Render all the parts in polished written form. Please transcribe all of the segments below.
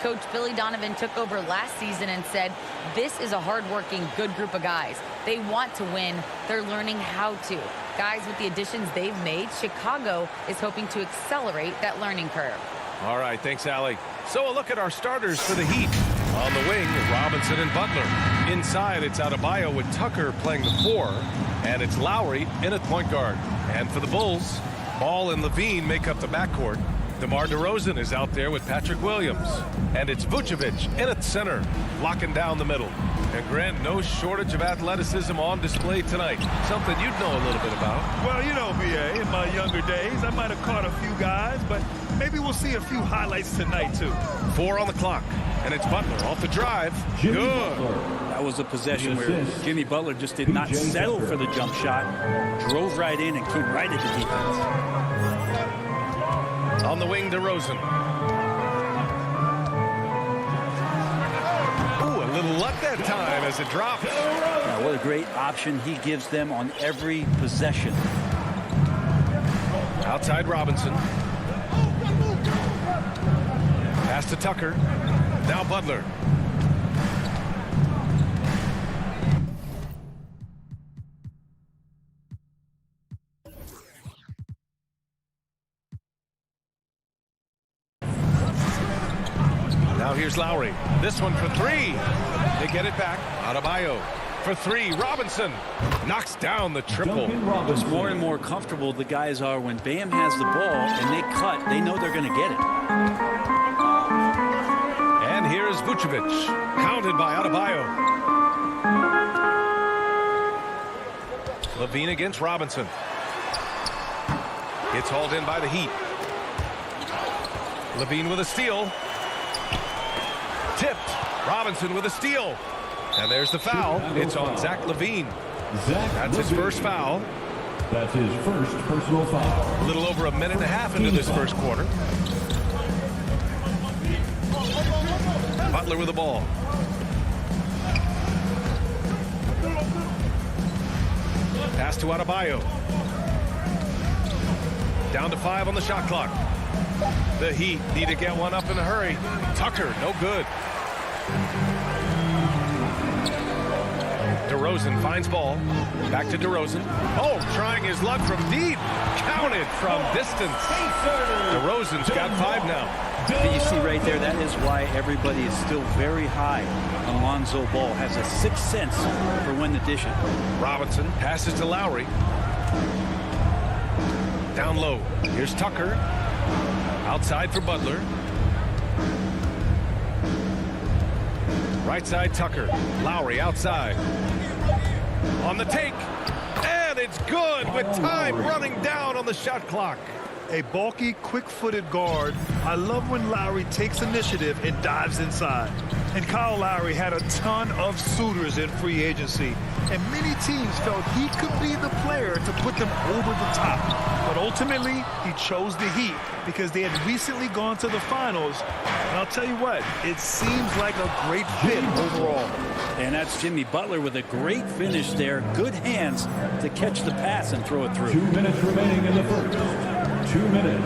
Coach Billy Donovan took over last season and said, this is a hardworking, good group of guys. They want to win. They're learning how to. Guys, with the additions they've made, Chicago is hoping to accelerate that learning curve. All right, thanks, Allie. So a look at our starters for the Heat. On the wing, Robinson and Butler. Inside, it's Adebayo with Tucker playing the 4. And it's Lowry in at point guard. And for the Bulls, Ball and Levine make up the backcourt. DeMar DeRozan is out there with Patrick Williams. And it's Vucevic in at center, locking down the middle. And Grant, no shortage of athleticism on display tonight. Something you'd know a little bit about. Well, you know, BA, in my younger days, I might have caught a few guys, but maybe we'll see a few highlights tonight, too. 4 on the clock. And it's Butler off the drive. Good. That was a possession where Jimmy Butler just did not settle for the jump shot. Drove right in and came right at the defense. On the wing, DeRozan. Ooh, a little luck that time as it drops. Now, what a great option he gives them on every possession. Outside Robinson. Pass to Tucker. Now Butler. Now here's Lowry. This one for 3. They get it back. Adebayo for 3. Robinson knocks down the triple. Just more and more comfortable the guys are when Bam has the ball and they cut. They know they're going to get it. And here's Vucevic, counted by Adebayo. Levine against Robinson. It's hauled in by the Heat. Levine with a steal. Tipped. Robinson with a steal. And there's the foul. It's on Zach LaVine. That's his first foul. That's his first personal foul. A little over a minute and a half into this first quarter. Butler with the ball. Pass to Adebayo. Down to 5 on the shot clock. The Heat need to get one up in a hurry. Tucker, no good. DeRozan finds ball. Back to DeRozan. Oh, trying his luck from deep. Counted from distance. DeRozan's got 5 now. You see right there, that is why everybody is still very high on Lonzo Ball. Has a sixth sense for when to dish it. Robinson passes to Lowry. Down low. Here's Tucker. Outside for Butler. Right side Tucker. Lowry outside. On the take. And it's good with time running down on the shot clock. A bulky, quick-footed guard. I love when Lowry takes initiative and dives inside. And Kyle Lowry had a ton of suitors in free agency. And many teams felt he could be the player to put them over the top. But ultimately, he chose the Heat because they had recently gone to the finals. And I'll tell you what, it seems like a great fit overall. And that's Jimmy Butler with a great finish there. Good hands to catch the pass and throw it through. 2 minutes remaining in the first. 2 minutes.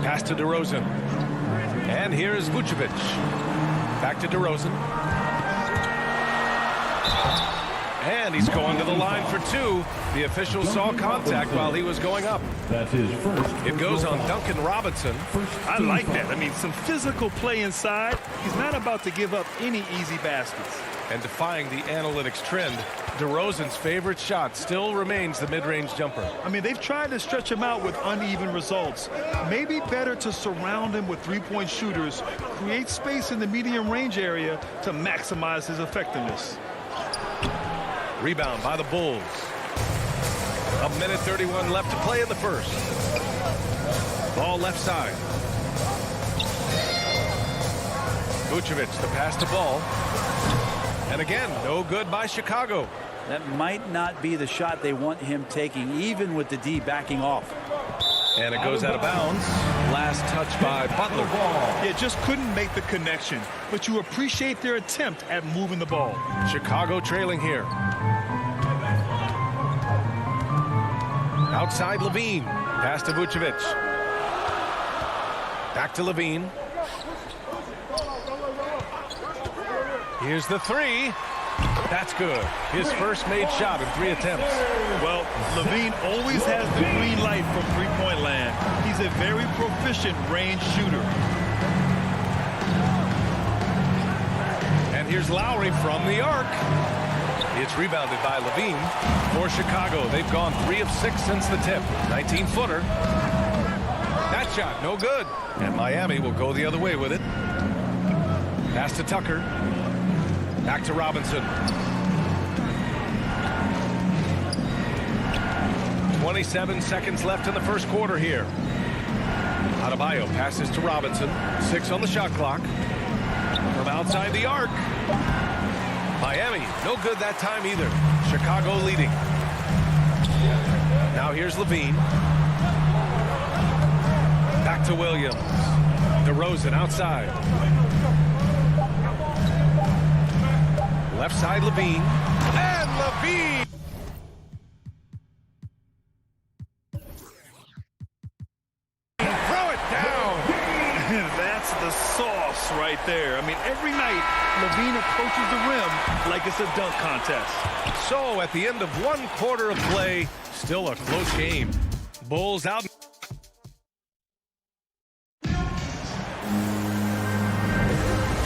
Pass to DeRozan. And here's Vucevic. Back to DeRozan. And he's going to the line for 2. The official saw contact while he was going up. That's his first. It goes on Duncan Robinson. I like that. I mean, some physical play inside. He's not about to give up any easy baskets. And defying the analytics trend, DeRozan's favorite shot still remains the mid-range jumper. I mean, they've tried to stretch him out with uneven results. Maybe better to surround him with three-point shooters, create space in the medium range area to maximize his effectiveness. Rebound by the Bulls. 1:31 left to play in the first. Ball left side. Vucevic, the pass to Ball. And again, no good by Chicago. That might not be the shot they want him taking, even with the D backing off. And it goes out of bounds. Last touch by Butler. Yeah, just couldn't make the connection. But you appreciate their attempt at moving the ball. Chicago trailing here. Outside Levine. Pass to Vucevic. Back to Levine. Here's the three. That's good. His first made shot in 3 attempts. Well, Levine always has the green light from three-point land. He's a very proficient range shooter. And here's Lowry from the arc. It's rebounded by Levine for Chicago. They've gone 3 of 6 since the tip. 19-footer. That shot, no good. And Miami will go the other way with it. Pass to Tucker. Back to Robinson. 27 seconds left in the first quarter here. Adebayo passes to Robinson. 6 on the shot clock. From outside the arc. Miami, no good that time either. Chicago leading. Now here's Levine. Back to Williams. DeRozan outside. Left side Levine. And Levine! Throw it down! That's the sauce right there. I mean, every night, Levine approaches the rim like it's a dunk contest. So at the end of 1 quarter of play, still a close game. Bulls out.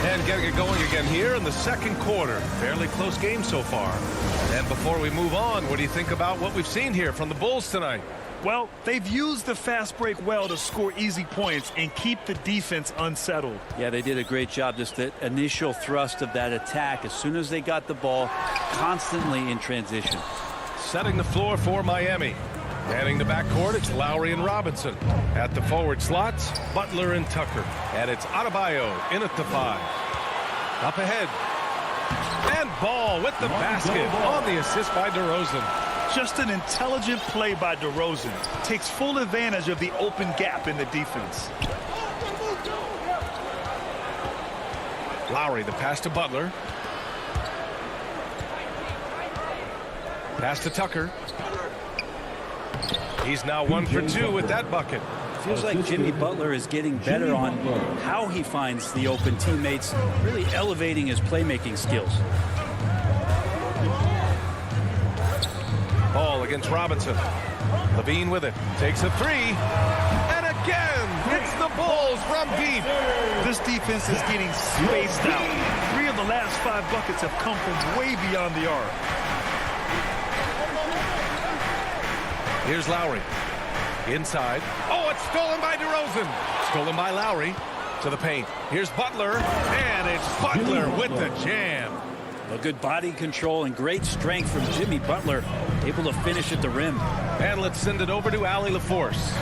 And getting it going again here in the second quarter. Fairly close game so far. And before we move on, what do you think about what we've seen here from the Bulls tonight? Well, they've used the fast break well to score easy points and keep the defense unsettled. Yeah, they did a great job. Just the initial thrust of that attack as soon as they got the ball, constantly in transition. Setting the floor for Miami. Manning the backcourt, it's Lowry and Robinson. At the forward slots, Butler and Tucker. And it's Adebayo in at the 5. Up ahead. And Ball with the basket on the assist by DeRozan. Just an intelligent play by DeRozan. Takes full advantage of the open gap in the defense. Lowry, the pass to Butler. Pass to Tucker. He's now 1 for 2 with that bucket. Feels like Jimmy Butler is getting better on how he finds the open teammates, really elevating his playmaking skills. Ball against Robinson. Levine with it. Takes a 3. And again, hits the Bulls from deep. This defense is getting spaced out. 3 of the last 5 buckets have come from way beyond the arc. Here's Lowry. Inside. Oh, it's stolen by DeRozan. Stolen by Lowry. To the paint. Here's Butler. And it's Butler with the jam. A good body control and great strength from Jimmy Butler. Able to finish at the rim. And let's send it over to Allie LaForce.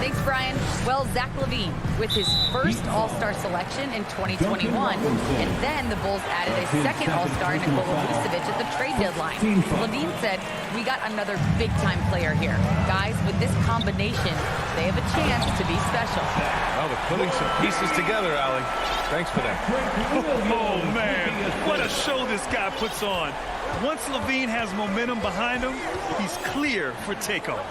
Thanks, Brian. Well, Zach LaVine with his first All-Star selection in 2021. And then the Bulls added a second All-Star, Nikola Vucevic, at the trade deadline. LaVine said, "We got another big-time player here. Guys, with this combination, they have a chance to be special." Oh, they're putting some pieces together, Allie. Thanks for that. Oh, man. What a show this guy puts on. Once LaVine has momentum behind him, he's clear for takeoff.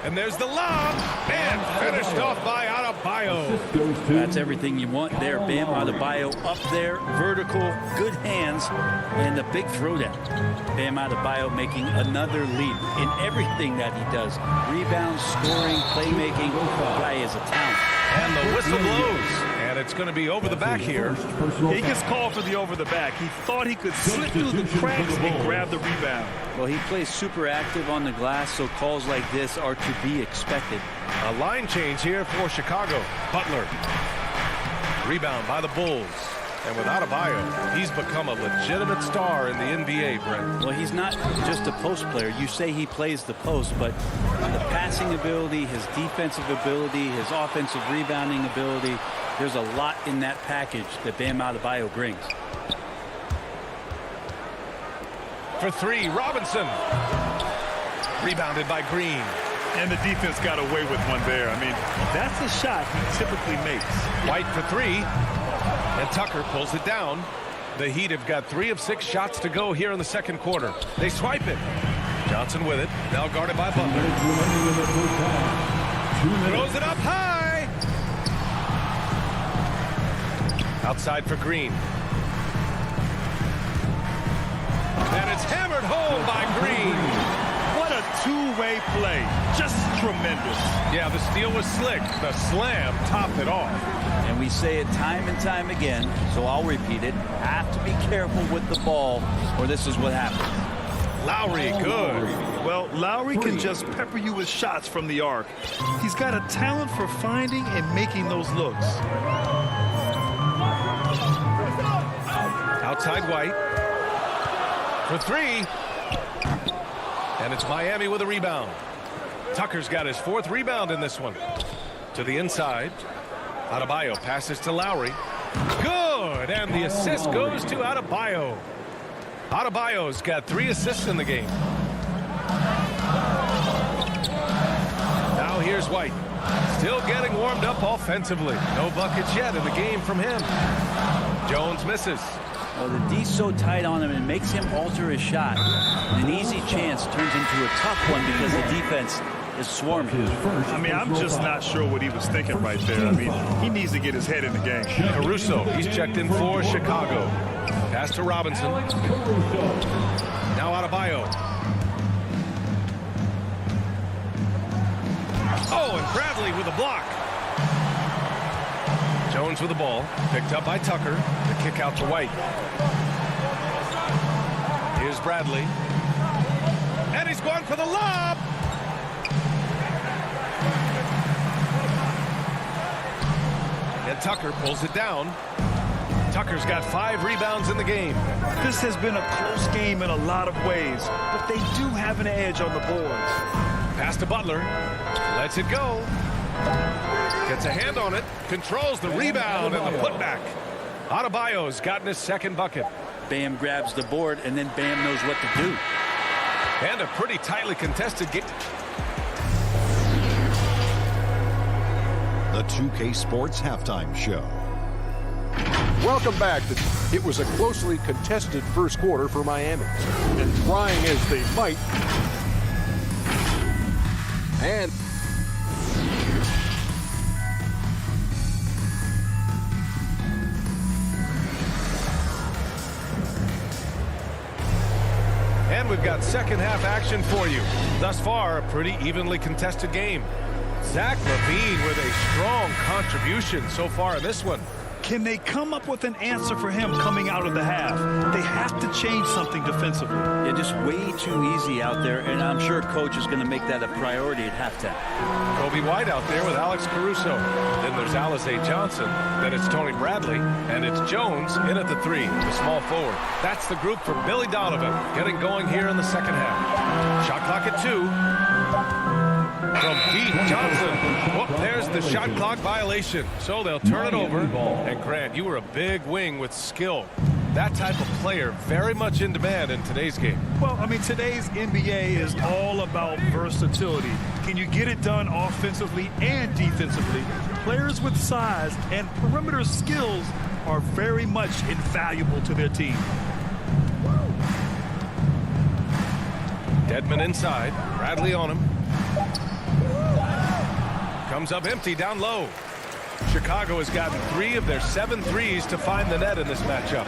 And there's the lob. And finished off by Adebayo. That's everything you want there. Bam Adebayo up there, vertical, good hands, and a big throwdown. Bam Adebayo making another leap in everything that he does. Rebounds, scoring, playmaking. The guy is a talent. And the whistle blows. And it's going to be over the back here. He gets called for the over the back. He thought he could slip through the cracks and grab the rebound. Well, he plays super active on the glass, so calls like this are to be expected. A line change here for Chicago. Butler. Rebound by the Bulls. And with Adebayo, he's become a legitimate star in the NBA, Brent. Well, he's not just a post player. You say he plays the post, but the passing ability, his defensive ability, his offensive rebounding ability, there's a lot in that package that Bam Adebayo brings. For 3, Robinson. Rebounded by Green. And the defense got away with one there. I mean, that's a shot he typically makes. White for 3. And Tucker pulls it down. The Heat have got 3 of 6 shots to go here in the second quarter. They swipe it. Johnson with it. Now guarded by Butler. Throws it up high. Outside for Green. And it's hammered home by Green. What a two-way play. Just tremendous. Yeah, the steal was slick. The slam topped it off. And we say it time and time again, so I'll repeat it. Have to be careful with the ball, or this is what happens. Lowry, good. Well, Lowry can just pepper you with shots from the arc. He's got a talent for finding and making those looks. Outside White. For three. And it's Miami with a rebound. Tucker's got his 4th rebound in this one. To the inside. Adebayo passes to Lowry. Good! And the assist goes to Adebayo. Adebayo's got 3 assists in the game. Now here's White. Still getting warmed up offensively. No buckets yet in the game from him. Jones misses. Well, the D's so tight on him, it makes him alter his shot. And an easy chance turns into a tough one because the defense is swarming. I mean, I'm just not sure what he was thinking right there. I mean, he needs to get his head in the game. Caruso, he's checked in for Chicago. Pass to Robinson. Now Adebayo. Oh, and Bradley with a block. Jones with the ball. Picked up by Tucker. The kick out to White. Here's Bradley. And he's going for the lob. And Tucker pulls it down. Tucker's got 5 rebounds in the game. This has been a close game in a lot of ways, but they do have an edge on the boards. Pass to Butler. Lets it go. Gets a hand on it. Controls the rebound and the putback. Adebayo's gotten his 2nd bucket. Bam grabs the board, and then Bam knows what to do. And a pretty tightly contested game. The 2K Sports Halftime Show. Welcome back. It was a closely contested first quarter for Miami. And trying as they might. And we've got second half action for you. Thus far, a pretty evenly contested game. Zach LaVine with a strong contribution so far in this one. Can they come up with an answer for him coming out of the half? They have to change something defensively. They're just way too easy out there, and I'm sure coach is going to make that a priority at halftime. Kobe White out there with Alex Caruso. Then there's Alize Johnson. Then it's Tony Bradley. And it's Jones in at the 3, the small forward. That's the group for Billy Donovan getting going here in the second half. Shot clock at 2. From deep, Johnson. Oh, there's the shot clock violation. So they'll turn it over. And Grant, you were a big wing with skill. That type of player very much in demand in today's game. Well, I mean, today's NBA is all about versatility. Can you get it done offensively and defensively? Players with size and perimeter skills are very much invaluable to their team. Dedmon inside. Bradley on him. Comes up empty down low. Chicago has gotten 3 of their 7 threes to find the net in this matchup.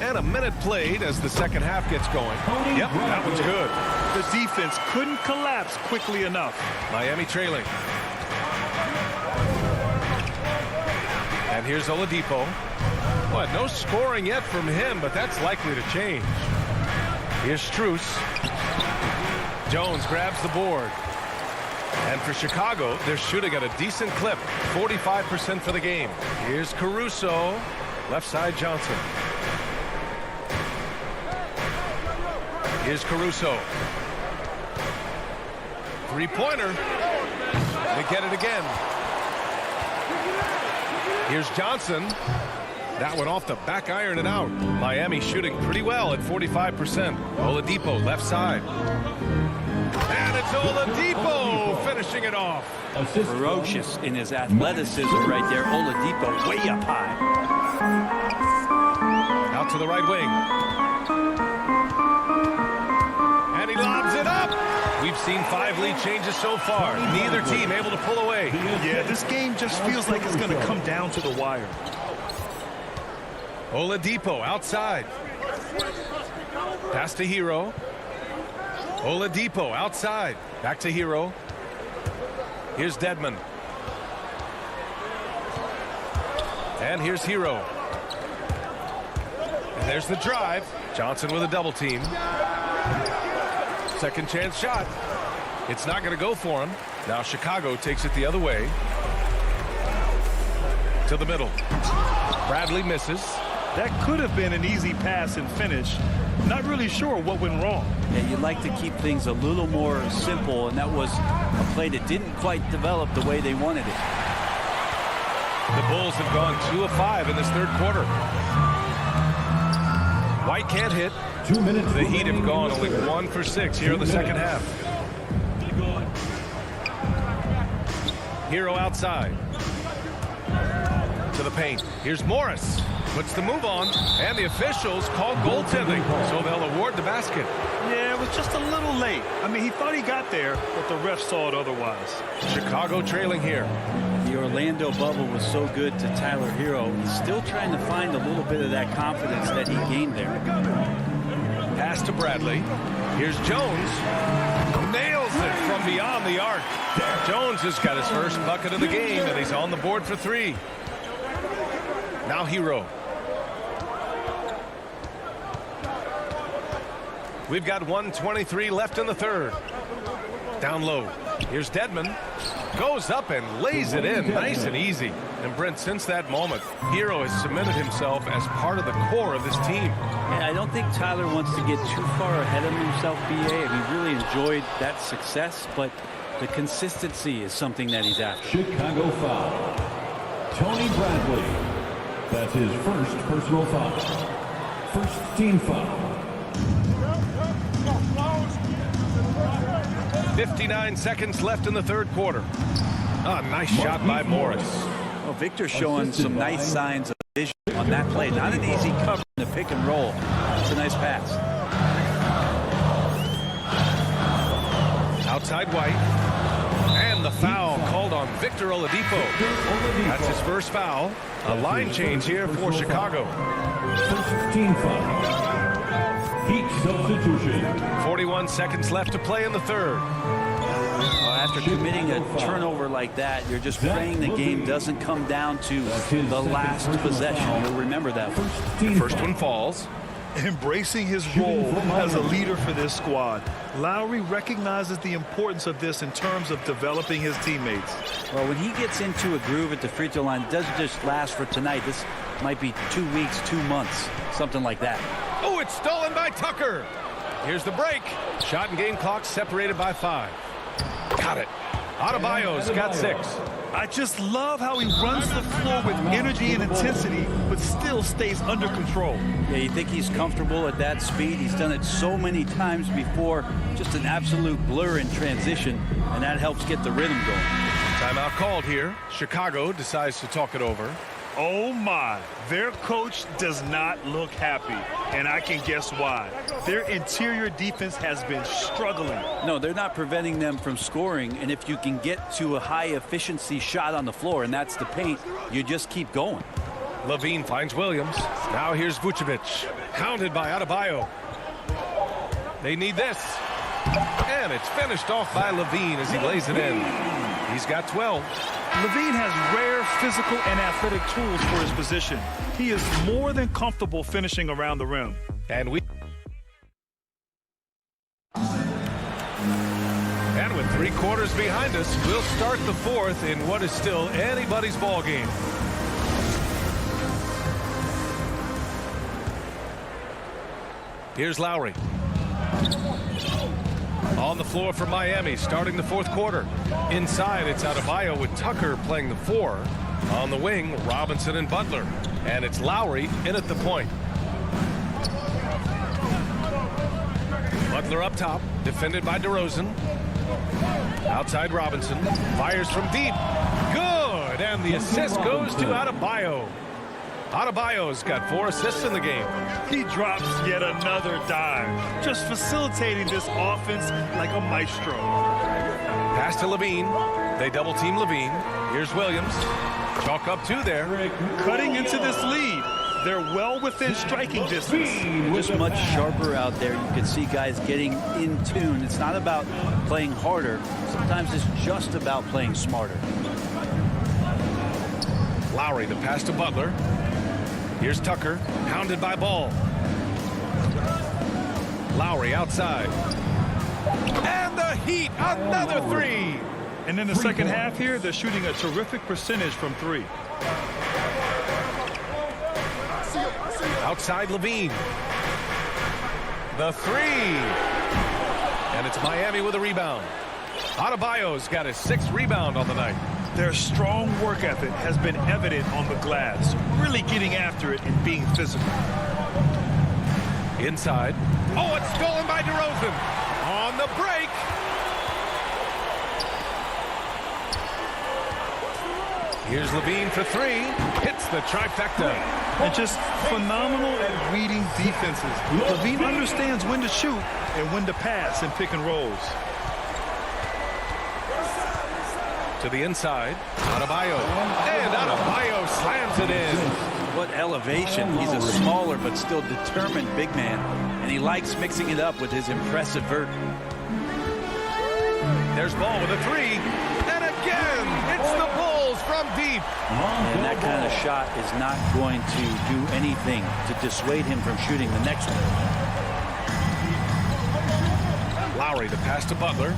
And a minute played as the second half gets going. Yep, that one's good. The defense couldn't collapse quickly enough. Miami trailing. And here's Oladipo. Well, no scoring yet from him, but that's likely to change. Here's Strus. Jones grabs the board. And for Chicago, they're shooting at a decent clip. 45% for the game. Here's Caruso. Left side Johnson. Here's Caruso. Three-pointer. They get it again. Here's Johnson. That one off the back iron and out. Miami shooting pretty well at 45%. Oladipo left side. And it's Oladipo finishing it off. Ferocious in his athleticism right there. Oladipo way up high. Out to the right wing. And he lobs it up. We've seen 5 lead changes so far. Neither team able to pull away. Yeah, this game just feels like it's going to come down to the wire. Oladipo outside. Pass to Hero. Oladipo outside. Back to Hero. Here's Dedmon. And here's Hero. And there's the drive. Johnson with a double team. Second chance shot. It's not going to go for him. Now Chicago takes it the other way. To the middle. Bradley misses. That could have been an easy pass and finish. Not really sure what went wrong. Yeah, you'd like to keep things a little more simple, and that was a play that didn't quite develop the way they wanted it. The Bulls have gone 2 of 5 in this third quarter. White can't hit. 2 minutes. The Heat have gone only 1 for 6 here in the second half. Hero outside. To the paint. Here's Morris. Puts the move on. And the officials call goaltending. So they'll award the basket. Yeah, it was just a little late. I mean, he thought he got there, but the ref saw it otherwise. Chicago trailing here. The Orlando bubble was so good to Tyler Hero. He's still trying to find a little bit of that confidence that he gained there. Pass to Bradley. Here's Jones. Nails it from beyond the arc. Jones has got his first bucket of the game, and he's on the board for 3. Now Hero. We've got 1:23 left in the third. Down low. Here's Dedmon. Goes up and lays it in nice and easy. And Brent, since that moment, Hero has cemented himself as part of the core of this team. Yeah, I don't think Tyler wants to get too far ahead of himself, BA. He really enjoyed that success, but the consistency is something that he's after. Chicago foul. Tony Bradley. That's his first personal foul. First team foul. 59 seconds left in the third quarter. Ah, nice shot by Morris. Well, Victor showing some nice signs of vision on that play. Not an easy cover in the pick and roll. It's a nice pass. Outside White. And the foul called on Victor Oladipo. That's his first foul. A line change here for Chicago. First team foul. Heat substitution. 41 seconds left to play in the third. Well, after committing a turnover like that, you're just praying the game doesn't come down to the last possession. You'll remember that one. The first one falls. Embracing his role as a leader for this squad, Lowry recognizes the importance of this in terms of developing his teammates. Well, when he gets into a groove at the free throw line, it doesn't just last for tonight. This might be 2 weeks, 2 months, something like that. Oh, it's stolen by Tucker. Here's the break. Shot and game clock separated by 5. Got it. Adebayo's got 6. I just love how he runs the floor with energy and intensity, but still stays under control. Yeah, you think he's comfortable at that speed? He's done it so many times before. Just an absolute blur in transition, and that helps get the rhythm going. Timeout called here. Chicago decides to talk it over. Oh my, their coach does not look happy, and I can guess why. Their interior defense has been struggling. No, they're not preventing them from scoring, and if you can get to a high efficiency shot on the floor, and that's the paint, you just keep going. Levine finds Williams. Now here's Vucevic. Hounded by Adebayo. They need this. And it's finished off by Levine as he lays it in. He's got 12. Levine has rare physical and athletic tools for his position. He is more than comfortable finishing around the rim. And with 3 quarters behind us, we'll start the fourth in what is still anybody's ball game. Here's Lowry. On the floor for Miami, starting the fourth quarter. Inside, it's Adebayo with Tucker playing the 4. On the wing, Robinson and Butler. And it's Lowry in at the point. Butler up top, defended by DeRozan. Outside Robinson, fires from deep. Good, and the assist goes to Adebayo. Adebayo's got 4 assists in the game. He drops yet another dime, just facilitating this offense like a maestro. Pass to Levine. They double team Levine. Here's Williams. Chalk up 2 there. Cutting into this lead. They're well within striking distance. Just much sharper out there. You can see guys getting in tune. It's not about playing harder. Sometimes it's just about playing smarter. Lowry, the pass to Butler. Here's Tucker, hounded by Ball. Lowry outside. And the Heat, another three. And in the second half here, they're shooting a terrific percentage from three. Outside Levine. The three. And it's Miami with a rebound. Adebayo's got his 6th rebound on the night. Their strong work ethic has been evident on the glass, really getting after it and being physical. Inside. Oh, it's stolen by DeRozan. On the break. Here's Levine for three. Hits the trifecta. And just phenomenal at reading defenses. Levine understands when to shoot and when to pass in pick and rolls. To the inside. Adebayo. And Adebayo slams it in. What elevation. He's a smaller but still determined big man. And he likes mixing it up with his impressive vert. There's Ball with a three. And again, it's the Bulls from deep. And that kind of shot is not going to do anything to dissuade him from shooting the next one. Lowry, the pass to Butler.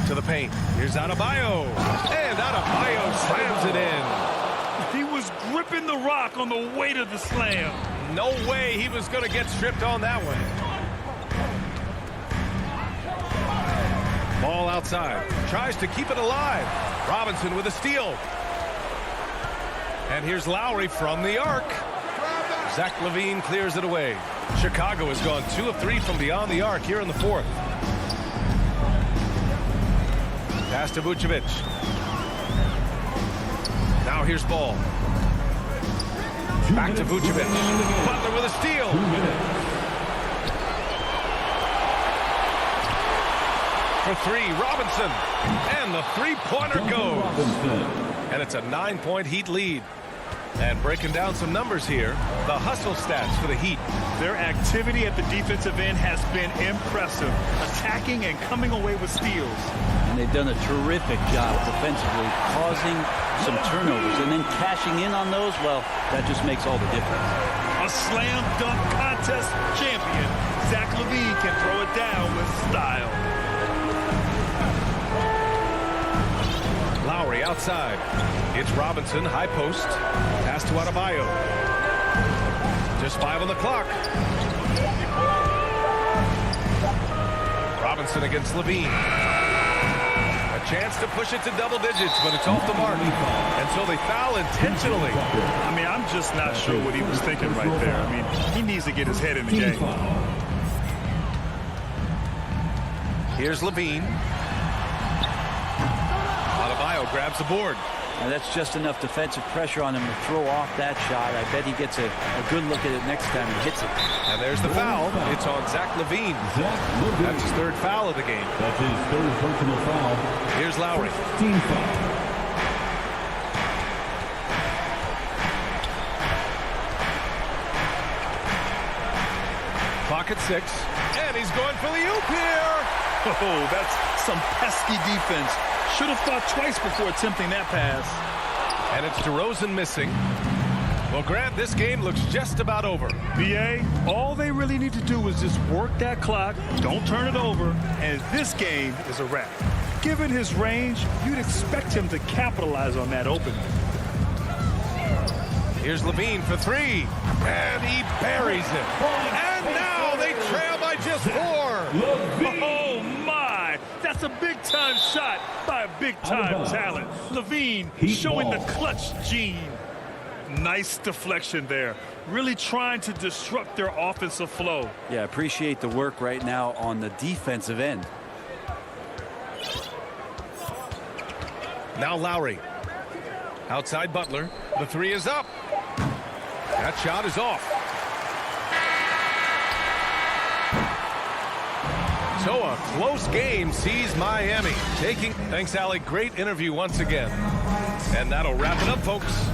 To the paint. Here's Adebayo. And Adebayo slams it in. He was gripping the rock on the weight of the slam. No way he was going to get stripped on that one. Ball outside. Tries to keep it alive. Robinson with a steal. And here's Lowry from the arc. Zach LaVine clears it away. Chicago has gone 2 of 3 from beyond the arc here in the 4th. Pass to Vucevic. Now here's Ball. Back to Vucevic. Butler with a steal. For three, Robinson. And the three-pointer goes. And it's a 9-point Heat lead. And breaking down some numbers here, the hustle stats for the Heat. Their activity at the defensive end has been impressive, attacking and coming away with steals. And they've done a terrific job defensively, causing some turnovers. And then cashing in on those, well, that just makes all the difference. A slam dunk contest champion, Zach LaVine can throw it down with style. Lowry outside. It's Robinson, high post. Pass to Adebayo. Just 5 on the clock. Robinson against Levine. A chance to push it to double digits, but it's off the mark. And so they foul intentionally. I mean, I'm just not sure what he was thinking right there. I mean, he needs to get his head in the game. Here's Levine. Adebayo grabs the board. And that's just enough defensive pressure on him to throw off that shot. I bet he gets a good look at it next time he hits it. And there's the foul. It's on Zach LaVine. That's his 3rd foul of the game. That's his 3rd personal foul. Here's Lowry. Team foul. Clock at 6. And he's going for the oop here. Oh, that's some pesky defense. Should have thought twice before attempting that pass. And it's DeRozan missing. Well, Grant, this game looks just about over. BA, all they really need to do is just work that clock, don't turn it over, and this game is a wrap. Given his range, you'd expect him to capitalize on that opening. Here's Levine for three. And he buries it. And now they trail by just 4. Oh, my. That's a big-time shot by a big-time talent. Levine showing the clutch gene. Nice deflection there. Really trying to disrupt their offensive flow. Yeah, appreciate the work right now on the defensive end. Now Lowry. Outside Butler. The 3 is up. That shot is off. So a close game sees Miami taking. Thanks, Allie. Great interview once again. And that'll wrap it up, folks.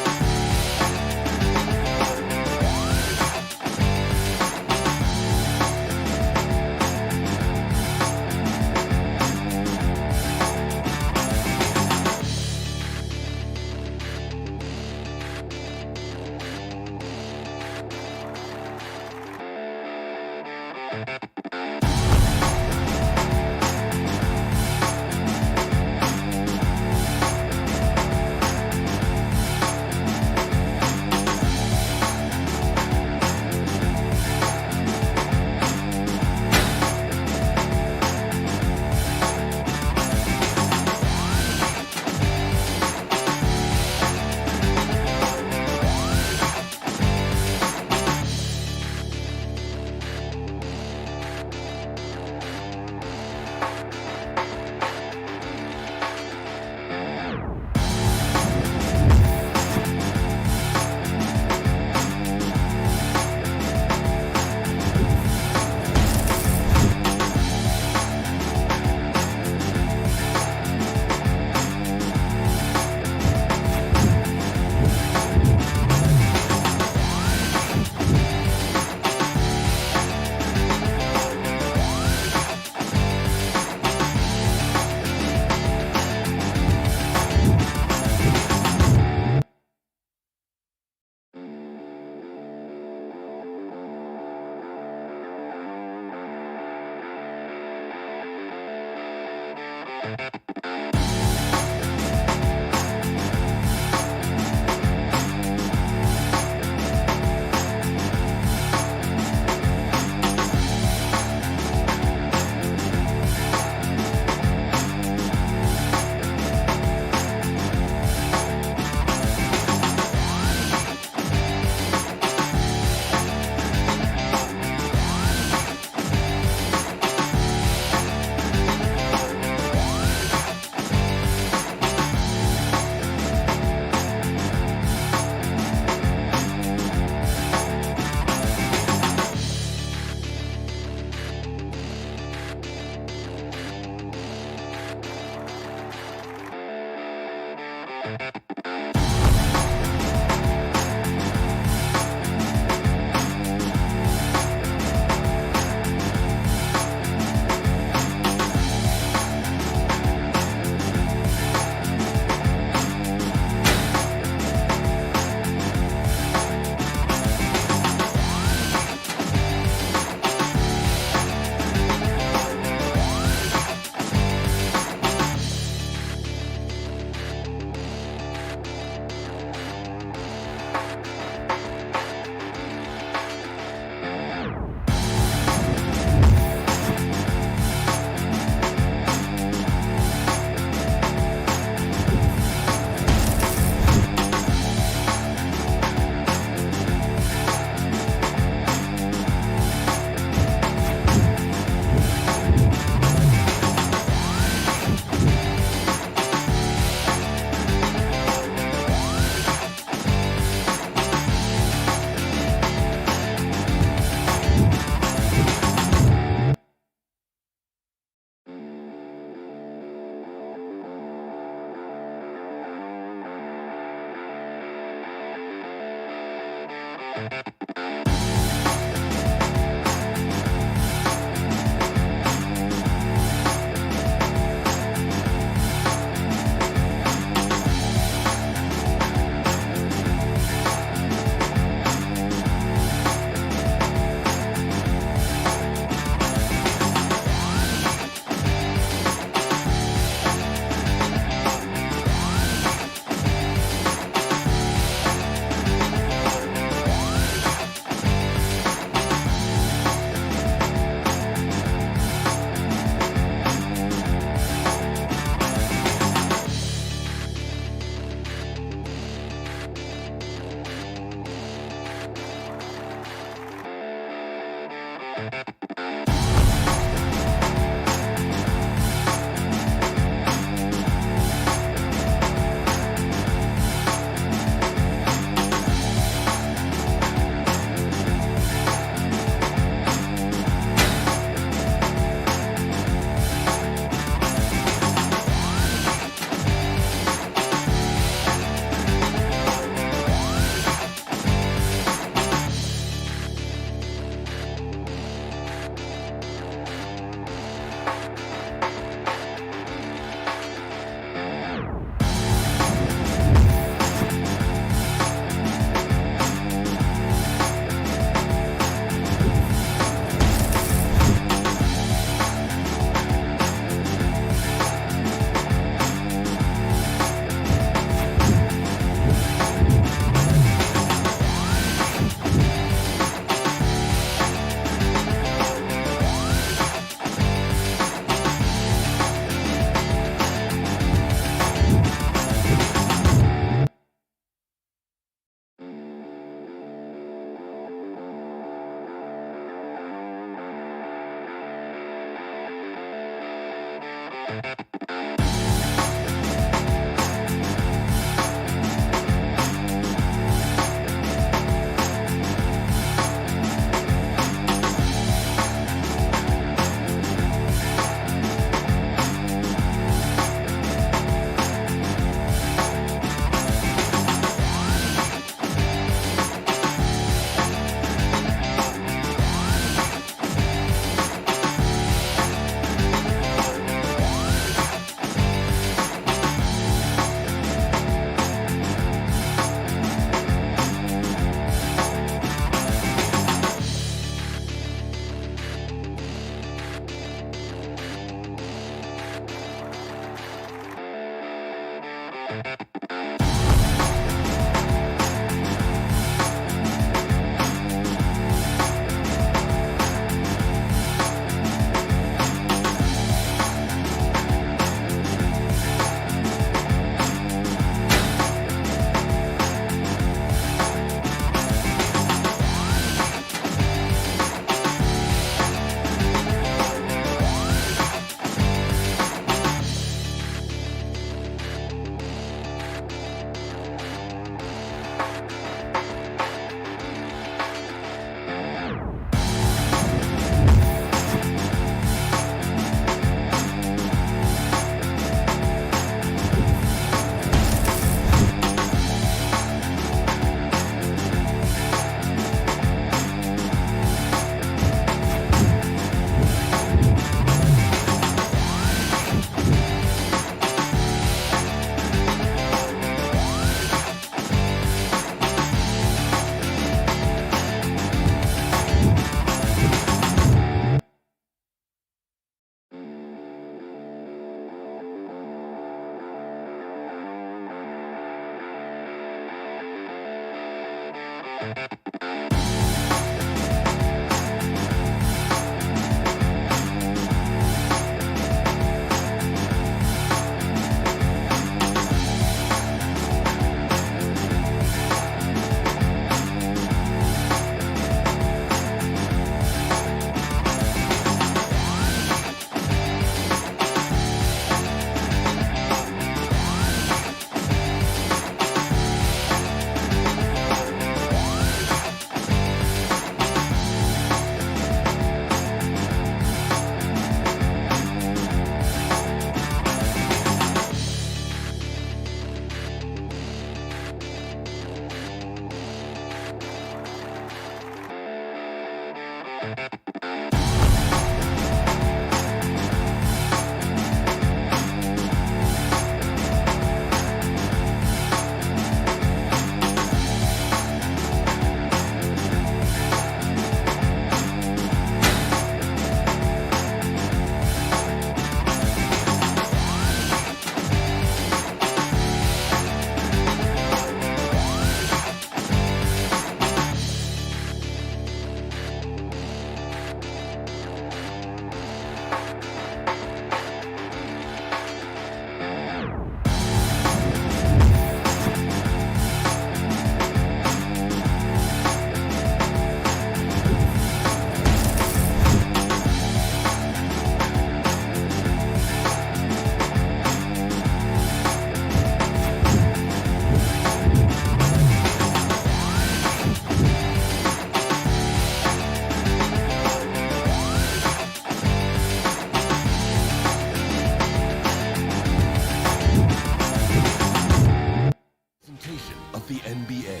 of the NBA.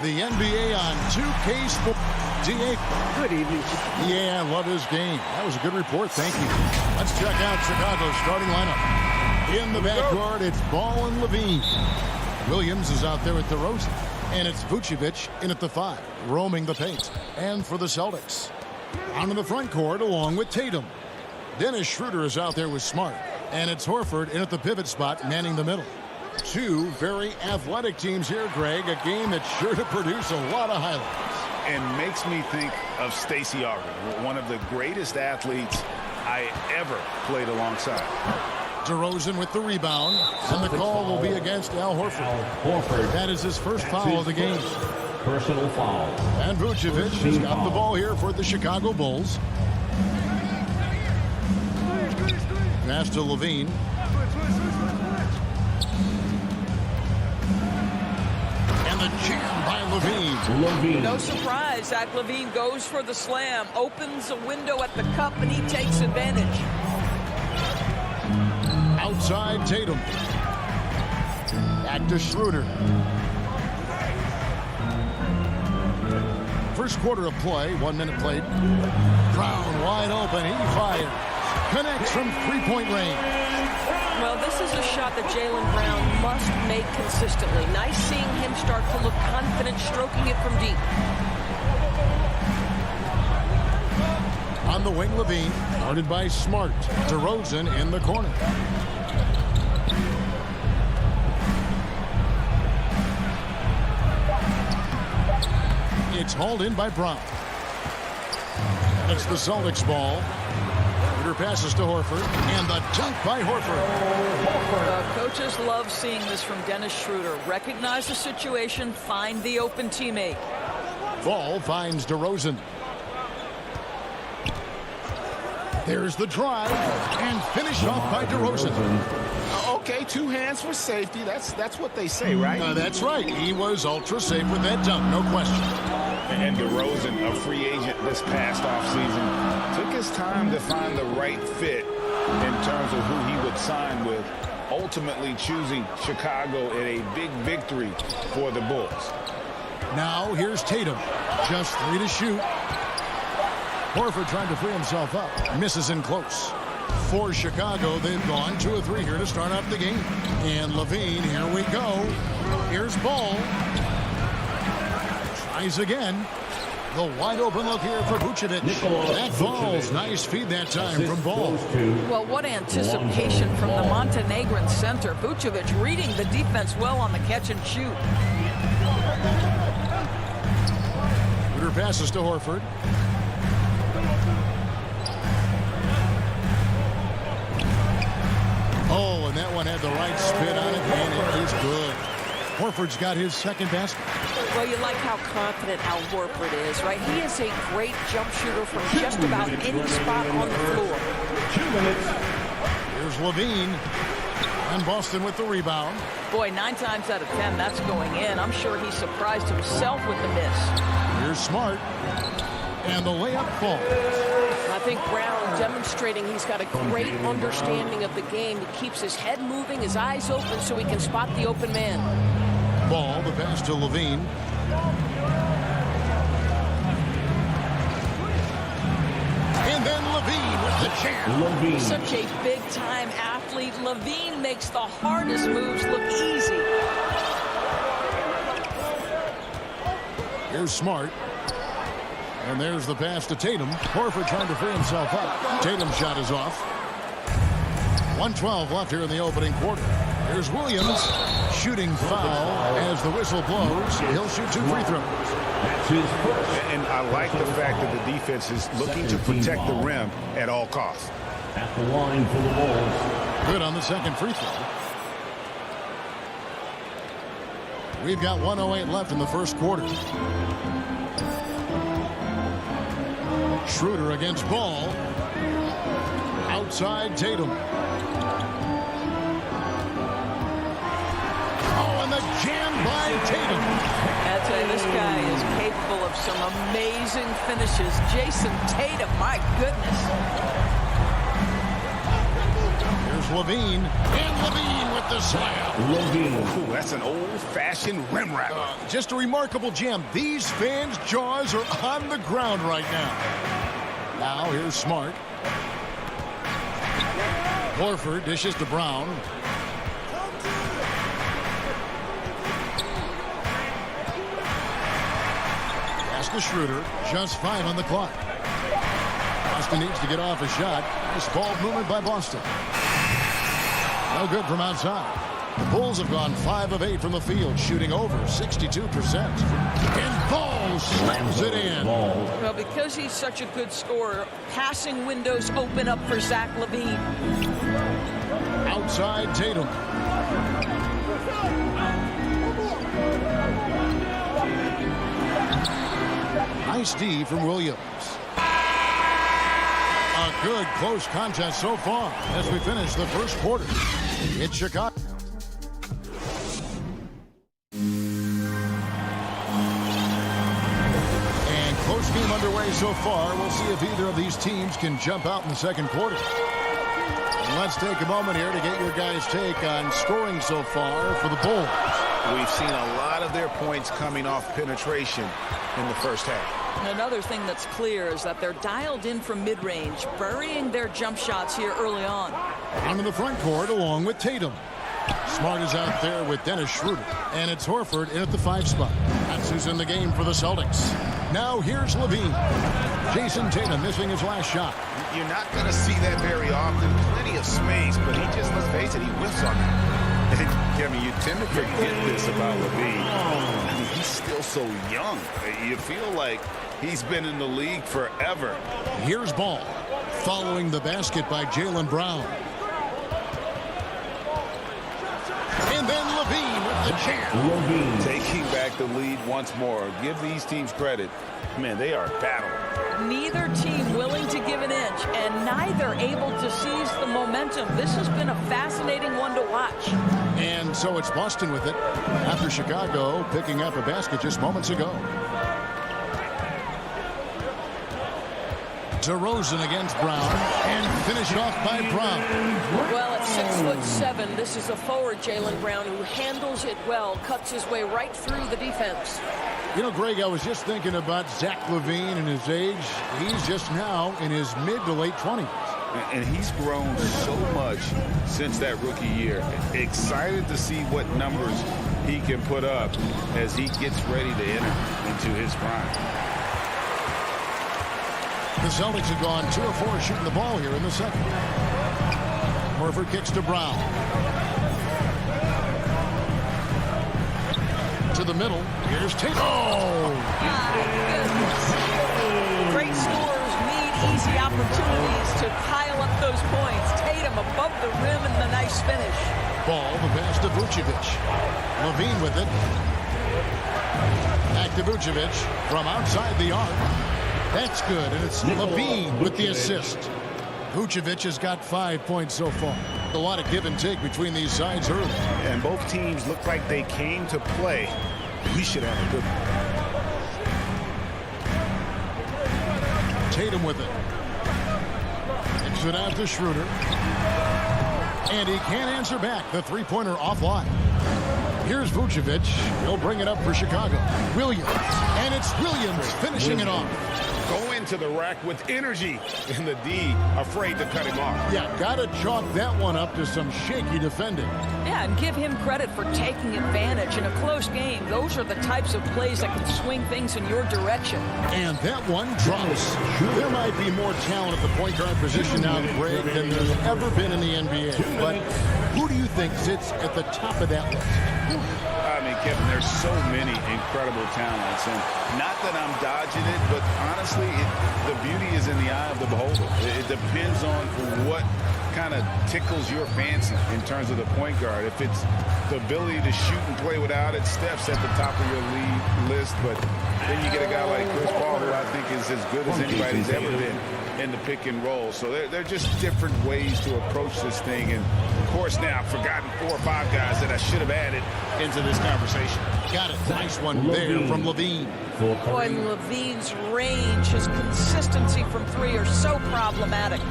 The NBA on 2K Sports. DA. Good evening. Yeah, I love his game. That was a good report. Thank you. Let's check out Chicago's starting lineup. In the backcourt, it's Ball and Levine. Williams is out there at DeRozan. And it's Vucevic in at the 5, roaming the paint. And for the Celtics, on in the front court along with Tatum. Dennis Schroeder is out there with Smart. And it's Horford in at the pivot spot, manning the middle. Two very athletic teams here, Greg. A game that's sure to produce a lot of highlights. And makes me think of Stacey Augmon, one of the greatest athletes I ever played alongside. DeRozan with the rebound, and the call will be against Al Horford. That is his first foul of the game. Personal foul. And Vucevic has got the ball here for the Chicago Bulls. Pass to Levine. And the jam by Levine. No surprise, Zach Levine goes for the slam, opens a window at the cup, and he takes advantage. Outside Tatum. Back to Schroeder. First quarter of play, 1 minute played. Brown wide open, he fires. Connects from three-point range. Well, this is a shot that Jaylen Brown must make consistently. Nice seeing him start to look confident, stroking it from deep. On the wing, Levine, guarded by Smart. DeRozan in the corner. It's hauled in by Brown. It's the Celtics ball. Schroeder passes to Horford, and the dunk by Horford. Coaches love seeing this from Dennis Schroeder. Recognize the situation, find the open teammate. Ball finds DeRozan. There's the drive, and finish off by DeRozan. Okay, 2 hands for safety. That's what they say, right? That's right. He was ultra safe with that dunk, no question. And DeRozan, a free agent this past offseason, took his time to find the right fit in terms of who he would sign with, ultimately choosing Chicago in a big victory for the Bulls. Now here's Tatum. Just 3 to shoot. Horford trying to free himself up. Misses in close. For Chicago, they've gone 2 of 3 here to start off the game. And Levine, here we go. Here's Ball. Tries again. The wide open look here for Vucevic. That falls. Nice feed that time from Ball. Well, what anticipation from the Montenegrin center. Vucevic reading the defense well on the catch and shoot. Schroeder passes to Horford. Oh, and that one had the right spin on it, and it is good. Horford's got his second basket. Well, you like how confident Al Horford is, right? He is a great jump shooter from just about any spot on the floor. 2 minutes. Here's Levine. And Boston with the rebound. Boy, 9 times out of 10, that's going in. I'm sure he surprised himself with the miss. Here's Smart. And the layup falls. I think Brown demonstrating he's got a great understanding of the game. He keeps his head moving, his eyes open so he can spot the open man. Ball, the pass to Levine. And then Levine with the jam. Such a big-time athlete. Levine makes the hardest moves look easy. Here's Smart. And there's the pass to Tatum. Horford trying to free himself up. Tatum's shot is off. 1:12 left here in the opening quarter. Here's Williams. Shooting foul as the whistle blows. He'll shoot 2 free throws. And I like the fact that the defense is looking to protect the rim at all costs. At the line for the Bulls. Good on the second free throw. We've got 1:08 left in the first quarter. Schroeder against Ball. Outside Tatum. Oh, and the jam by Tatum. I tell you, this guy is capable of some amazing finishes. Jason Tatum, my goodness. Here's Levine. And Levine with the slam. Ooh, that's an old-fashioned rim wrap. Just a remarkable jam. These fans' jaws are on the ground right now. Now here's Smart. Horford dishes to Brown. Pass to Schroeder. Just 5 on the clock. Boston needs to get off a shot. Nice ball movement by Boston. No good from outside. The Bulls have gone 5 of 8 from the field, shooting over 62%. And Ball slams it in. Well, because he's such a good scorer, passing windows open up for Zach Levine. outside Tatum. Nice D from Williams. A good close contest so far as we finish the first quarter. It's Chicago. And close game underway so far. We'll see if either of these teams can jump out in the second quarter. And let's take a moment here to get your guys' take on scoring so far for the Bulls. We've seen a lot of their points coming off penetration in the first half. Another thing that's clear is that they're dialed in from mid-range, burying their jump shots here early on. Onto the front court along with Tatum. Smart is out there with Dennis Schroeder. And it's Horford in at the 5 spot. That's who's in the game for the Celtics. Now here's Levine. Jason Tatum missing his last shot. You're not going to see that very often. Plenty of space, but he just, let's face it, he whiffs on it. Kevin, you tend to forget this about Levine. I mean, he's still so young. You feel like he's been in the league forever. Here's Ball following the basket by Jaylen Brown. And then Levine with the jam. Taking back the lead once more. Give these teams credit. Man, they are battling. Neither team willing to give an inch, and neither able to seize the momentum. This has been a fascinating one to watch. And so it's Boston with it after Chicago picking up a basket just moments ago. DeRozan against Brown, and finished off by Brown. Well, at 6'7", this is a forward, Jaylen Brown, who handles it well, cuts his way right through the defense. You know, Greg, I was just thinking about Zach LaVine and his age. He's just now in his mid to late 20s. And he's grown so much since that rookie year. Excited to see what numbers he can put up as he gets ready to enter into his prime. The Celtics have gone 2 of 4 shooting the ball here in the second. Horford kicks to Brown. To the middle. Here's Tatum. Oh! My goodness. Great scorers need easy opportunities to pile up those points. Tatum above the rim and the nice finish. Ball, the pass to Vucevic. Levine with it. Back to Vucevic from outside the arc. That's good, and it's Levine with the assist. Vucevic has got 5 points so far. A lot of give and take between these sides early. And both teams look like they came to play. We should have a good one. Tatum with it. Kicks it out to Schroeder. And he can't answer back. The three-pointer offline. Here's Vucevic. He'll bring it up for Chicago. Williams. And it's Williams finishing it off. Go into the rack with energy. And the D afraid to cut him off. Yeah, got to chalk that one up to some shaky defending. Yeah, and give him credit for taking advantage in a close game. Those are the types of plays that can swing things in your direction. And that one drops. There might be more talent at the point guard position now, Greg, than there's ever been in the NBA. But who do you think sits at the top of that list? I mean, Kevin, there's so many incredible talents. And not that I'm dodging it, but honestly, the beauty is in the eye of the beholder. It depends on what kind of tickles your fancy in terms of the point guard. If it's the ability to shoot and play without it, Steph's at the top of your league list. But then you get a guy like Chris Paul, who I think is as good as anybody's ever been in the pick and roll. So they're just different ways to approach this thing. And, of course, now I've forgotten 4 or 5 guys that I should have added into this conversation. Got it. Nice one there from Levine. Boy, Levine's range, his consistency from 3 are so problematic.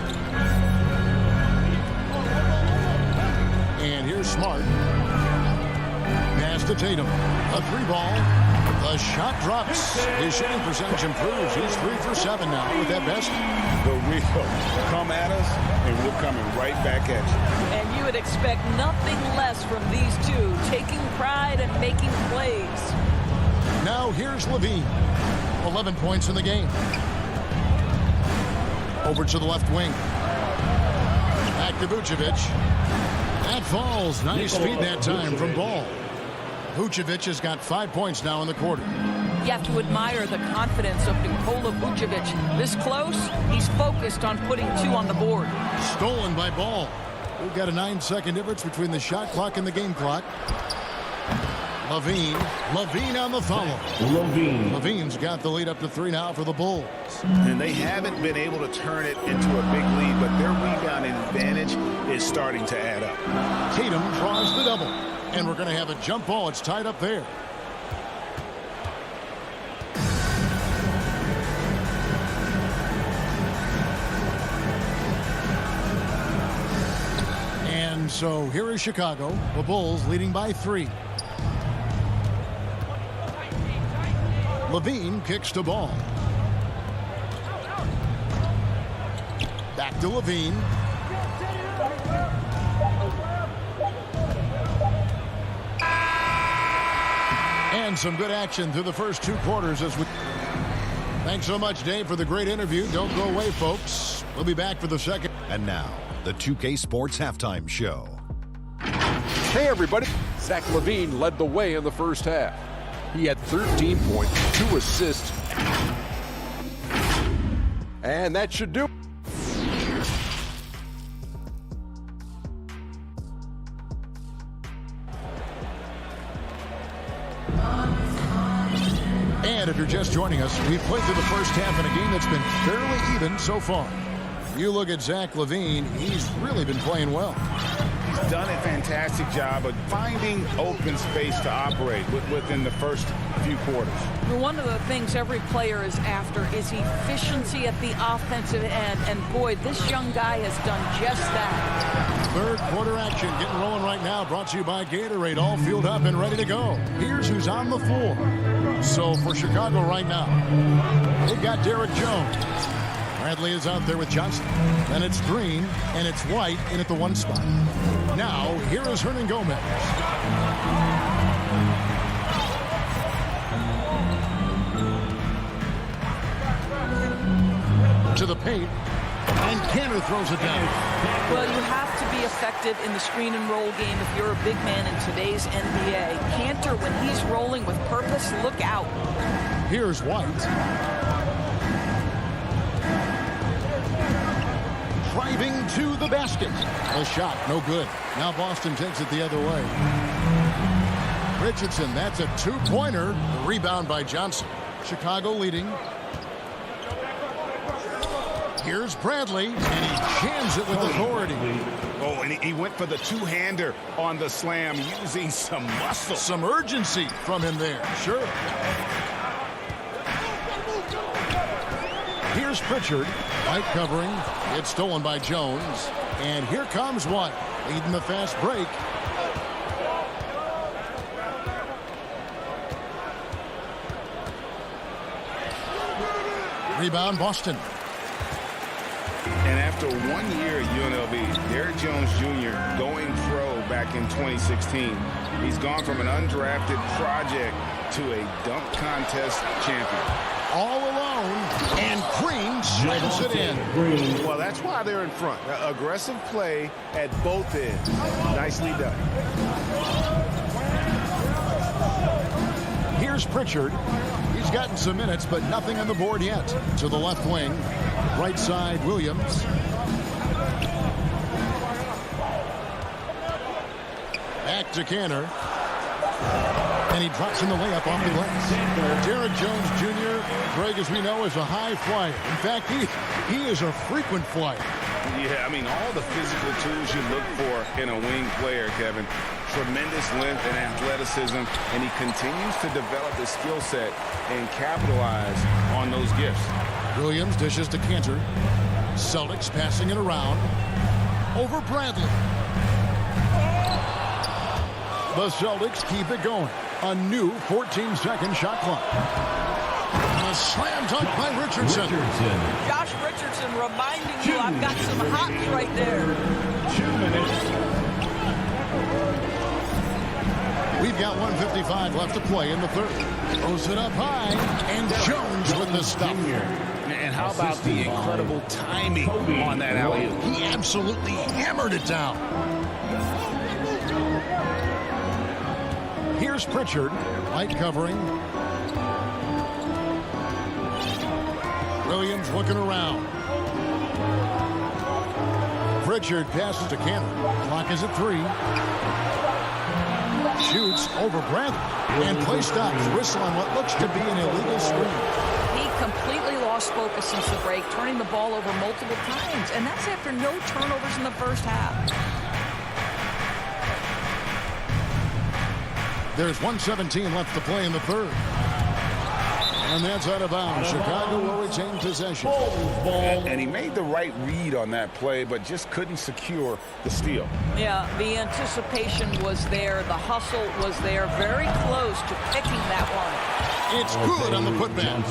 And here's Smart. Pass to Tatum. A 3-ball. The shot drops. His shooting percentage improves. He's 3 for 7 now with that basket. The real come at us, and we're coming right back at you. And you would expect nothing less from these two, taking pride and making plays. Now here's Levine. 11 points in the game. Over to the left wing. Back to Vucevic. That falls. Nice feed that time from Ball. Vucevic has got 5 points now in the quarter. You have to admire the confidence of Nikola Vucevic. This close, he's focused on putting 2 on the board. Stolen by Ball. We've got a 9-second difference between the shot clock and the game clock. Levine on the follow. Levine's got the lead up to 3 now for the Bulls. And they haven't been able to turn it into a big lead, but their rebounding advantage is starting to add up. Tatum draws the double, and we're going to have a jump ball. It's tied up there. And so here is Chicago, the Bulls leading by 3. Levine kicks the ball. Back to Levine. And some good action through the first 2 quarters as we... Thanks so much, Dave, for the great interview. Don't go away, folks. We'll be back for the second. And now, the 2K Sports Halftime Show. Hey, everybody. Zach LaVine led the way in the first half. He had 13 points, 2 assists. And that should do it. And if you're just joining us, we've played through the first half in a game that's been fairly even so far. You look at Zach LaVine, he's really been playing well. He's done a fantastic job of finding open space to operate within the first few quarters. One of the things every player is after is efficiency at the offensive end, and boy, this young guy has done just that. Third quarter action getting rolling right now, brought to you by Gatorade, all fueled up and ready to go. Here's who's on the floor. So for Chicago right now, they've got Derek Jones. Bradley is out there with Johnson. Then it's Green, and it's White in at the 1 spot. Now, here is Hernan Gomez. To the paint, and Cantor throws it down. Well, you have to be effective in the screen and roll game if you're a big man in today's NBA. Cantor, when he's rolling with purpose, look out. Here's White. Driving to the basket. A shot, no good. Now Boston takes it the other way. Richardson, that's a 2-pointer. The rebound by Johnson. Chicago leading. Here's Bradley, and he jams it with authority. Oh, and he went for the 2-hander on the slam, using some muscle. Some urgency from him there, sure. Here's Pritchard. White covering. It's stolen by Jones. And here comes White, leading the fast break. Rebound, Boston. And after 1 year at UNLV, Derek Jones Jr. going pro back in 2016, he's gone from an undrafted project to a dunk contest champion. All alone, and Green slams it in. Well, that's why they're in front. Aggressive play at both ends. Nicely done. Here's Pritchard. He's gotten some minutes, but nothing on the board yet. To the left wing. Right side, Williams. Back to Cantor. And he drops in the layup off the glass. Derek Jones Jr., Greg, as we know, is a high flyer. In fact, he is a frequent flyer. Yeah, I mean, all the physical tools you look for in a wing player, Kevin. Tremendous length and athleticism, and he continues to develop his skill set and capitalize on those gifts. Williams dishes to Cantor. Celtics passing it around. Over Bradley. The Celtics keep it going. A new 14-second shot clock. And a slam dunk by Richardson. Josh Richardson reminding you I've got some hops right there. 2 minutes. We've got 1:55 left to play in the third. Throws it up high, and Jones with the stuff. And how about the incredible timing on that alley-oop? He absolutely hammered it down. Here's Pritchard, light covering. Williams looking around. Pritchard passes to Cantor. Clock is at 3. Shoots over Bradley. And play stops. Whistle on what looks to be an illegal screen. He completely lost focus since the break, turning the ball over multiple times. And that's after no turnovers in the first half. There's 1:17 left to play in the third. And that's out of bounds. Chicago will retain possession. And he made the right read on that play, but just couldn't secure the steal. Yeah, the anticipation was there. The hustle was there. Very close to picking that one. It's good on the putback.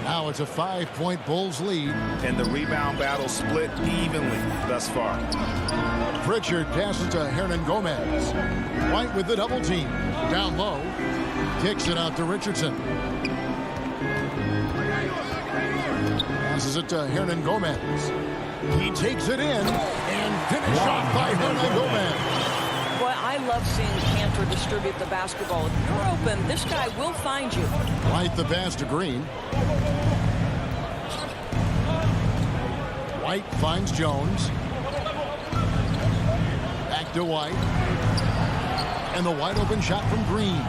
Now it's a 5-point Bulls lead. And the rebound battle split evenly thus far. Pritchard passes to Hernan Gomez. White with the double team. Down low. Kicks it out to Richardson. Passes it to Hernan Gomez. He takes it in and finished off by Hernan Gomez. Boy, I love seeing Cantor distribute the basketball. If you're open, this guy will find you. White the pass to Green. White finds Jones. Back to White. And the wide open shot from Green.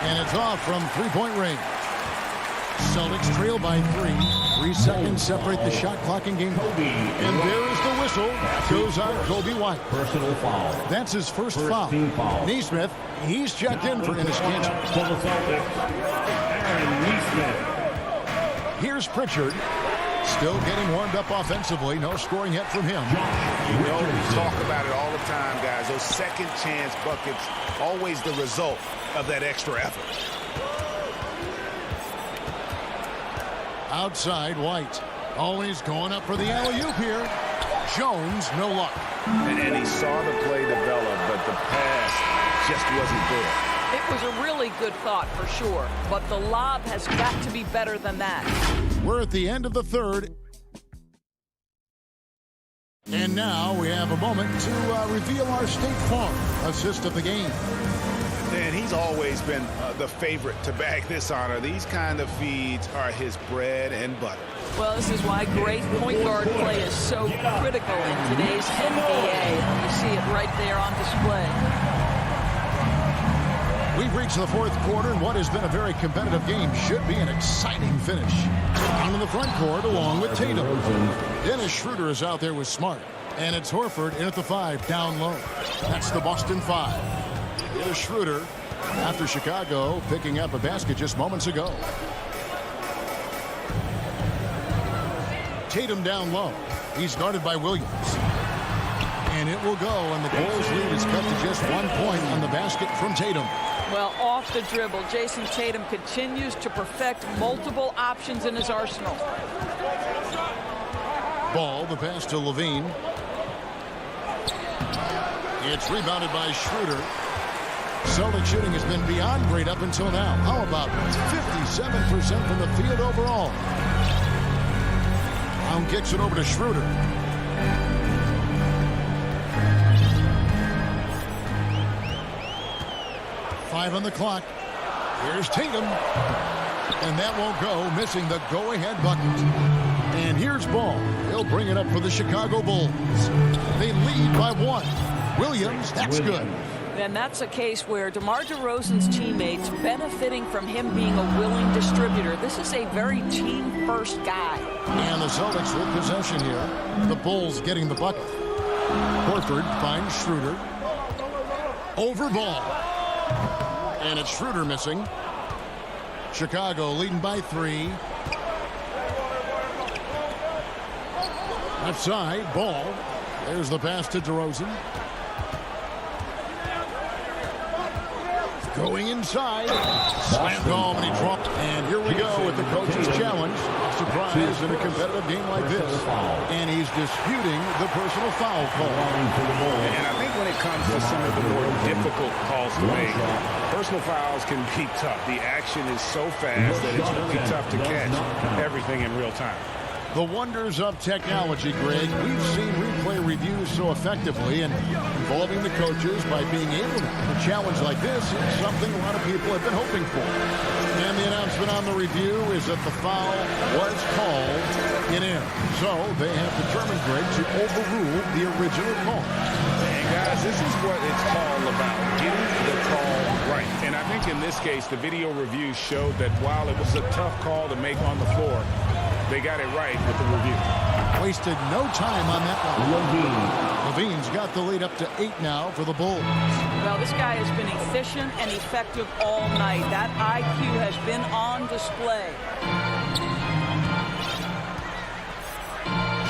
And it's off from three-point range. Celtics trail by 3. 3 seconds separate the shot clock in game. And there is the whistle. Goes on Kobe White. Personal foul. That's his first foul. Foul. Neesmith, he's checked in for Ennis Cantor. For the Celtics, Aaron Neesmith. Here's Pritchard. Still getting warmed up offensively. No scoring yet from him. You know, we talk about it all the time, guys. Those second chance buckets, always the result of that extra effort. Outside, White. Always going up for the alley-oop here. Jones, no luck. And he saw the play develop, but the pass just wasn't there. It was a really good thought for sure, but the lob has got to be better than that. We're at the end of the third. And now we have a moment to reveal our State Farm assist of the game. And he's always been the favorite to bag this honor. These kind of feeds are his bread and butter. Well, this is why great point guard play is so critical in today's NBA. You see it right there on display. We've reached the fourth quarter, and what has been a very competitive game should be an exciting finish. Down in the front court along with Tatum. Dennis Schroeder is out there with Smart. And it's Horford in at the 5, down low. That's the Boston 5. Here's Schroeder after Chicago picking up a basket just moments ago. Tatum down low. He's guarded by Williams. And it will go, and the Bulls lead is cut to just 1 point on the basket from Tatum. Well, off the dribble, Jason Tatum continues to perfect multiple options in his arsenal. Ball, the pass to Levine. It's rebounded by Schroeder. Celtic shooting has been beyond great up until now. How about 57% from the field overall? Brown kicks it over to Schroeder. Five on the clock. Here's Tatum. And that won't go, missing the go-ahead bucket. And here's Ball. He'll bring it up for the Chicago Bulls. They lead by 1. Williams, that's good. And that's a case where DeMar DeRozan's teammates benefiting from him being a willing distributor. This is a very team-first guy. And the Celtics with possession here. The Bulls getting the bucket. Horford finds Schroeder. Over Ball. And it's Schroeder missing. Chicago leading by 3. Left side, Ball. There's the pass to DeRozan. Going inside. Slammed home and he dropped. And here we go with the coach's challenge. Surprise in a competitive game like this. And he's disputing the personal foul call. And I think when it comes to some of the more difficult calls to make, personal fouls can be tough. The action is so fast that it's really tough to catch everything in real time. The wonders of technology, Greg. We've seen replay reviews so effectively, and involving the coaches by being able to have a challenge like this is something a lot of people have been hoping for. And the announcement on the review is that the foul was called in air. So they have determined, Greg, to overrule the original call. And guys, this is what it's all about, getting the call right. And I think in this case, the video review showed that while it was a tough call to make on the floor, they got it right with the review. Wasted no time on that one. Levine's got the lead up to 8 now for the Bulls. Well, this guy has been efficient and effective all night. That IQ has been on display.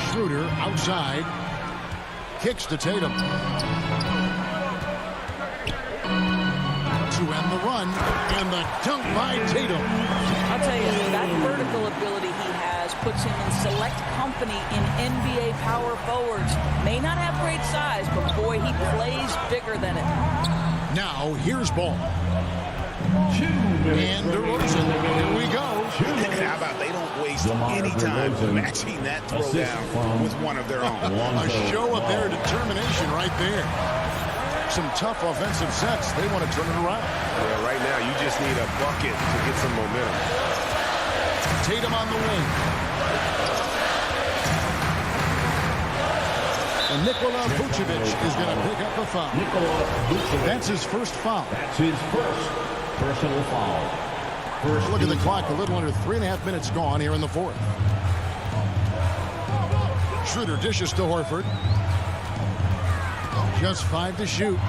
Schroeder outside. Kicks to Tatum. To end the run. And the dunk by Tatum. I'll tell you, that vertical ability he has puts him in select company in NBA power forwards. May not have great size, but boy, he plays bigger than it. Now, here's ball. And DeRozan. Here we go. How about they don't waste any time matching that throwdown with one of their own. A show of their determination right there. Some tough offensive sets. They want to turn it around. Yeah, right now you just need a bucket to get some momentum. Tatum on the wing. And Nikola Vucevic is going to pick up a foul. That's his first foul. That's his first personal foul. Look at the clock. A little under 3.5 minutes gone here in the fourth. Schroeder dishes to Horford. Just 5 to shoot.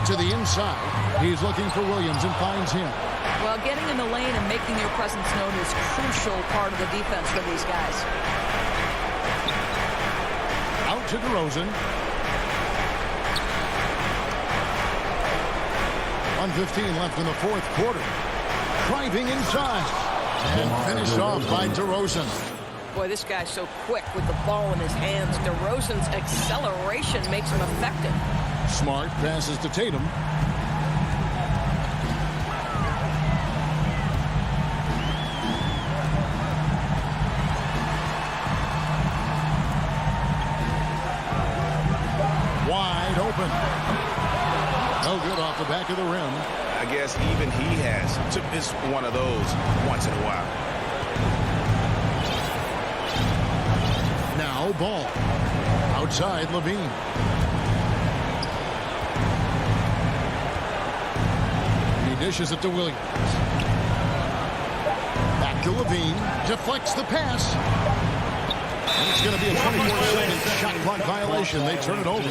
To the inside. He's looking for Williams and finds him. Well, getting in the lane and making your presence known is a crucial part of the defense for these guys. Out to DeRozan. 1:15 left in the fourth quarter. Driving inside. And finished off by DeRozan. Boy, this guy's so quick with the ball in his hands. DeRozan's acceleration makes him effective. Smart passes to Tatum. Wide open. No good off the back of the rim. I guess even he has to miss one of those once in a while. Now ball. Outside Levine. He dishes it to Williams. Back to Levine. Deflects the pass. And it's going to be a 24-second shot clock violation. They turn it over.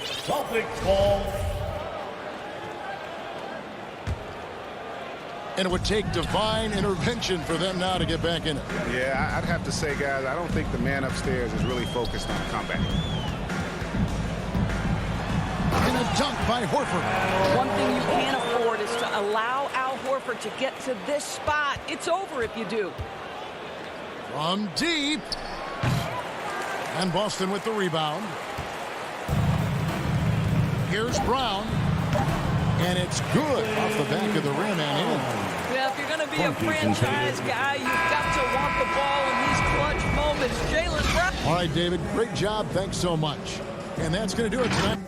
Celtics ball. And it would take divine intervention for them now to get back in it. Yeah, I'd have to say, guys, I don't think the man upstairs is really focused on comeback. And a dunk by Horford. One thing you can't afford is to allow Al Horford to get to this spot. It's over if you do. From deep. And Boston with the rebound. Here's Brown. And it's good off the back of the rim and in. Yeah, if you're going to be a franchise guy, you've got to want the ball in these clutch moments. Jaylen Brown. All right, David, great job. Thanks so much. And that's going to do it tonight.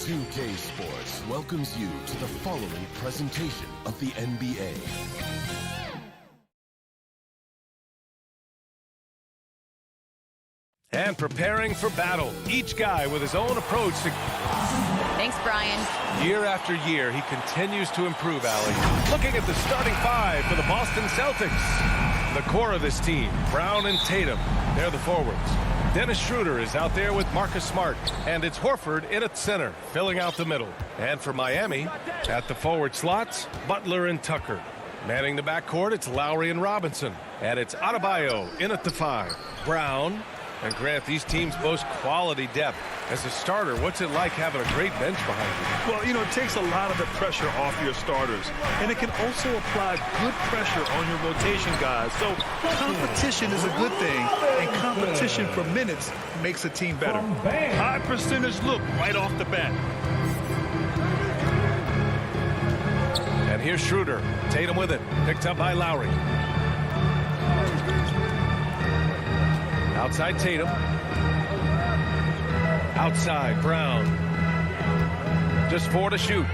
2K Sports welcomes you to the following presentation of the NBA. And preparing for battle, each guy with his own approach to... Thanks, Brian. Year after year, he continues to improve, Allie. Looking at the starting five for the Boston Celtics. The core of this team, Brown and Tatum, they're the forwards. Dennis Schroeder is out there with Marcus Smart, and it's Horford in at center, filling out the middle. And for Miami, at the forward slots, Butler and Tucker. Manning the backcourt, it's Lowry and Robinson. And it's Adebayo in at the five. Brown. And Grant, these teams boast quality depth. As a starter, what's it like having a great bench behind you? Well, you know, it takes a lot of the pressure off your starters. And it can also apply good pressure on your rotation guys. So competition is a good thing. And competition for minutes makes a team better. High percentage look right off the bat. And here's Schroeder. Tatum with it. Picked up by Lowry. Outside Tatum. Outside Brown. Just 4 to shoot.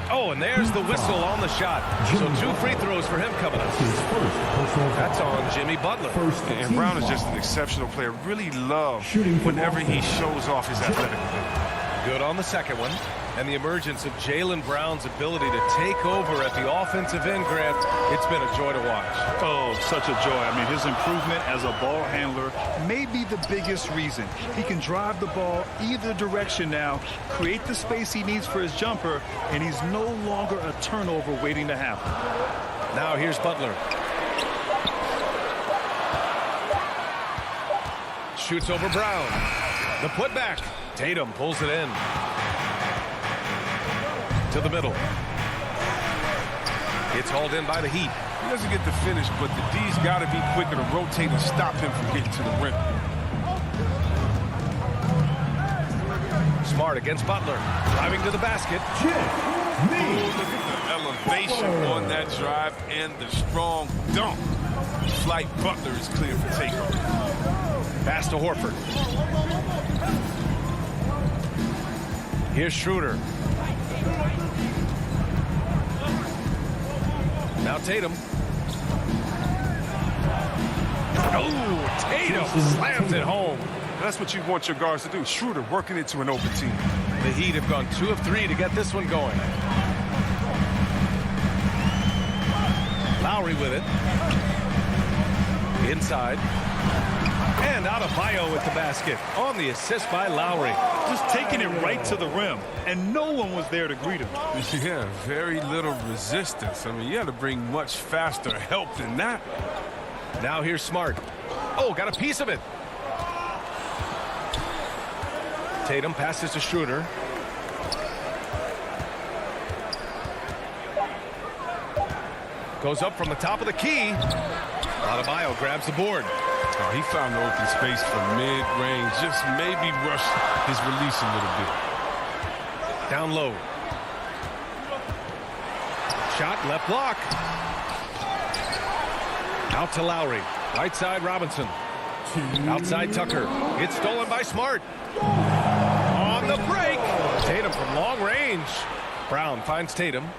Oh, and there's the whistle on the shot. So 2 free throws for him coming up. That's on Jimmy Butler. And Brown is just an exceptional player. Really love whenever he shows off his athletic ability. Good on the second one. And the emergence of Jaylen Brown's ability to take over at the offensive end, Grant, it's been a joy to watch. Oh, such a joy. I mean, his improvement as a ball handler may be the biggest reason. He can drive the ball either direction now, create the space he needs for his jumper, and he's no longer a turnover waiting to happen. Now here's Butler. Shoots over Brown. The putback. Tatum pulls it in. To the middle. It's hauled in by the Heat. He doesn't get the finish, but the D's got to be quicker to rotate and stop him from getting to the rim. Smart against Butler. Driving to the basket. Oh, look at the elevation on that drive and the strong dunk. Flight Butler is clear for takeoff. Pass to Horford. Here's Schroeder. Now Tatum. Oh, Tatum slams it home. That's what you want your guards to do. Schroeder working into an open team. The Heat have gone 2 of 3 to get this one going. Lowry with it. Inside. And Adebayo with the basket on the assist by Lowry. Just taking it right to the rim, and no one was there to greet him. Yeah, very little resistance. I mean, you had to bring much faster help than that. Now here's Smart. Oh, got a piece of it. Tatum passes to Schroeder. Goes up from the top of the key. Adebayo grabs the board. Oh, he found the open space from mid-range. Just maybe rush his release a little bit. Down low. Shot, left block. Out to Lowry. Right side, Robinson. Outside, Tucker. It's stolen by Smart. On the break. Tatum from long range. Brown finds Tatum.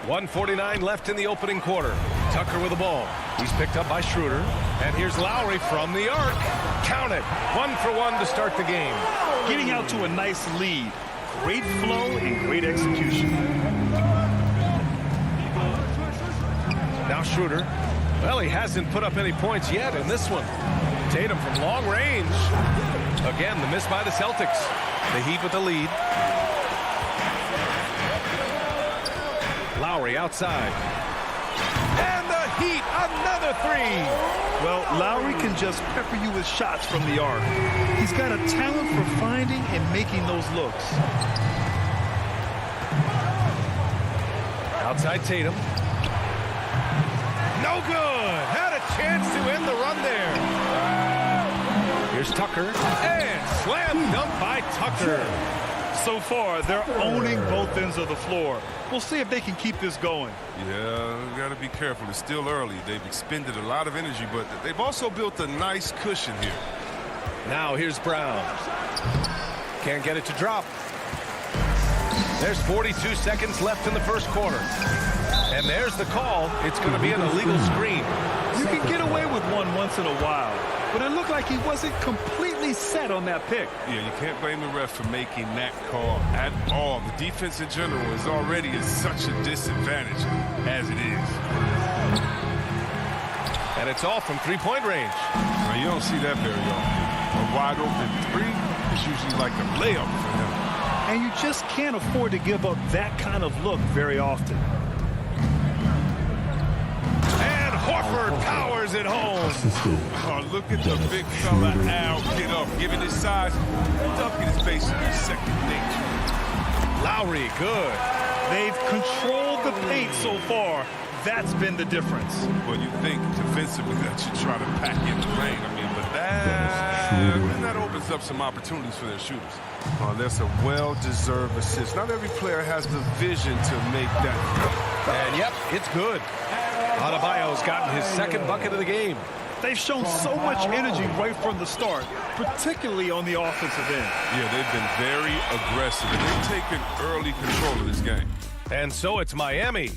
1:49 left in the opening quarter. Tucker with the ball. He's picked up by Schroeder. And here's Lowry from the arc. Count it. 1 for 1 to start the game. Getting out to a nice lead. Great flow and great execution. Now Schroeder. Well, he hasn't put up any points yet in this one. Tatum from long range. Again, the miss by the Celtics. The Heat with the lead. Lowry outside. And the Heat, another 3. Well, Lowry can just pepper you with shots from the arc. He's got a talent for finding and making those looks. Outside Tatum. No good. Had a chance to end the run there. Here's Tucker. And slam dunk by Tucker. So far, they're owning both ends of the floor. We'll see if they can keep this going. Yeah, got to be careful. It's still early. They've expended a lot of energy, but they've also built a nice cushion here. Now here's Brown. Can't get it to drop. There's 42 seconds left in the first quarter. And there's the call. It's going to be an illegal screen. You can get away with one once in a while, but it looked like he wasn't completely set on that pick. Yeah, you can't blame the ref for making that call at all. The defense in general is already at such a disadvantage as it is. And it's off from three-point range. Well, you don't see that very often. A wide open 3 is usually like a layup for him. And you just can't afford to give up that kind of look very often. Horford powers it home. Oh, look at the big fella Al get up. Given his size, dunking is basically second nature. Lowry, good. They've controlled the paint so far. That's been the difference. Well, you think defensively that you try to pack in the lane. I mean, but that opens up some opportunities for their shooters. That's a well-deserved assist. Not every player has the vision to make that. And, yep, it's good. Adebayo's gotten his second bucket of the game. They've shown so much energy right from the start, particularly on the offensive end. Yeah, they've been very aggressive, and they've taken early control of this game. And so it's Miami.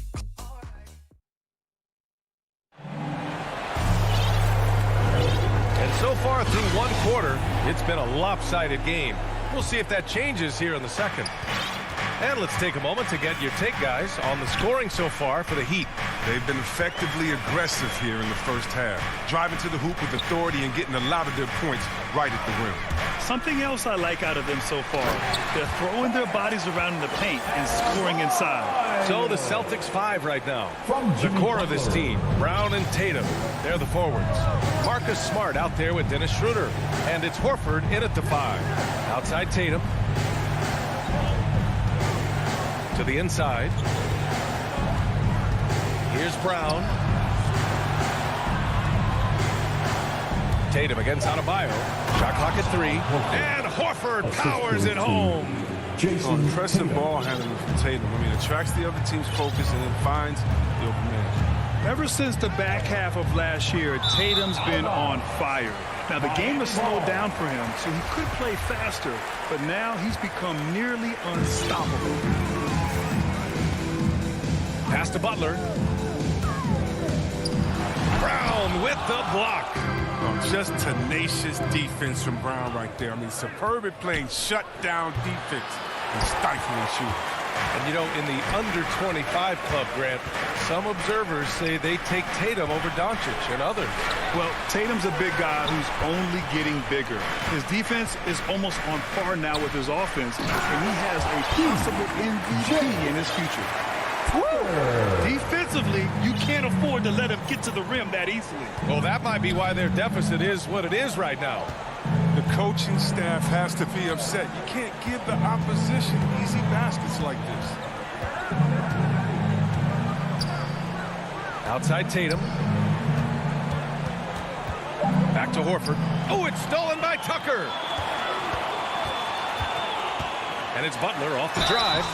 And so far through one quarter, it's been a lopsided game. We'll see if that changes here in the second. And let's take a moment to get your take, guys, on the scoring so far for the Heat. They've been effectively aggressive here in the first half, driving to the hoop with authority and getting a lot of their points right at the rim. Something else I like out of them so far, they're throwing their bodies around in the paint and scoring inside. So the Celtics 5 right now. The core of this team, Brown and Tatum, they're the forwards. Marcus Smart out there with Dennis Schroeder. And it's Horford in at the 5. Outside Tatum. To the inside. Here's Brown. Tatum against Adebayo. Shot clock at 3. And Horford powers it home. Impressive ball handling from Tatum. I mean, attracts the other team's focus and then finds the open man. Ever since the back half of last year, Tatum's been on fire. Now, the game has slowed down for him, so he could play faster, but now he's become nearly unstoppable. Pass to Butler. Brown with the block. Just tenacious defense from Brown right there. I mean, superb at playing shutdown defense and stifling shooting. And, you know, in the under 25 club, Grant, some observers say they take Tatum over Doncic and others. Well, Tatum's a big guy who's only getting bigger. His defense is almost on par now with his offense, and he has a possible MVP in his future. Defensively, you can't afford to let him get to the rim that easily. Well, that might be why their deficit is what it is right now. The coaching staff has to be upset. You can't give the opposition easy baskets like this. Outside Tatum. Back to Horford. Oh, it's stolen by Tucker. And it's Butler off the drive.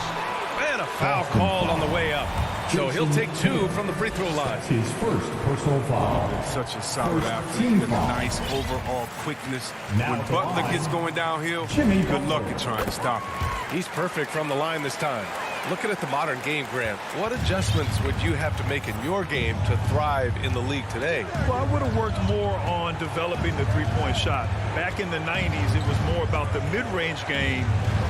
And a foul called on the way up. So he'll take 2 from the free throw line. His first personal foul. Such a solid athlete with a nice overall quickness. When Butler gets going downhill, good luck at trying to stop him. He's perfect from the line this time. Looking at the modern game, Grant, what adjustments would you have to make in your game to thrive in the league today? Well, I would have worked more on developing the three-point shot. Back in the 90s, it was more about the mid-range game,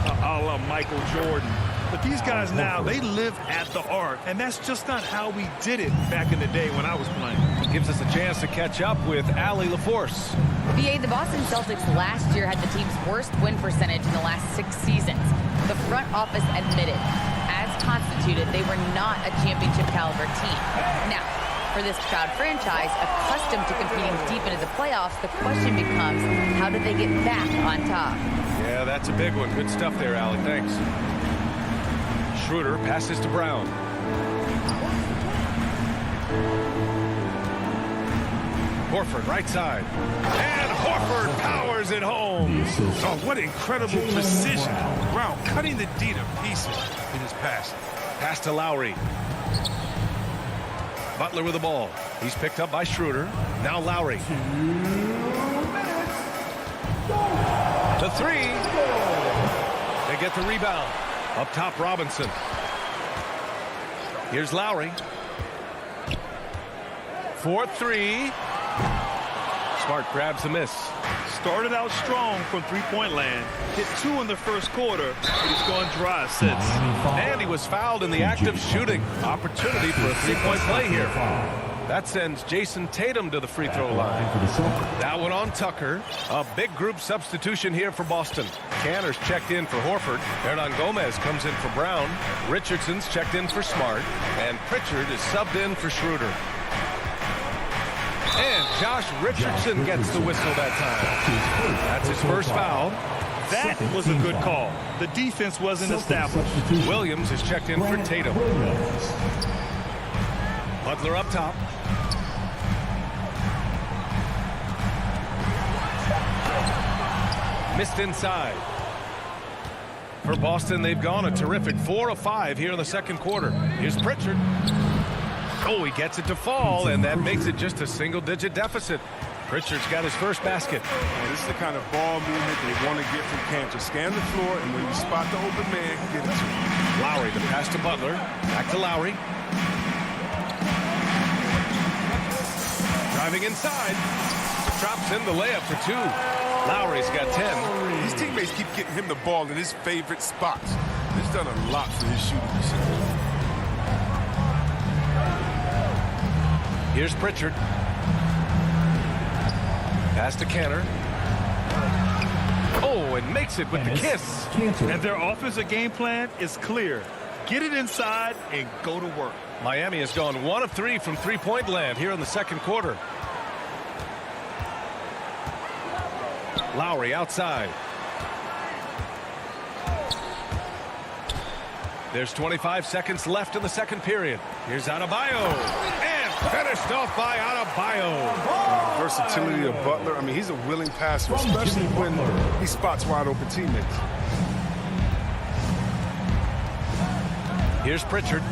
a la Michael Jordan. But these guys now, they live at the arc, and that's just not how we did it back in the day when I was playing. It gives us a chance to catch up with Allie LaForce. VA, the Boston Celtics last year had the team's worst win percentage in the last 6 seasons. The front office admitted, as constituted, they were not a championship caliber team. Now, for this proud franchise, accustomed to competing deep into the playoffs, the question becomes, how do they get back on top? Yeah, that's a big one. Good stuff there, Allie. Thanks. Schroeder passes to Brown. Horford, right side. And Horford powers it home. Oh, what incredible precision. Brown cutting the D to pieces in his pass. Pass to Lowry. Butler with the ball. He's picked up by Schroeder. Now Lowry. The 3. They get the rebound. Up top, Robinson. Here's Lowry. 4-3. Smart grabs the miss. Started out strong from three-point land. Hit 2 in the first quarter, but he's gone dry since. And he was fouled in the act of shooting. Opportunity for a three-point play here. That sends Jason Tatum to the free throw line. That one on Tucker. A big group substitution here for Boston. Canner's checked in for Horford. Hernan Gomez comes in for Brown. Richardson's checked in for Smart. And Pritchard is subbed in for Schroeder. And Josh Richardson gets the whistle that time. That's his first foul. That was a good call. The defense wasn't established. Williams is checked in for Tatum. Butler up top. Missed inside. For Boston, they've gone a terrific 4 of 5 here in the second quarter. Here's Pritchard. Oh, he gets it to fall, and that makes it just a single-digit deficit. Pritchard's got his first basket. This is the kind of ball movement they want to get from Cantor. Scan the floor, and when you spot the open man, get it to him. Lowry, the pass to Butler. Back to Lowry. Driving inside. Drops in the layup for 2. Lowry's got 10. His teammates keep getting him the ball in his favorite spots. He's done a lot for his shooting percentage. Here's Pritchard. Pass to Canner. Oh, and makes it with the kiss. And their offensive game plan is clear. Get it inside and go to work. Miami has gone 1 of 3 from three-point land here in the second quarter. Lowry outside. There's 25 seconds left in the second period. Here's Adebayo. And finished off by Adebayo. Versatility of Butler. I mean, he's a willing passer, especially when he spots wide open teammates. Here's Pritchard.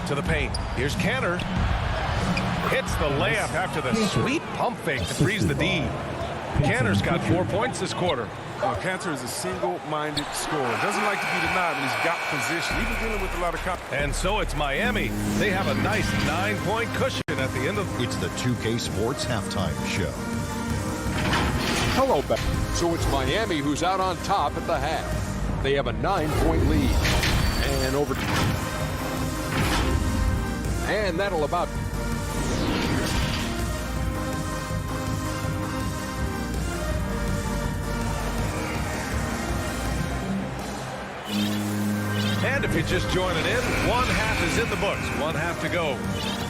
To the paint. Here's Canner. Hits the layup after the sweet pump fake to freeze the D. Canner's got 4 points this quarter. Cantor is a single-minded scorer. Doesn't like to be denied, but he's got position. Even dealing with a lot of confidence. And so it's Miami. They have a nice 9-point cushion at the end of. It's the 2K Sports Halftime Show. Hello, back. So it's Miami who's out on top at the half. They have a 9-point lead. And over. And that'll about. And if you're just joining in, one half is in the books. One half to go.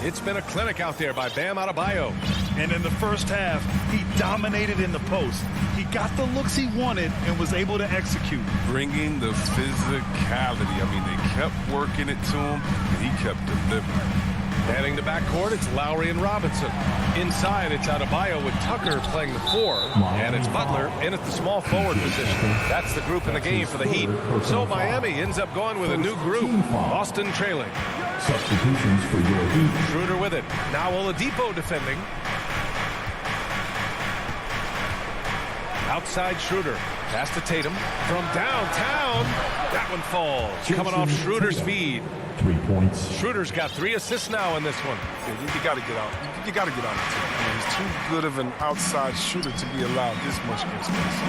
It's been a clinic out there by Bam Adebayo. And in the first half, he dominated in the post. He got the looks he wanted and was able to execute. Bringing the physicality. I mean, they kept working it to him, and he kept delivering. Heading to backcourt, it's Lowry and Robinson. Inside, it's Adebayo with Tucker playing the 4. And it's Butler in at the small forward position. That's the group in the game for the Heat. So Miami ends up going with a new group. Boston trailing. Substitutions for your Heat. Schroeder with it. Now Oladipo defending. Outside Schroeder. Pass to Tatum. From downtown. That one falls. Coming off Schroeder's feed. 3 points. Schroeder's got 3 assists now in this one. Yeah, you got to get out. You got to get on the team. I mean, he's too good of an outside shooter to be allowed this much space.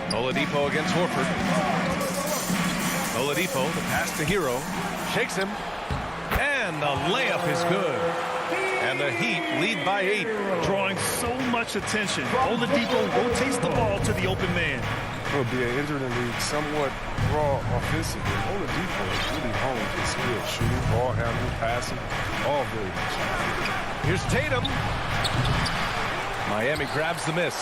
Oladipo against Horford. Oladipo, the pass to Hero. Shakes him. And the layup is good. And the Heat lead by 8. Drawing so much attention. Oladipo rotates the ball to the open man. He'll be entered in the somewhat raw offensively. Oladipo is really honed his skills. Shooting, ball handling, passing, all very much. Here's Tatum. Miami grabs the miss.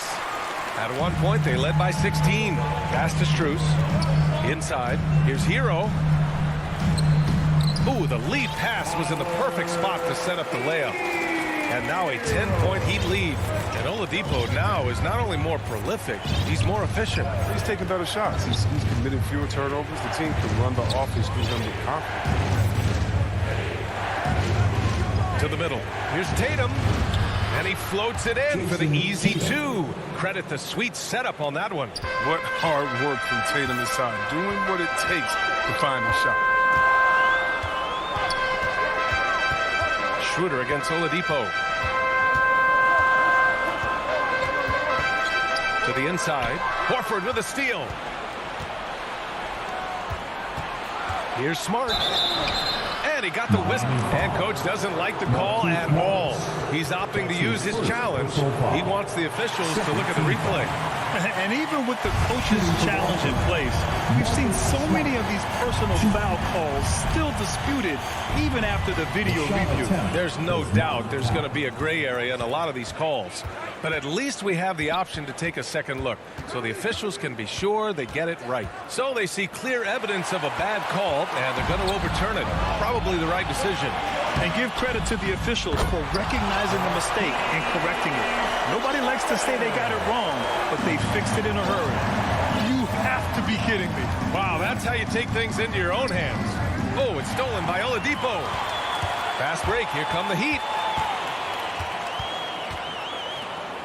At one point, they led by 16. Pass to Strus. Inside. Here's Hero. Ooh, the lead pass was in the perfect spot to set up the layup. And now a 10-point Heat lead. And Oladipo now is not only more prolific, he's more efficient. He's taking better shots. He's committed fewer turnovers. The team can run the offense through him with confidence. To the middle. Here's Tatum. And he floats it in for the easy 2. Credit the sweet setup on that one. What hard work from Tatum inside. Doing what it takes to find the shot. Schroeder against Oladipo. To the inside. Horford with a steal. Here's Smart. And he got the whistle. And coach doesn't like the call at all. He's opting to use his challenge. He wants the officials to look at the replay. And even with the coach's challenge in place, we've seen so many of these personal foul calls still disputed even after the video review. There's no doubt there's going to be a gray area in a lot of these calls. But at least we have the option to take a second look so the officials can be sure they get it right. So they see clear evidence of a bad call, and they're going to overturn it. Probably the right decision. And give credit to the officials for recognizing the mistake and correcting it. Nobody likes to say they got it wrong, but they fixed it in a hurry. You have to be kidding me. Wow, that's how you take things into your own hands. Oh, it's stolen by Oladipo. Fast break. Here come the Heat.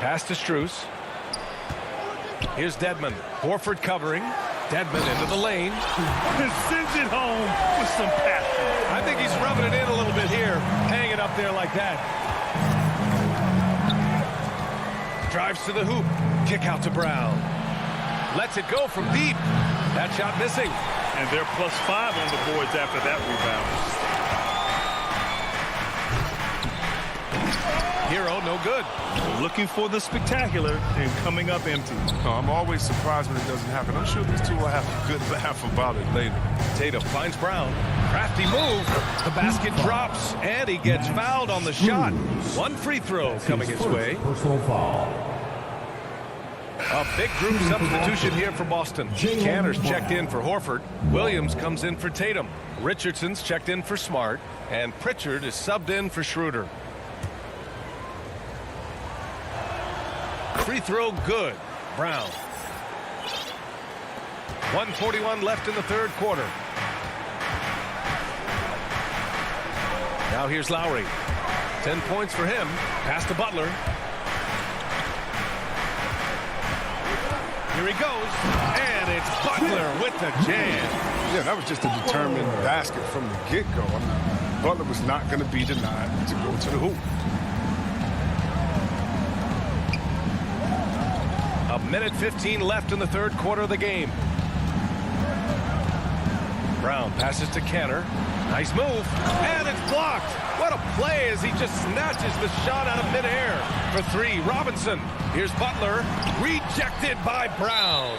Pass to Strus. Here's Dedmon. Horford covering. Dedmon into the lane. Sends it home with some passion. I think he's rubbing it in a little bit here. Hang it up there like that. Drives to the hoop. Kick out to Brown. Lets it go from deep. That shot missing. And they're +5 on the boards after that rebound. Hero, no good. Looking for the spectacular and coming up empty. Oh, I'm always surprised when it doesn't happen. I'm sure these two will have a good laugh about it later. Tatum finds Brown. Crafty move. The basket drops, and he gets fouled on the shot. One free throw coming his way. Personal foul. A big group substitution here for Boston. Canner's checked in for Horford. Williams comes in for Tatum. Richardson's checked in for Smart. And Pritchard is subbed in for Schroeder. Free throw good. Brown. 1:41 left in the third quarter. Now here's Lowry. 10 points for him. Pass to Butler. Here he goes. And it's Butler with the jam. Yeah, that was just a determined basket from the get-go. I mean, Butler was not going to be denied to go to the hoop. A minute 15 left in the third quarter of the game. Brown passes to Canner. Nice move. And it's blocked. What a play as he just snatches the shot out of midair. For three, Robinson. Here's Butler. Rejected by Brown.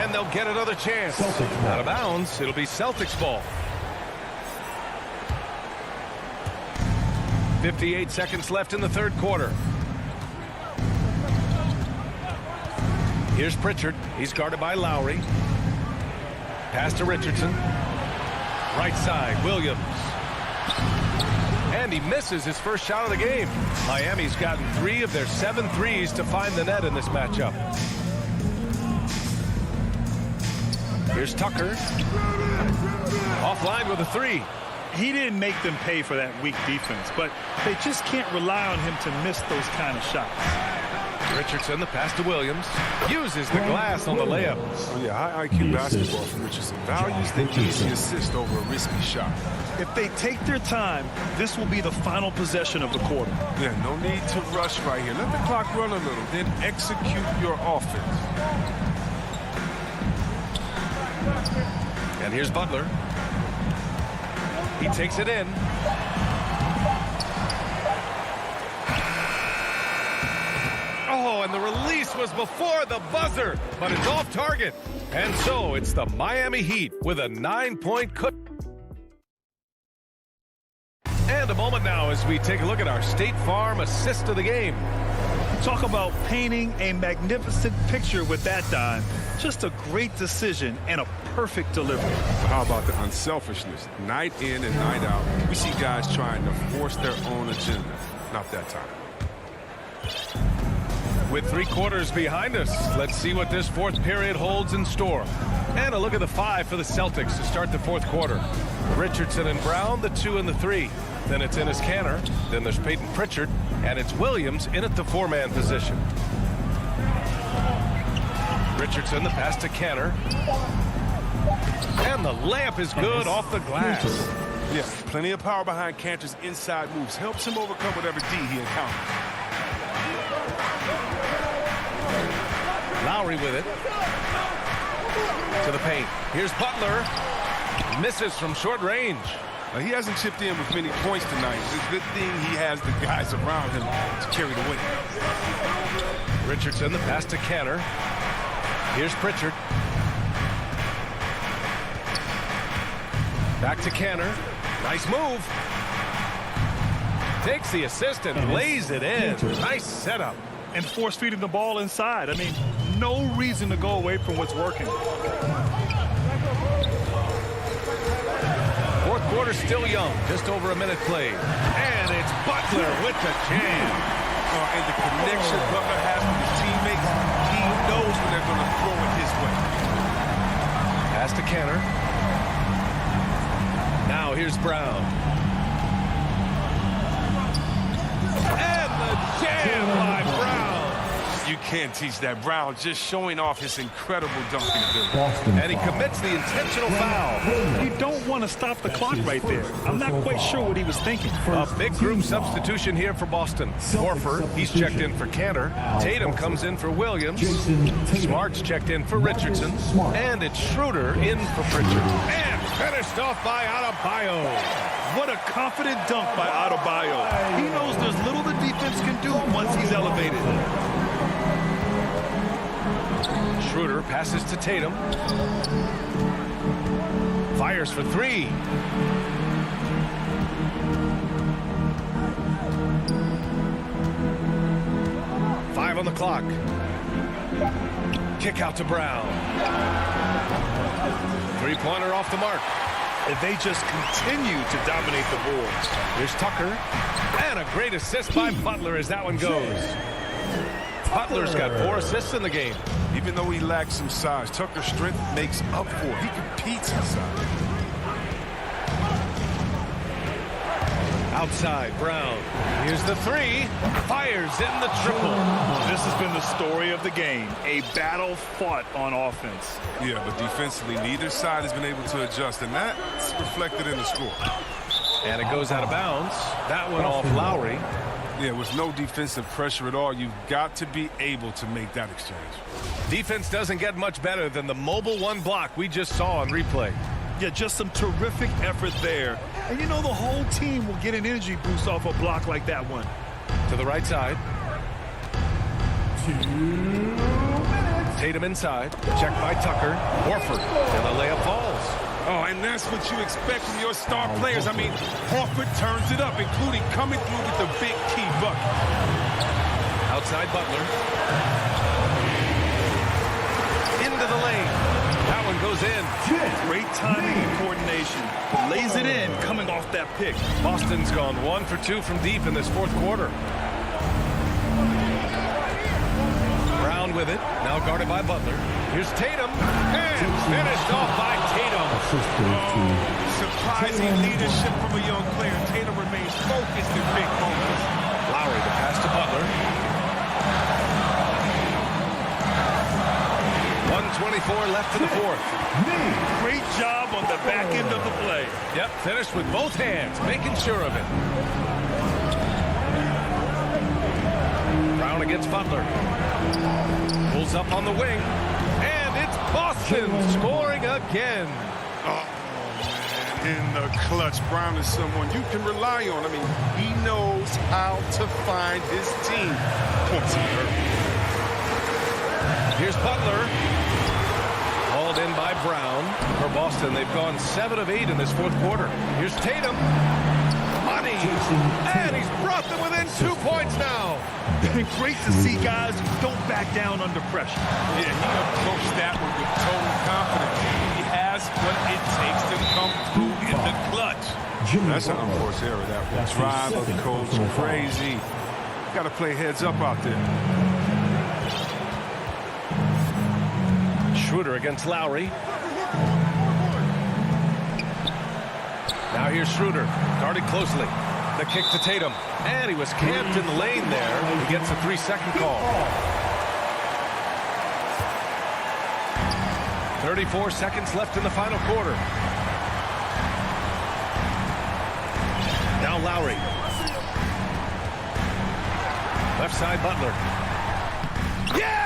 And they'll get another chance. Out of bounds. It'll be Celtics ball. 58 seconds left in the third quarter. Here's Pritchard. He's guarded by Lowry. Pass to Richardson. Right side, Williams. And he misses his first shot of the game. Miami's gotten 3 of their 7 threes to find the net in this matchup. Here's Tucker. Offline with a 3. He didn't make them pay for that weak defense, but they just can't rely on him to miss those kind of shots. Richardson, the pass to Williams. Uses the glass on the layup. Oh, yeah, high IQ basketball from Richardson. Values the easy assist over a risky shot. If they take their time, this will be the final possession of the quarter. Yeah, no need to rush right here. Let the clock run a little, then execute your offense. And here's Butler. He takes it in. Oh, and the release was before the buzzer, but it's off target. And so it's the Miami Heat with a 9-point cook. And a moment now as we take a look at our State Farm assist of the game. Talk about painting a magnificent picture with that dime. Just a great decision and a perfect delivery. How about the unselfishness? Night in and night out, we see guys trying to force their own agenda. Not that time. With 3 quarters behind us, let's see what this fourth period holds in store. And a look at the 5 for the Celtics to start the fourth quarter. Richardson and Brown, the 2 and the 3. Then it's Enes Kanter. Then there's Peyton Pritchard. And it's Williams in at the 4-man position. Richardson, the pass to Kanter. And the layup is good off the glass. Yeah, plenty of power behind Kanter's inside moves. Helps him overcome whatever D he encounters. Lowry with it. To the paint. Here's Butler. Misses from short range. He hasn't chipped in with many points tonight. It's a good thing he has the guys around him to carry the weight. Richardson, the pass to Kanter. Here's Pritchard. Back to Kanter. Nice move. Takes the assist and lays it in. Nice setup. And force feeding the ball inside. I mean, no reason to go away from what's working. Fourth quarter still young. Just over a minute played. And it's Butler with the jam. And the connection Butler has with his teammates, he knows when they're going to throw it his way. Pass to Kanter. Now here's Brown. And the jam by Brown. You can't teach that. Brown just showing off his incredible dunking ability. And he commits the intentional foul. You don't want to stop the clock right there. I'm not quite sure what he was thinking. A big group substitution here for Boston. Horford, he's checked in for Cantor. Tatum comes in for Williams. Smart's checked in for Richardson. And it's Schroeder in for Pritchard. And finished off by Adebayo. What a confident dunk by Adebayo. He knows there's little the defense can do once he's elevated. Schroeder passes to Tatum. Fires for three. Five on the clock. Kick out to Brown. Three-pointer off the mark. And they just continue to dominate the boards. Here's Tucker. And a great assist by Butler as that one goes. Butler's got 4 assists in the game. Even though he lacks some size, Tucker's strength makes up for it. He competes inside. Outside, Brown. Here's the three. Fires in the triple. This has been the story of the game. A battle fought on offense. Yeah, but defensively, neither side has been able to adjust, and that's reflected in the score. And it goes out of bounds. That one off Lowry. Yeah, with no defensive pressure at all, you've got to be able to make that exchange. Defense doesn't get much better than the mobile one block we just saw on replay. Yeah, just some terrific effort there. And you know, the whole team will get an energy boost off a block like that one. To the right side. 2 minutes. Tatum inside. Checked by Tucker. Horford. And the layup falls. Oh, and that's what you expect from your star players. I mean, Horford turns it up, including coming through with the big key bucket. Outside Butler. Into the lane. That one goes in. Great timing and coordination. Lays it in coming off that pick. Boston's gone 1 for 2 from deep in this fourth quarter. Brown with it. Now guarded by Butler. Here's Tatum. And finished off by Tatum. Surprising leadership from a young player. Tatum remains focused in big moments. Lowry, the pass to Butler. 1:24 left in the fourth. Great job on the back end of the play. Yep, finished with both hands, making sure of it. Brown against Butler. Pulls up on the wing. And it's Boston scoring again. Oh, man. In the clutch, Brown is someone you can rely on. I mean, he knows how to find his team. Points in early. Here's Butler. Hauled in by Brown. For Boston, they've gone 7 of 8 in this fourth quarter. Here's Tatum. Money. And he's brought them within 2 points now. Great to see guys who don't back down under pressure. Yeah, he approached that one with total confidence. He has what it takes to come through in the clutch. That's an unforced error. That will drive a coach crazy. Got to play heads up out there. Schroeder against Lowry. Now here's Schroeder, guarded closely. The kick to Tatum. And he was camped in the lane there. He gets a 3-second call. 34 seconds left in the final quarter. Now Lowry. Left side Butler. Yes!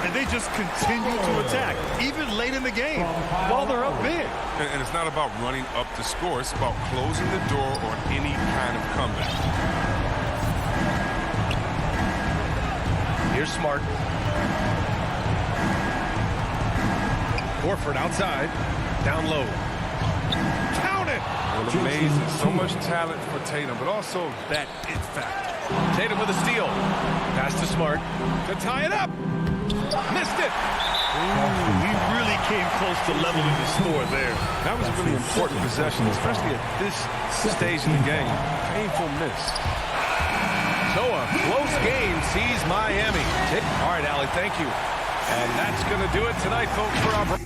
And they just continue to attack, even late in the game, while they're up big. And it's not about running up the score. It's about closing the door on any kind of comeback. Here's Smart. Horford outside. Down low. Count it! Well, amazing. So much talent for Tatum, but also that it factor. Tatum with a steal. Pass to Smart. To tie it up. Missed it. Ooh, he really came close to leveling the score there. That was a really important possession, especially at this stage in the game. Painful miss. So a close game sees Miami. All right, Allie, thank you. And that's going to do it tonight, folks, for our...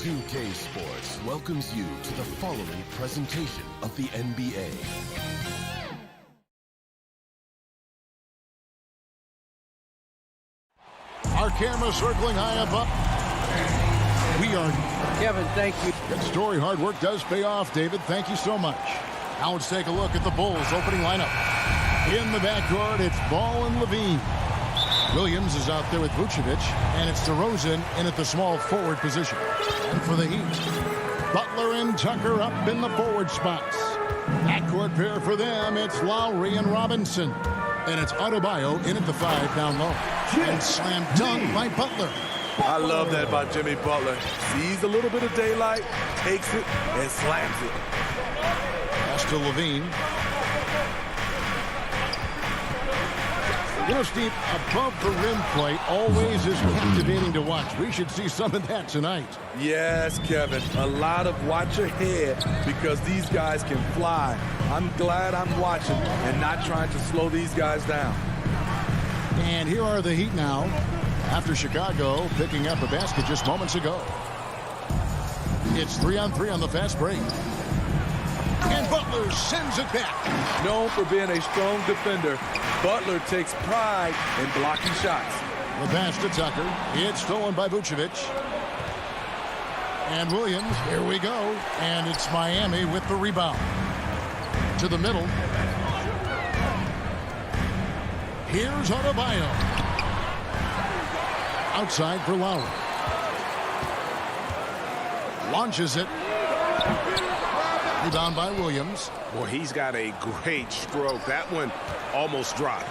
2K Sports welcomes you to the following presentation of the NBA. Our camera circling high above. We are... Kevin, thank you. Good story. Hard work does pay off, David. Thank you so much. Now let's take a look at the Bulls' opening lineup. In the backcourt, it's Ball and Levine. Williams is out there with Vucevic, and it's DeRozan in at the small forward position. And for the Heat, Butler and Tucker up in the forward spots. Backcourt pair for them, it's Lowry and Robinson. And it's Adebayo in at the 5 down low. And slam dunk by Butler. I love that by Jimmy Butler. Sees a little bit of daylight, takes it, and slams it. Pass to Levine. You know, Steve, above the rim play always is captivating to watch. We should see some of that tonight. Yes, Kevin. A lot of watch ahead because these guys can fly. I'm glad I'm watching and not trying to slow these guys down. And here are the Heat now after Chicago picking up a basket just moments ago. It's 3-on-3 on the fast break. And Butler sends it back. Known for being a strong defender, Butler takes pride in blocking shots. The pass to Tucker. It's stolen by Vucevic. And Williams, here we go. And it's Miami with the rebound. To the middle. Here's Adebayo. Outside for Lowry. Launches it. Rebound by Williams. Boy, he's got a great stroke. That one almost dropped.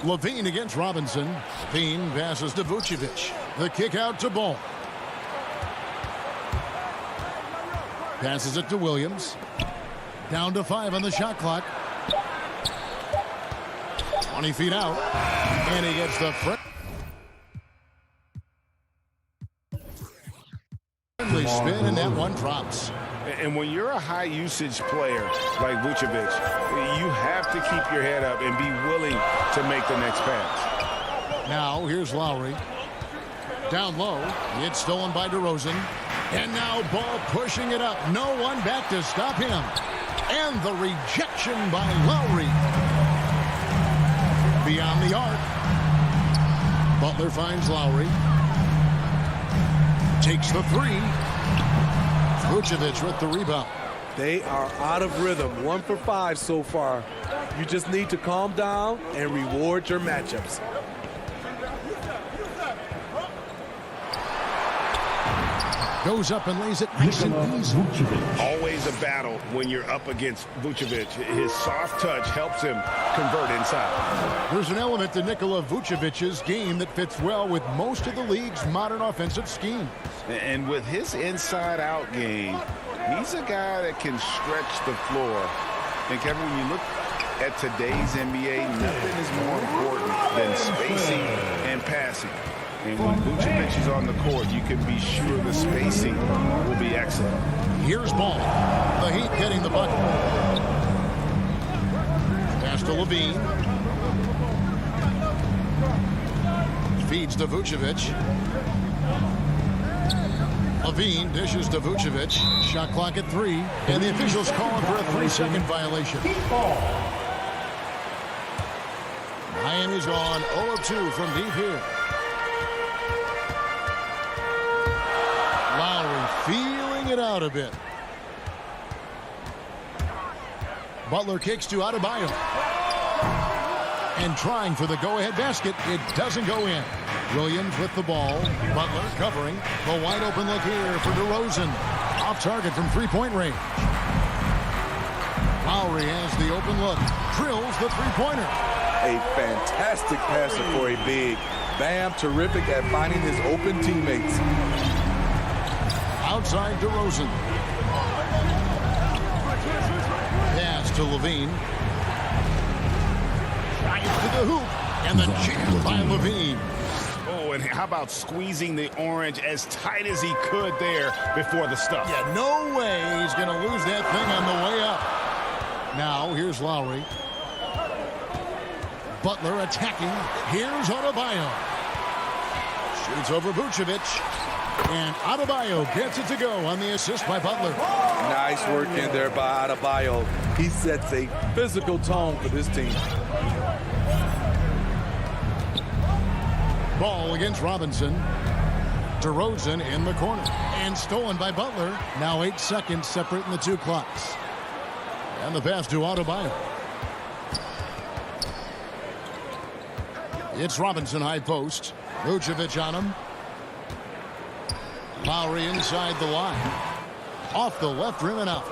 Levine against Robinson. Levine passes to Vucevic. The kick out to Ball. Passes it to Williams. Down to 5 on the shot clock. 20 feet out. And he gets the friendly spin, and that one drops. And when you're a high-usage player like Vucevic, you have to keep your head up and be willing to make the next pass. Now, here's Lowry. Down low. It's stolen by DeRozan. And now Ball pushing it up. No one back to stop him. And the rejection by Lowry. Beyond the arc. Butler finds Lowry. Takes the three. Vucevic with the rebound. They are out of rhythm. 1 for 5 so far. You just need to calm down and reward your matchups. Goes up and lays it nice and easy. Always a battle when you're up against Vucevic. His soft touch helps him convert inside. There's an element to Nikola Vucevic's game that fits well with most of the league's modern offensive schemes. And with his inside-out game, he's a guy that can stretch the floor. And Kevin, when you look at today's NBA, nothing is more important than spacing and passing. And when Vucevic is on the court, you can be sure the spacing will be excellent. Here's Ball. The Heat getting the bucket. Pass to Levine. Feeds to Vucevic. Levine dishes to Vucevic. Shot clock at 3. And the officials calling for a 3-second violation. Miami's gone 0 of 2 from deep here. Lowry feeling it out a bit. Butler kicks to Adebayo. And trying for the go-ahead basket. It doesn't go in. Williams with the ball. Butler covering. The wide open look here for DeRozan. Off target from three-point range. Lowry has the open look. Drills the three-pointer. A fantastic passer for a big. Bam, terrific at finding his open teammates. Outside DeRozan. Pass to Levine. Drives to the hoop. And the jam by Levine. Oh, and how about squeezing the orange as tight as he could there before the stuff? Yeah, no way he's going to lose that thing on the way up. Now, here's Lowry. Butler attacking. Here's Adebayo. Shoots over Vucevic. And Adebayo gets it to go on the assist by Butler. Nice work in there by Adebayo. He sets a physical tone for this team. Ball against Robinson. DeRozan in the corner. And stolen by Butler. Now 8 seconds separating the two clocks. And the pass to Adebayo. It's Robinson high post. Vucevic on him. Lowry inside the line. Off the left rim and out.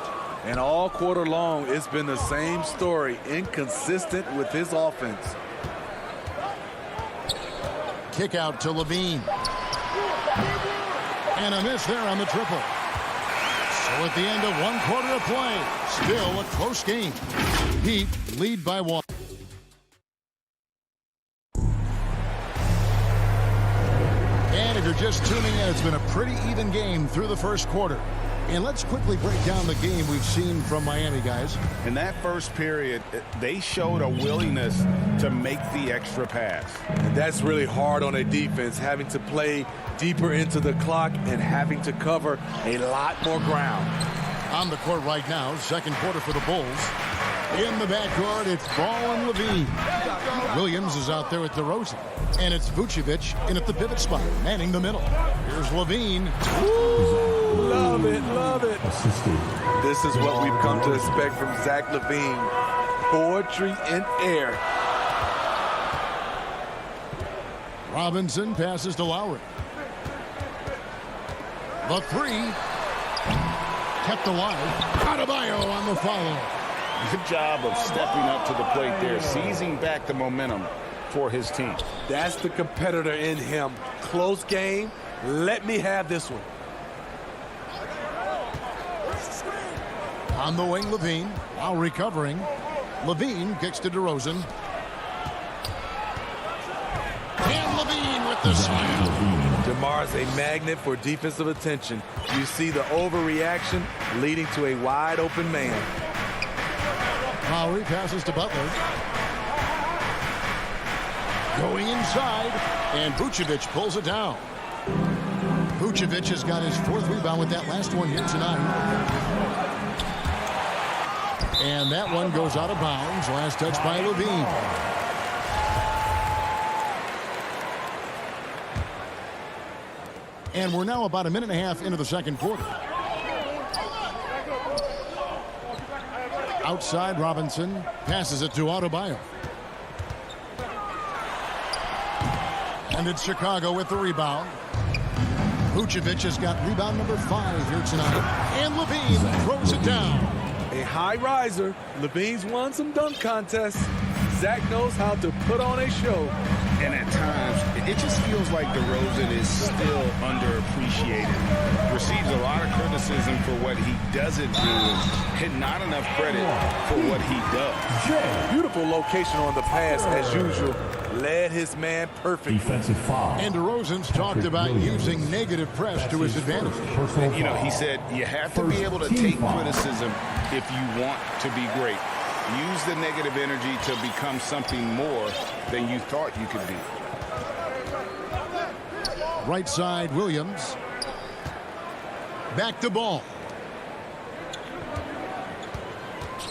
And all quarter long, it's been the same story. Inconsistent with his offense. Kick out to Levine. And a miss there on the triple. So at the end of 1 quarter of play, still a close game. Heat lead by 1. And if you're just tuning in, it's been a pretty even game through the first quarter. And let's quickly break down the game we've seen from Miami, guys. In that first period, they showed a willingness to make the extra pass. And that's really hard on a defense, having to play deeper into the clock and having to cover a lot more ground. On the court right now, second quarter for the Bulls. In the backcourt, it's Ball and Levine. Williams is out there with DeRozan. And it's Vucevic in at the pivot spot, manning the middle. Here's Levine. Woo! Love it, love it. This is what we've come to expect from Zach LaVine. Poetry in air. Robinson passes to Lowry. The three. Kept alive. Adebayo on the follow. Good job of stepping up to the plate there, seizing back the momentum for his team. That's the competitor in him. Close game. Let me have this one. On the wing, Levine. While recovering. Levine kicks to DeRozan. And Levine with the slam. DeMar's a magnet for defensive attention. You see the overreaction leading to a wide open man. Lowry passes to Butler. Going inside, and Vucevic pulls it down. Vucevic has got his 4th rebound with that last one here tonight. And that one goes out of bounds. Last touch by Levine. And we're now about a minute and a half into the second quarter. Outside, Robinson passes it to Adebayo. And it's Chicago with the rebound. Vucevic has got rebound number 5 here tonight. And Levine throws it down. A high riser. Levine's won some dunk contests. Zach knows how to put on a show. And at times, it just feels like DeRozan is still underappreciated. Receives a lot of criticism for what he doesn't do and not enough credit for what he does. Beautiful location on the pass as usual. Led his man perfectly. Defensive foul. And DeRozan's talked about using negative press to his advantage. You know, he said you have to be able to take criticism if you want to be great. Use the negative energy to become something more than you thought you could be. Right side, Williams. Back to Ball.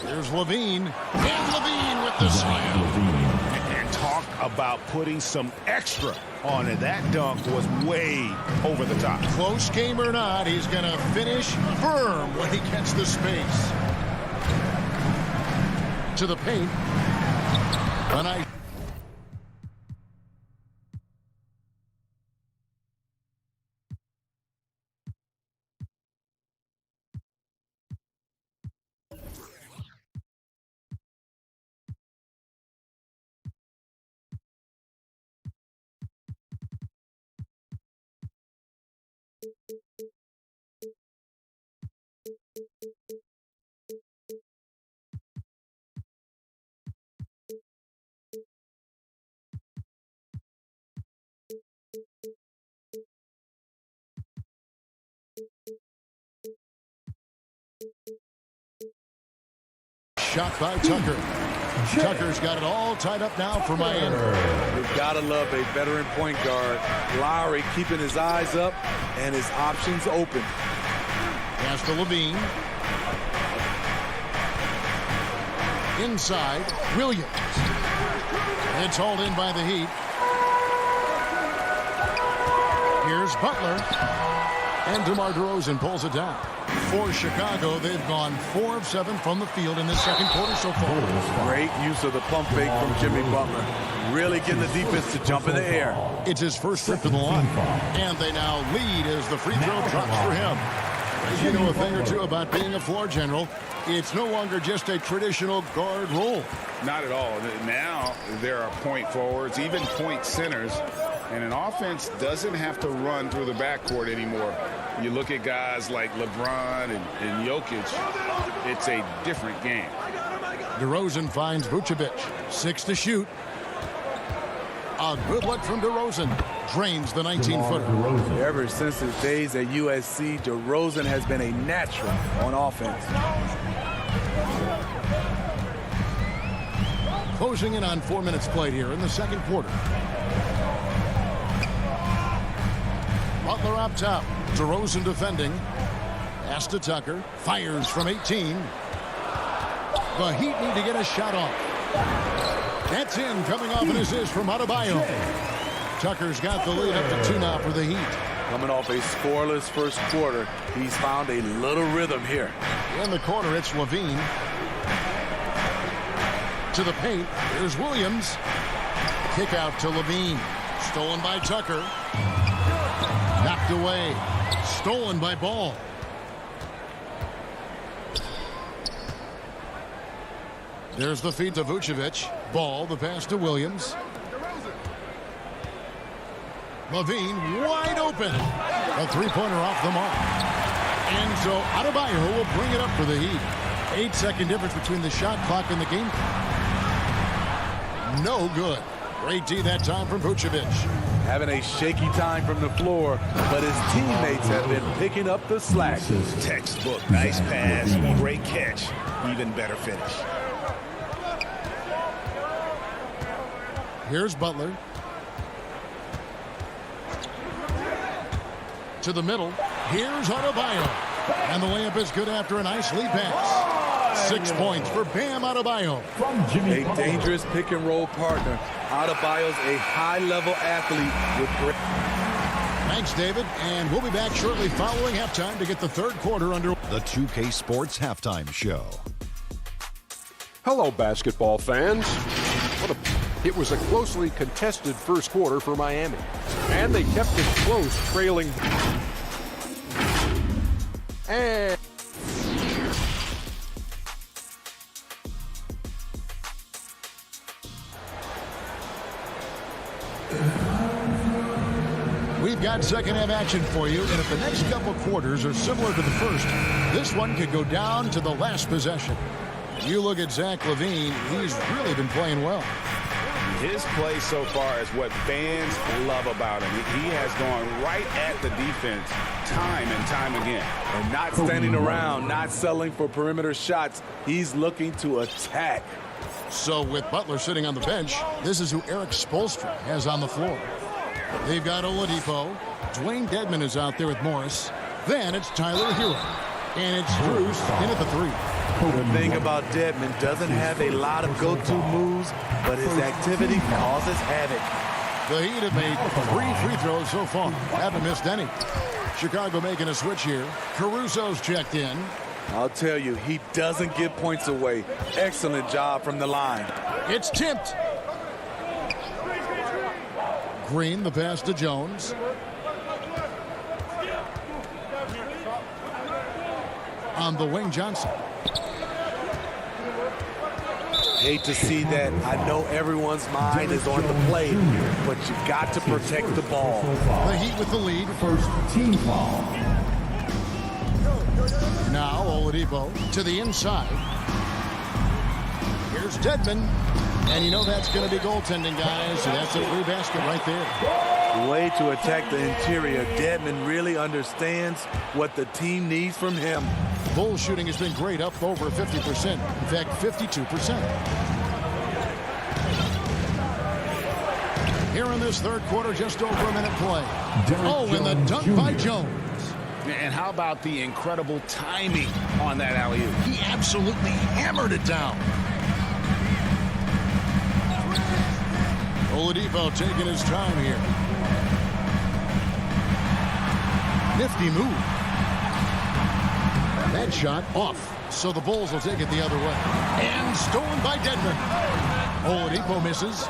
Here's Levine. And Levine with the slam. And talk about putting some extra on it. That dunk was way over the top. Close game or not, he's going to finish firm when he gets the space. To the paint. A nice shot by Tucker. Tucker's got it all tied up now for Miami. You've got to love a veteran point guard. Lowry keeping his eyes up and his options open. Pass to Levine. Inside, Williams. It's hauled in by the Heat. Here's Butler. And DeMar DeRozan pulls it down. For Chicago, they've gone 4 of 7 from the field in this second quarter so far. Great use of the pump fake from Jimmy Butler. Really getting the defense to jump in the air. It's his first trip to the line. And they now lead as the free throw drops for him. As you know a thing or two about being a floor general, it's no longer just a traditional guard role. Not at all. Now there are point forwards, even point centers, and an offense doesn't have to run through the backcourt anymore. You look at guys like LeBron and Jokic, it's a different game. DeRozan finds Vucevic. 6 to shoot. A good look from DeRozan. Drains the 19-footer. Ever since his days at USC, DeRozan has been a natural on offense. Closing in on 4 minutes played here in the second quarter. Butler up top. DeRozan defending. Pass to Tucker. Fires from 18. The Heat need to get a shot off. That's in, coming off an assist from Adebayo. Tucker's got the lead up to 2 now for the Heat. Coming off a scoreless first quarter, he's found a little rhythm here. In the corner, it's Levine. To the paint, here's Williams. Kick out to Levine. Stolen by Tucker. Knocked away. Stolen by Ball. There's the feed to Vucevic. Ball, the pass to Williams. Levine wide open. A three-pointer off the mark. And so Adebayo will bring it up for the Heat. 8-second difference between the shot clock and the game clock. No good. Great D that time from Vucevic. Having a shaky time from the floor, but his teammates have been picking up the slack. Textbook, nice pass, great catch, even better finish. Here's Butler. To the middle. Here's Adebayo. And the layup is good after a nice lead pass. 6 points for Bam Adebayo. A dangerous pick and roll partner. Adebayo's a high-level athlete with great. Thanks, David. And we'll be back shortly following halftime to get the third quarter under. The 2K Sports Halftime Show. Hello, basketball fans. It was a closely contested first quarter for Miami, and they kept it close, trailing. And we've got second half action for you, and if the next couple quarters are similar to the first, this one could go down to the last possession. You look at Zach LaVine, he's really been playing well. His play so far is what fans love about him. He has gone right at the defense time and time again. And not standing around, not settling for perimeter shots. He's looking to attack. So with Butler sitting on the bench, this is who Eric Spoelstra has on the floor. They've got Oladipo. Dwayne Dedmon is out there with Morris. Then it's Tyler Hero. And it's Drews in at the 3. The thing about Dedmon, doesn't have a lot of go-to moves, but his activity causes havoc. The Heat have made 3 free throws so far. Haven't missed any. Chicago making a switch here. Caruso's checked in. I'll tell you, he doesn't give points away. Excellent job from the line. It's tipped. Green, the pass to Jones. On the wing, Johnson. Hate to see that. I know everyone's mind is on the play, but you got to protect the ball. The Heat with the lead. First team foul. Now Oladipo to the inside. Here's Dedmon. And you know that's going to be goaltending, guys. So that's a free basket right there. Way to attack the interior. Dedmon really understands what the team needs from him. Bull shooting has been great, up over 50%. In fact, 52%. Here in this third quarter, just over a minute play. And the dunk by Jones. And how about the incredible timing on that alley-oop? He absolutely hammered it down. Oladipo taking his time here. Nifty move. That shot off. So the Bulls will take it the other way. And stolen by Dedmon. Oladipo misses.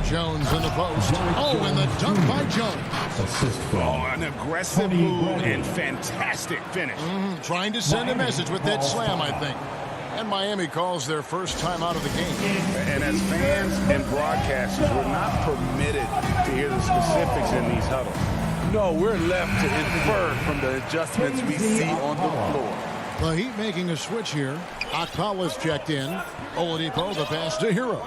Jones in the post. And the dunk by Jones. An aggressive move and fantastic finish. Trying to send a message with that slam, I think. And Miami calls their first time out of the game. And as fans and broadcasters, we're not permitted to hear the specifics in these huddles. No, we're left to infer from the adjustments we see on the floor. The Heat making a switch here. Akpala's checked in. Oladipo, the pass to Hero.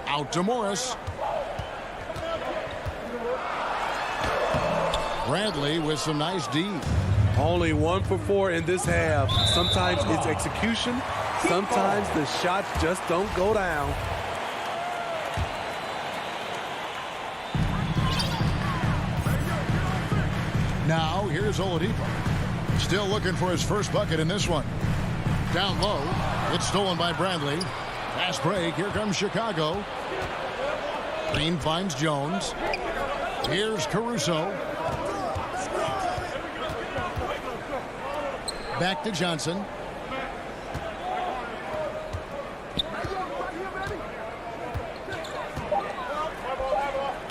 Out to Morris. Bradley with some nice D. Only 1 for 4 in this half. Sometimes it's execution. Sometimes the shots just don't go down. Now, here's Oladipo. Still looking for his first bucket in this one. Down low. It's stolen by Bradley. Fast break. Here comes Chicago. Green finds Jones. Here's Caruso. Back to Johnson.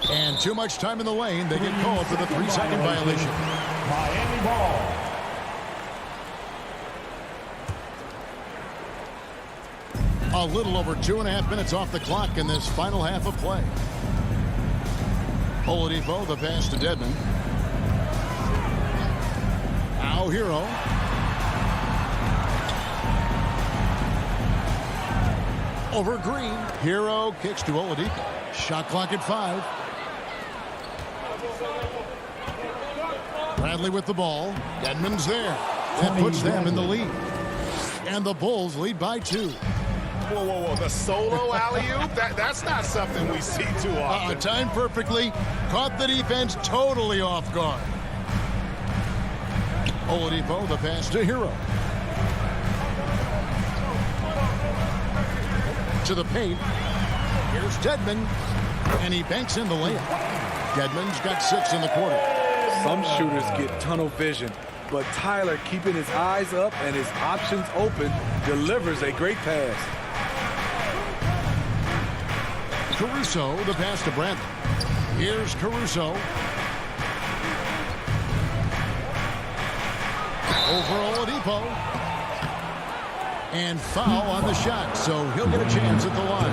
And too much time in the lane. They get called for the 3-second violation. Miami ball. A little over 2.5 minutes off the clock in this final half of play. Oladipo, the pass to Dedmon. Now Hero. Over Green. Hero kicks to Oladipo. Shot clock at 5. Bradley with the ball. Dedmon's there. That puts them in the lead. And the Bulls lead by 2. Whoa, whoa, whoa. The solo alley-oop? That's not something we see too often. Timed perfectly. Caught the defense totally off guard. Oladipo, the pass to Hero. To the paint. Here's Dedmon. And he banks in the layup. Dedmon's got 6 in the quarter. Some shooters get tunnel vision, but Tyler, keeping his eyes up and his options open, delivers a great pass. Caruso, the pass to Bradley. Here's Caruso. Over Oladipo. And foul on the shot, so he'll get a chance at the line.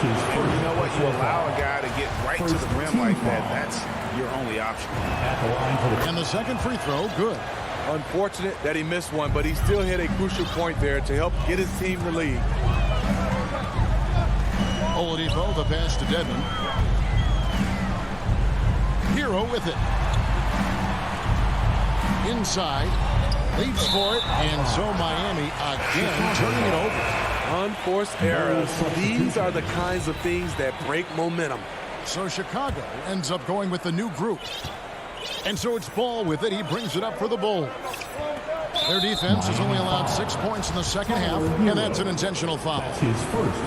And you know what? You allow a guy to get right to the rim like that. That's your only option. And the second free throw, good. Unfortunate that he missed one, but he still hit a crucial point there to help get his team the lead. Oladipo, the pass to Dedmon. Hero with it. Inside. Leaps for it, and so Miami again turning it over. Unforced errors. These are the kinds of things that break momentum. So Chicago ends up going with the new group. And so it's Ball with it. He brings it up for the Bulls. Their defense has only allowed 6 points in the second half, and that's an intentional foul.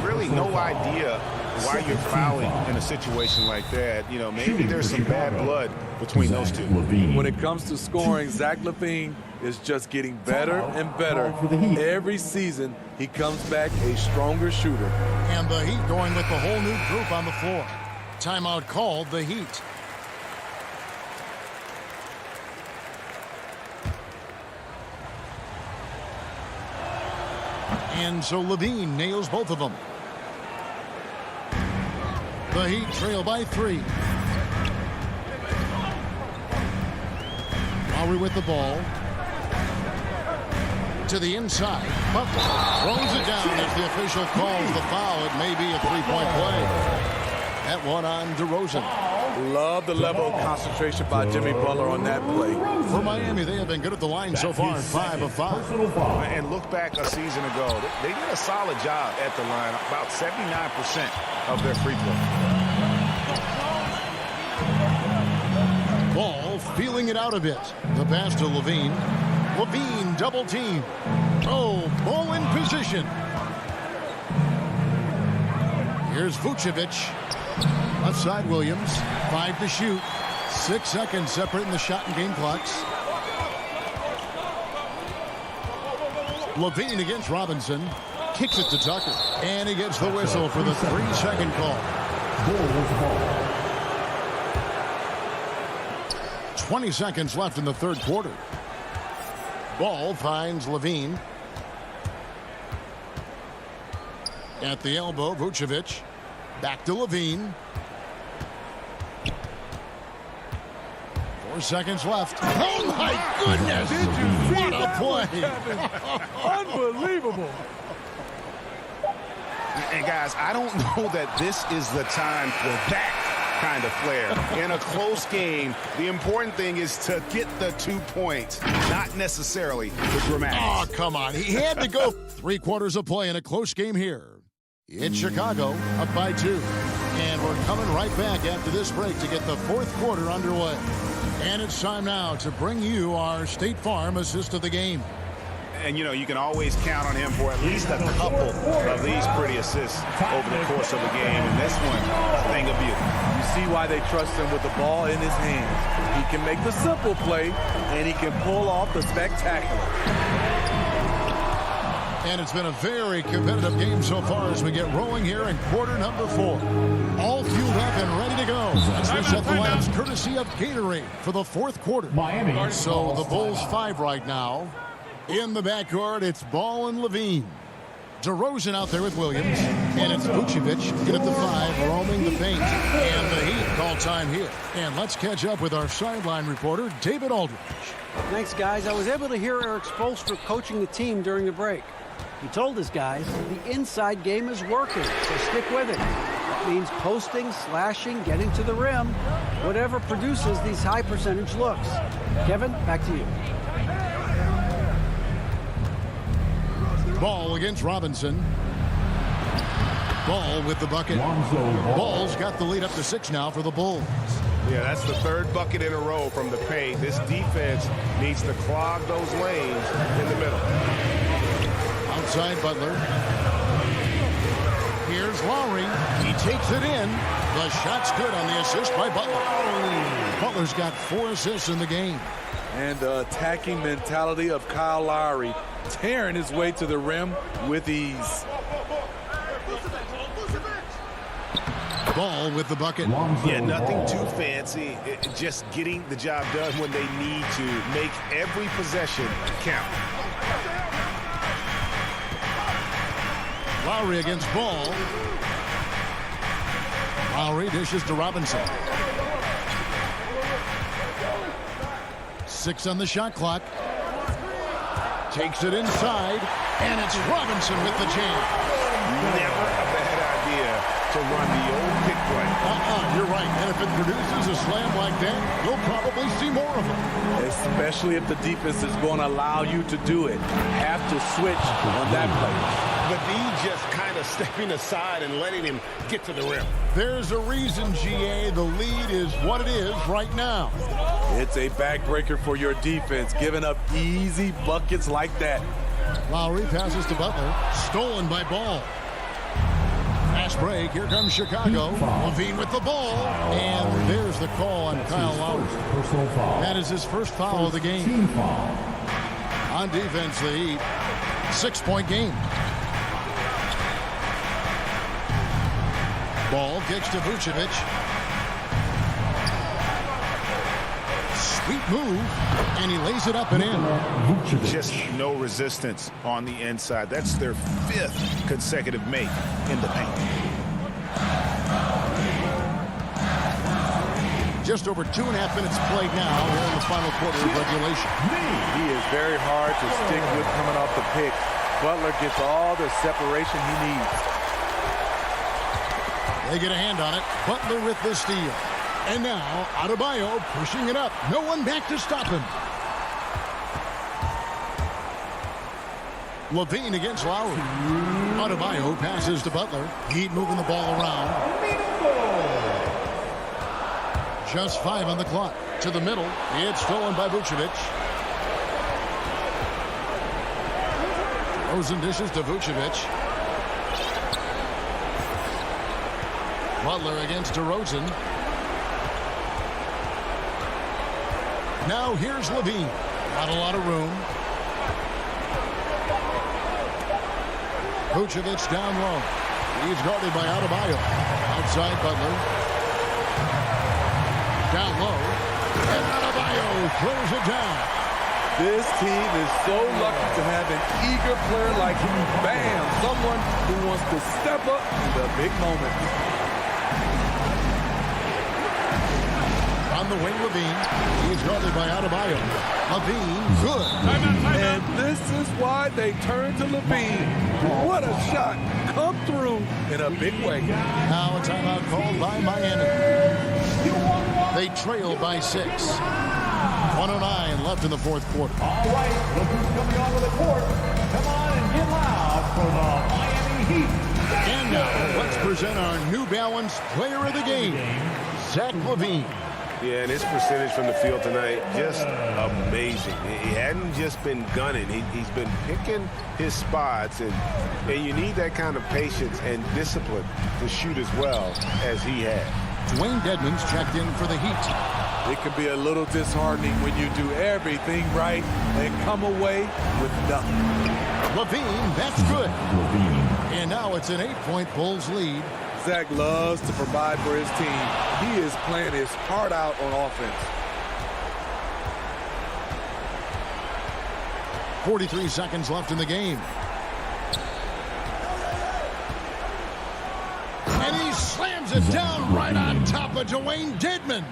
Really no idea why you're fouling in a situation like that. You know, maybe there's some bad blood between those two. When it comes to scoring, Zach LaVine is just getting better and better. Every season, he comes back a stronger shooter. And the Heat going with the whole new group on the floor. Timeout called, the Heat. And so LaVine nails both of them. The Heat trail by 3. Lowry with the ball. To the inside. Butler throws it down as the official calls the foul. It may be a 3-point play. That one on DeRozan. Love the level of concentration by Jimmy Butler on that play. For Miami, they have been good at the line so far, 5 of 5. And look back a season ago. They did a solid job at the line, about 79% of their free throw. Ball feeling it out a bit. The pass to LaVine. LaVine double team. Oh, Ball in position. Here's Vucevic. Left side Williams. 5 to shoot. 6 seconds separating the shot and game clocks. LaVine against Robinson. Kicks it to Tucker. And he gets the whistle for the 3-second call. 20 seconds left in the third quarter. Ball finds LaVine. At the elbow, Vucevic. Back to LaVine. 4 seconds left. Oh, my goodness. What a play. Unbelievable. And, guys, I don't know that this is the time for that kind of flair. In a close game, the important thing is to get the 2 points, not necessarily the dramatics. Oh, come on. He had to go. 3 quarters of play in a close game here. In Chicago, up by 2. And we're coming right back after this break to get the fourth quarter underway. And And it's time now to bring you our State Farm assist of the game. And, you can always count on him for at least a couple of these pretty assists over the course of a game. And this one, a thing of beauty. You see why they trust him with the ball in his hands. He can make the simple play, and he can pull off the spectacular. And it's been a very competitive game so far as we get rolling here in quarter number 4. All fueled up and ready to go as we set the lineups courtesy of Gatorade for the 4th quarter. Miami. So the Bulls 5 right now. In the backcourt, it's Ball and Levine. DeRozan out there with Williams. And it's Vucevic in at the 5, roaming the paint. And the Heat call time here. And let's catch up with our sideline reporter, David Aldridge. Thanks, guys. I was able to hear Eric Spoelstra coaching the team during the break. He told his guys the inside game is working, so stick with it. That means posting, slashing, getting to the rim, whatever produces these high percentage looks. Kevin, back to you. Ball against Robinson. Ball with the bucket. Ball's got the lead up to 6 now for the Bulls. Yeah, that's the 3rd bucket in a row from the paint. This defense needs to clog those lanes in the middle. Outside Butler. Here's Lowry. He takes it in. The shot's good on the assist by Butler. Butler's got 4 assists in the game. And the attacking mentality of Kyle Lowry, tearing his way to the rim with ease. Ball with the bucket. Yeah, nothing too fancy. Just getting the job done when they need to. Make every possession count. Lowry against Ball. Lowry dishes to Robinson. 6 on the shot clock. Takes it inside, and it's Robinson with the jam. Never a bad idea to run the old pick play. You're right. And if it produces a slam like that, you'll probably see more of them. Especially if the defense is going to allow you to do it. Have to switch on that play. But he just kind of stepping aside and letting him get to the rim. There's a reason, GA, the lead is what it is right now. It's a backbreaker for your defense, giving up easy buckets like that. Lowry passes to Butler. Stolen by Ball. Fast break. Here comes Chicago. Levine with the ball. And there's the call on Kyle Lowry. That is his first foul of the game. On defense, the Heat. 6-point game. Ball kicks to Vucevic. Sweet move, and he lays it up and in. Just no resistance on the inside. That's their 5th consecutive make in the paint. Just over 2.5 minutes played now here in the final quarter of regulation. He is very hard to stick with coming off the pick. Butler gets all the separation he needs. They get a hand on it. Butler with the steal. And now, Adebayo pushing it up. No one back to stop him. Levine against Lowry. Adebayo passes to Butler. Heat moving the ball around. Just 5 on the clock. To the middle. It's stolen by Vucevic. DeRozan dishes to Vucevic. Butler against DeRozan. Now here's Levine. Not a lot of room. Vucevic down low. He's guarded by Adebayo. Outside Butler. Down low. And Adebayo throws it down. This team is so lucky to have an eager player like him. Bam! Someone who wants to step up in the big moments. On the wing, Levine. He's guarded by Adebayo. Levine, good. And this is why they turn to Levine. What a shot. Come through in a big way. Now a timeout called by Miami. They trail by 6. 1:09 left in the 4th quarter. All right, look who's coming onto the court. Come on and get loud for the Miami Heat. And now let's present our New Balance player of the game, Zach LaVine. Yeah, and his percentage from the field tonight, just amazing. He hadn't just been gunning. He's been picking his spots, and you need that kind of patience and discipline to shoot as well as he had. Dwayne Dedmon's checked in for the Heat. It can be a little disheartening when you do everything right and come away with nothing. Levine, that's good. And now it's an 8-point Bulls lead. Zach loves to provide for his team. He is playing his heart out on offense. 43 seconds left in the game. And he slams it down right on top of Dwayne Dedmon.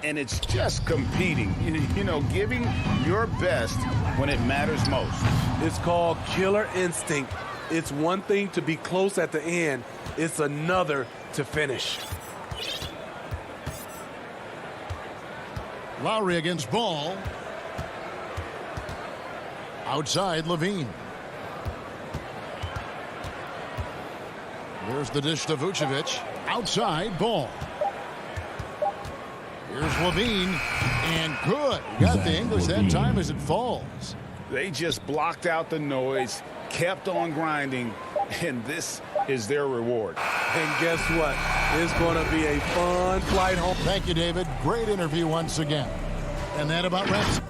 And it's just competing, you know, giving your best when it matters most. It's called killer instinct. It's one thing to be close at the end. It's another to finish. Lowry against Ball. Outside, Levine. There's the dish to Vucevic. Outside, Ball. Here's Levine. And good. Got the English that time as it falls. They just blocked out the noise, kept on grinding, and this is their reward. And guess what? It's going to be a fun flight home. Thank you, David. Great interview once again. And that about wraps.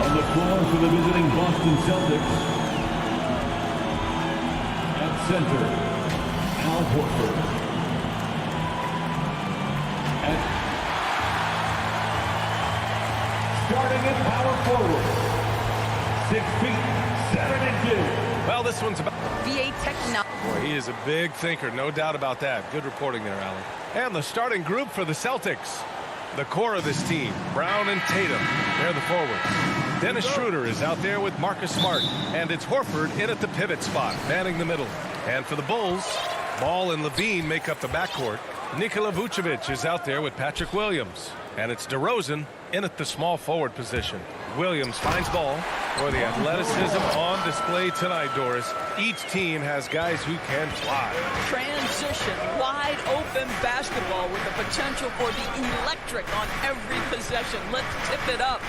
On the floor for the visiting Boston Celtics, at center, Al Horford. Starting at power forward, 6 feet, 7'2". Well, this one's about VA technology. Boy, he is a big thinker, no doubt about that. Good reporting there, Alan. And the starting group for the Celtics. The core of this team, Brown and Tatum, they're the forwards. Dennis Schroeder is out there with Marcus Smart, and it's Horford in at the pivot spot, manning the middle. And for the Bulls, Ball and Levine make up the backcourt. Nikola Vucevic is out there with Patrick Williams. And it's DeRozan in at the small forward position. Williams finds Ball. For the athleticism on display tonight, Doris. Each team has guys who can fly. Transition, wide open basketball with the potential for the electric on every possession. Let's tip it up.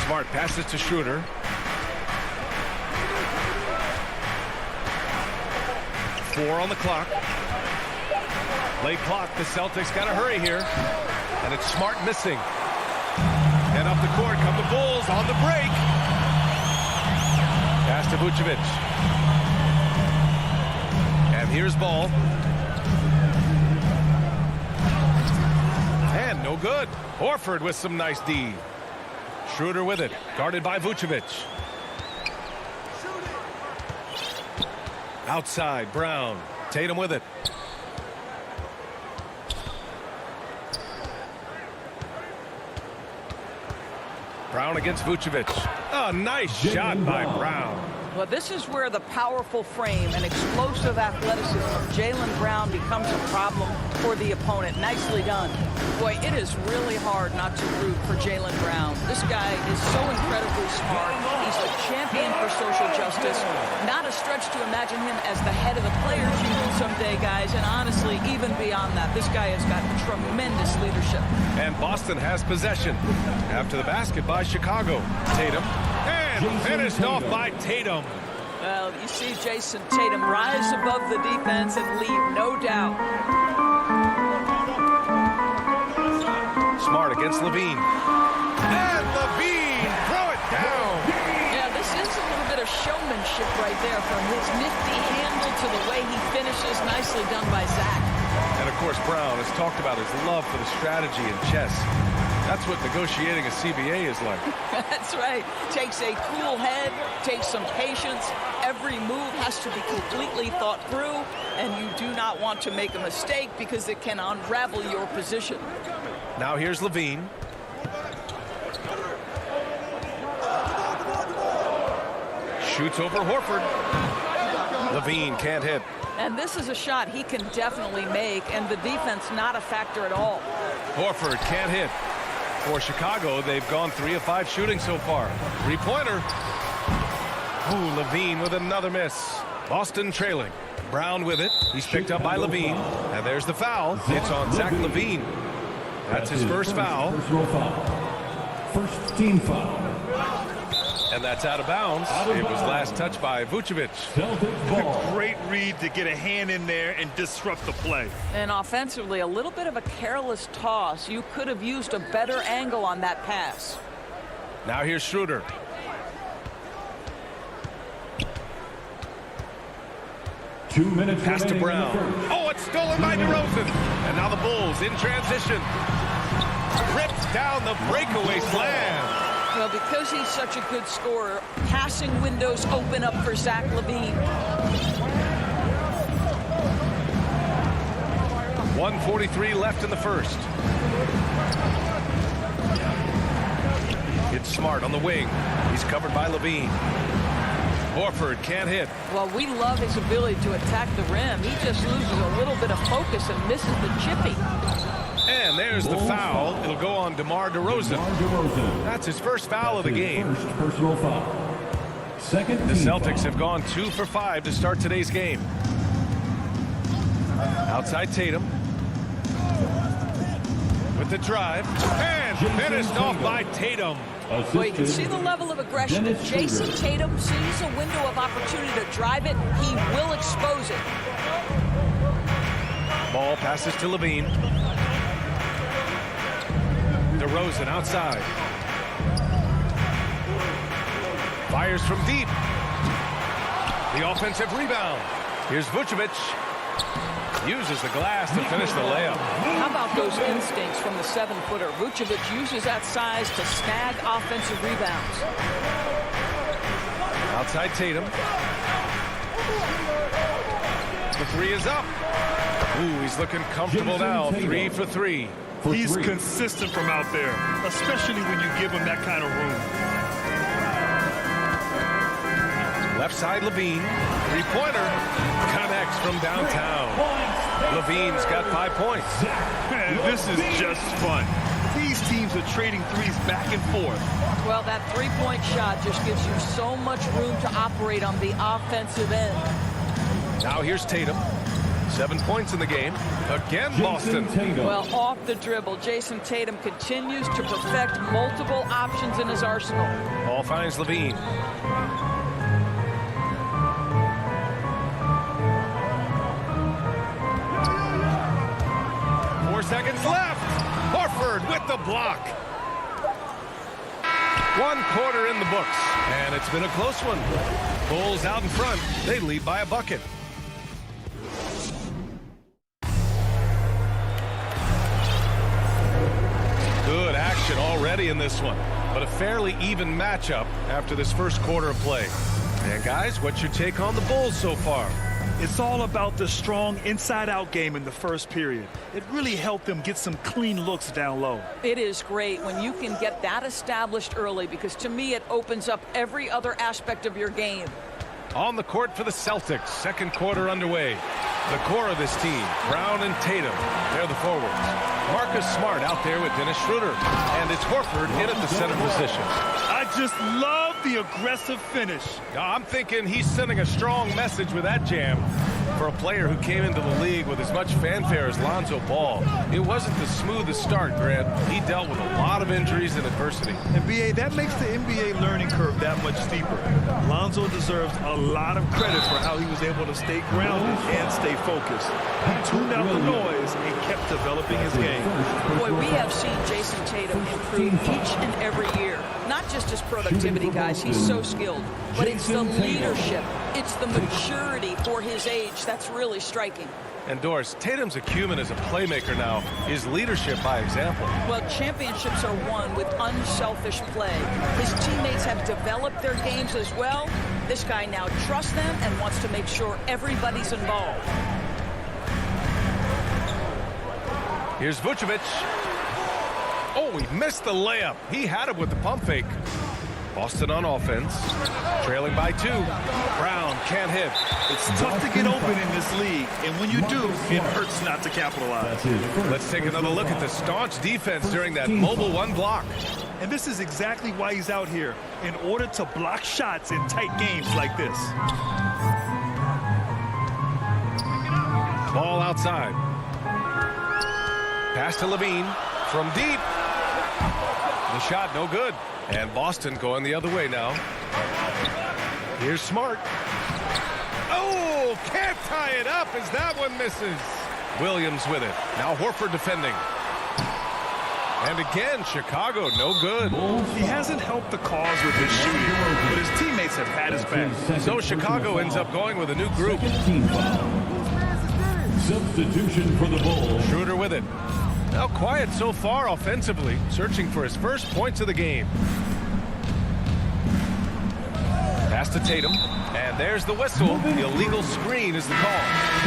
Smart passes to Schroeder. Four on the clock. Late clock, the Celtics got to hurry here. And it's Smart missing. And up the court come the Bulls on the break. Pass to Vucevic. And here's Ball. And no good. Horford with some nice D. Schroeder with it, guarded by Vucevic. Outside, Brown. Tatum with it. Brown against Vucevic. Oh, nice shot by Brown. Well, this is where the powerful frame and explosive athleticism of Jaylen Brown becomes a problem for the opponent. Nicely done. Boy, it is really hard not to root for Jaylen Brown. This guy is so incredibly smart. He's a champion for social justice. Not a stretch to imagine him as the head of the Players Union someday, guys. And honestly, even beyond that, this guy has got tremendous leadership. And Boston has possession. After the basket by Chicago. Tatum. And finished off by Tatum. Well, you see Jason Tatum rise above the defense and leave, no doubt. Smart against Levine. And Levine throw it down. Yeah, this is a little bit of showmanship right there, from his nifty handle to the way he finishes. Nicely done by Zach. And of course, Brown has talked about his love for the strategy in chess. That's what negotiating a CBA is like. That's right. Takes a cool head, takes some patience. Every move has to be completely thought through, and you do not want to make a mistake because it can unravel your position. Now here's Levine. Shoots over Horford. Levine can't hit. And this is a shot he can definitely make, and the defense not a factor at all. Horford can't hit. For Chicago, they've gone 3 of 5 shooting so far. 3-pointer. Ooh, Levine with another miss. Boston trailing. Brown with it. He's picked up by Levine. And there's the foul. It's on Zach Levine. That's his first foul. Personal foul. First team foul. And that's out of bounds. It was last touched by Vucevic. A great read to get a hand in there and disrupt the play. And offensively, a little bit of a careless toss. You could have used a better angle on that pass. Now here's Schroeder. Two minutes Pass to remaining Brown. in the first. Oh, it's stolen by DeRozan. And now the Bulls in transition. Rips down the breakaway slam. Well, because he's such a good scorer, passing windows open up for Zach Levine. 1:43 left in the first. It's Smart on the wing. He's covered by Levine. Horford can't hit. Well, we love his ability to attack the rim. He just loses a little bit of focus and misses the chippy. And there's the foul. It'll go on DeMar DeRozan. That's his first foul of the game. First personal foul. Second The team Celtics foul. have gone 2 for 5 to start today's game. Outside Tatum. With the drive. And finished off by Tatum. Well, you can see the level of aggression. If Jason Tatum sees a window of opportunity to drive it, he will expose it. Ball passes to Levine. DeRozan outside. Fires from deep. The offensive rebound. Here's Vucevic. Uses the glass to finish the layup. How about those instincts from the 7-footer? Vucevic uses that size to snag offensive rebounds. Outside Tatum. The 3 is up. Ooh, he's looking comfortable now. 3 for 3. He's consistent from out there, especially when you give him that kind of room. Left side Levine. 3-pointer. Connects from downtown. Levine's got 5 points. Man, this is just fun. These teams are trading threes back and forth. Well, that 3-point shot just gives you so much room to operate on the offensive end. Now here's Tatum. 7 points in the game. Again, Boston. Well, off the dribble, Jason Tatum continues to perfect multiple options in his arsenal. Ball finds Levine. Seconds left. Horford with the block. 1 quarter in the books, and it's been a close one. Bulls out in front. They lead by a bucket. Good action already in this one. but a fairly even matchup after this first quarter of play. And guys, what's your take on the Bulls so far? It's all about the strong inside-out game in the first period. It really helped them get some clean looks down low. It is great when you can get that established early, because to me it opens up every other aspect of your game. On the court for the Celtics, second quarter underway. The core of this team, Brown and Tatum, they're the forwards. Marcus Smart out there with Dennis Schroeder, and it's Horford in at the center position. I just love the aggressive finish. I'm thinking he's sending a strong message with that jam. For a player who came into the league with as much fanfare as Lonzo Ball, it wasn't the smoothest start, Grant. He dealt with a lot of injuries and adversity. And B.A., that makes the NBA learning curve that much steeper. Lonzo deserves a lot of credit for how he was able to stay grounded and stay focused. He tuned out the noise and kept developing his game. Boy, we have seen Jason Tatum improve each and every year. Not just his productivity, guys. He's so skilled. But it's the leadership. It's the maturity for his age that's really striking. And Doris, Tatum's acumen as a playmaker now is leadership by example. Well, championships are won with unselfish play. His teammates have developed their games as well. This guy now trusts them and wants to make sure everybody's involved. Here's Vucevic. Oh, he missed the layup. He had it with the pump fake. Boston on offense, trailing by 2. Brown can't hit. It's tough to get open in this league, and when you do, it hurts not to capitalize. Let's take another look at the staunch defense during that mobile one block. And this is exactly why he's out here, in order to block shots in tight games like this. Ball outside. Pass to Levine from deep. The shot no good. And Boston going the other way now. Here's Smart. Oh, can't tie it up as that one misses. Williams with it. Now Horford defending. And again, Chicago no good. He hasn't helped the cause with his shooting, but his teammates have had his back. So Chicago ends up going with a new group. Substitution for the Bulls. Schroeder with it. Now quiet so far offensively, searching for his first points of the game. Pass to Tatum, and there's the whistle. The illegal screen is the call.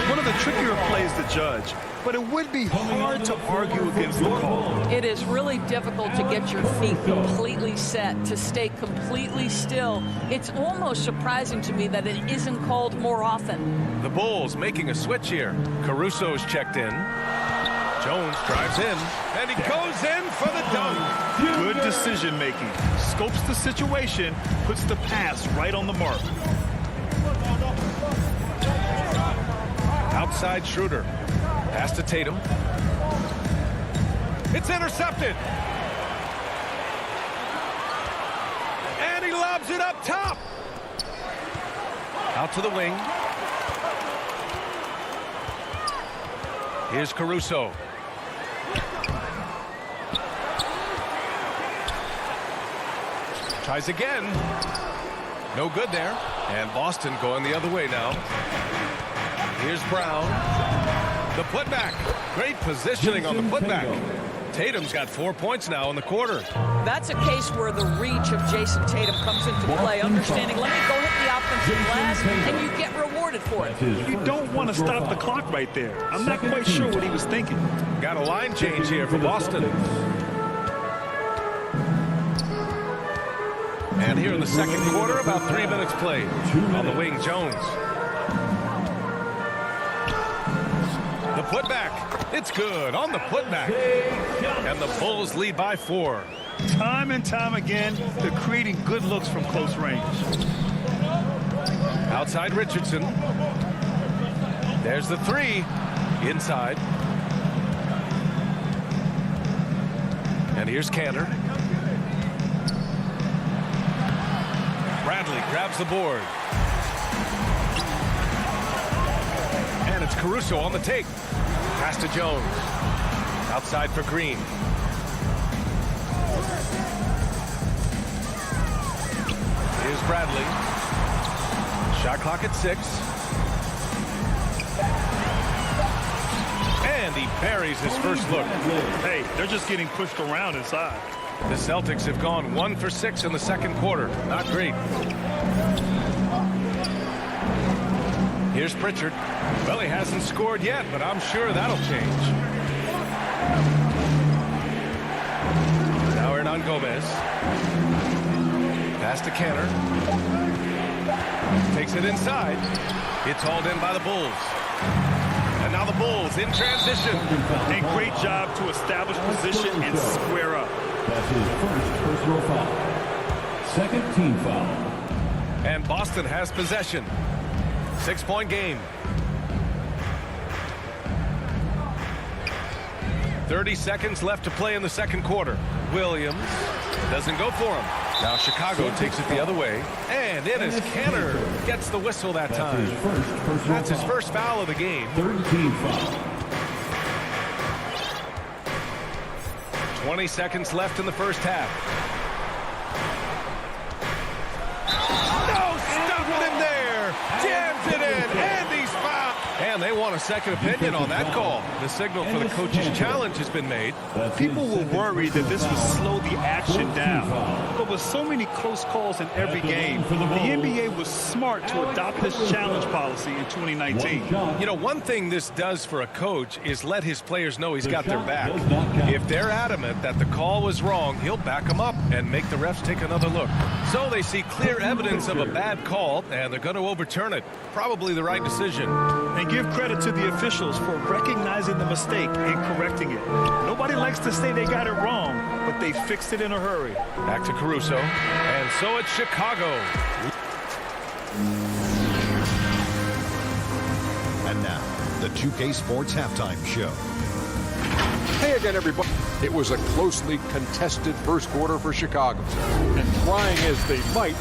One of the trickier plays to judge, but it would be hard to argue against the call. It is really difficult to get your feet completely set, to stay completely still. It's almost surprising to me that it isn't called more often. The Bulls making a switch here. Caruso's checked in. Jones drives in, and he goes in for the dunk. Good decision making. Scopes the situation, puts the pass right on the mark. Outside Schroeder. Pass to Tatum. It's intercepted. And he lobs it up top. Out to the wing. Here's Caruso. Tries again. No good there. And Boston going the other way now. Here's Brown. The putback. Great positioning on the putback. Tatum's got 4 points now in the quarter. That's a case where the reach of Jason Tatum comes into play. Understanding, let me go hit the offensive glass, and you get rewarded for it. You don't want to stop the clock right there. I'm not quite sure what he was thinking. Got a line change here for Boston. And here in the second quarter, about 3 minutes played. On the wing, Jones. The putback. It's good on the putback. And the Bulls lead by 4. Time and time again, they're creating good looks from close range. Outside Richardson. There's the 3. Inside. And here's Cantor. Bradley grabs the board. And it's Caruso on the take. Pass to Jones. Outside for Green. Here's Bradley. Shot clock at 6. And he buries his first look. Hey, they're just getting pushed around inside. The Celtics have gone 1 for 6 in the second quarter. Not great. Here's Pritchard. Well, he hasn't scored yet, but I'm sure that'll change. Now Hernan Gomez. Pass to Canner. Takes it inside. It's hauled in by the Bulls. And now the Bulls in transition. A great job to establish position and square up. That's his first personal foul. Second team foul. And Boston has possession. 6-point game. 30 seconds left to play in the second quarter. Williams doesn't go for him. Now Chicago takes it the other way. And it is Canner. Gets the whistle that time. That's his first foul of the game. Third team foul. 20 seconds left in the first half. No, stopped him there. Jams it in. And he's fouled. And they want a second opinion on that call. The signal for the coach's challenge has been made. People were worried that this would slow the action down. But with so many close calls in every game, the NBA was smart to adopt this challenge policy in 2019. You know, one thing this does for a coach is let his players know he's got their back. If they're adamant that the call was wrong, he'll back them up and make the refs take another look. So they see clear evidence of a bad call, and they're going to overturn it. Probably the right decision. And give credit to the officials for recognizing the mistake and correcting it. Nobody likes to say they got it wrong, but they fixed it in a hurry. Back to Caruso. And so it's Chicago. And now, the 2K Sports Halftime Show. Hey again, everybody. It was a closely contested first quarter for Chicago. And trying as they might.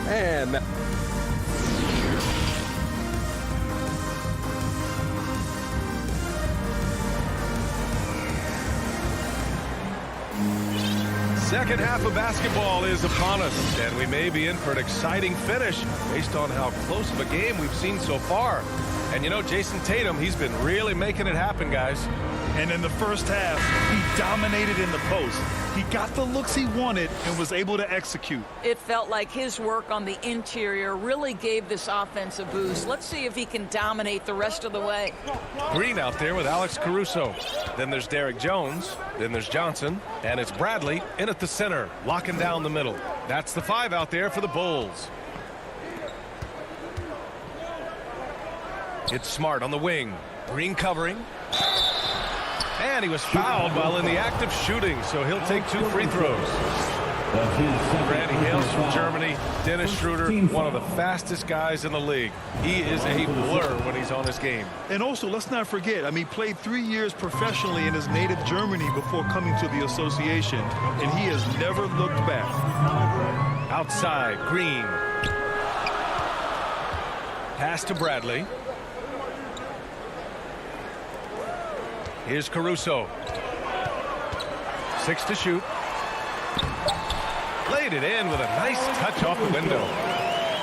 And second half of basketball is upon us, and we may be in for an exciting finish based on how close of a game we've seen so far. And you know, Jason Tatum, he's been really making it happen, guys. And in the first half, he dominated in the post. He got the looks he wanted and was able to execute. It felt like his work on the interior really gave this offense a boost. Let's see if he can dominate the rest of the way. Green out there with Alex Caruso. Then there's Derek Jones. Then there's Johnson. And it's Bradley in at the center, locking down the middle. That's the 5 out there for the Bulls. It's Smart on the wing. Green covering. And he was fouled while in the act of shooting, so he'll take 2 free throws. Randy hails from Germany. Dennis Schroeder, one of the fastest guys in the league. He is a blur when he's on his game. And also, let's not forget, he played 3 years professionally in his native Germany before coming to the association, and he has never looked back. Outside, Green. Pass to Bradley. Here's Caruso. 6 to shoot. Laid it in with a nice touch off the window.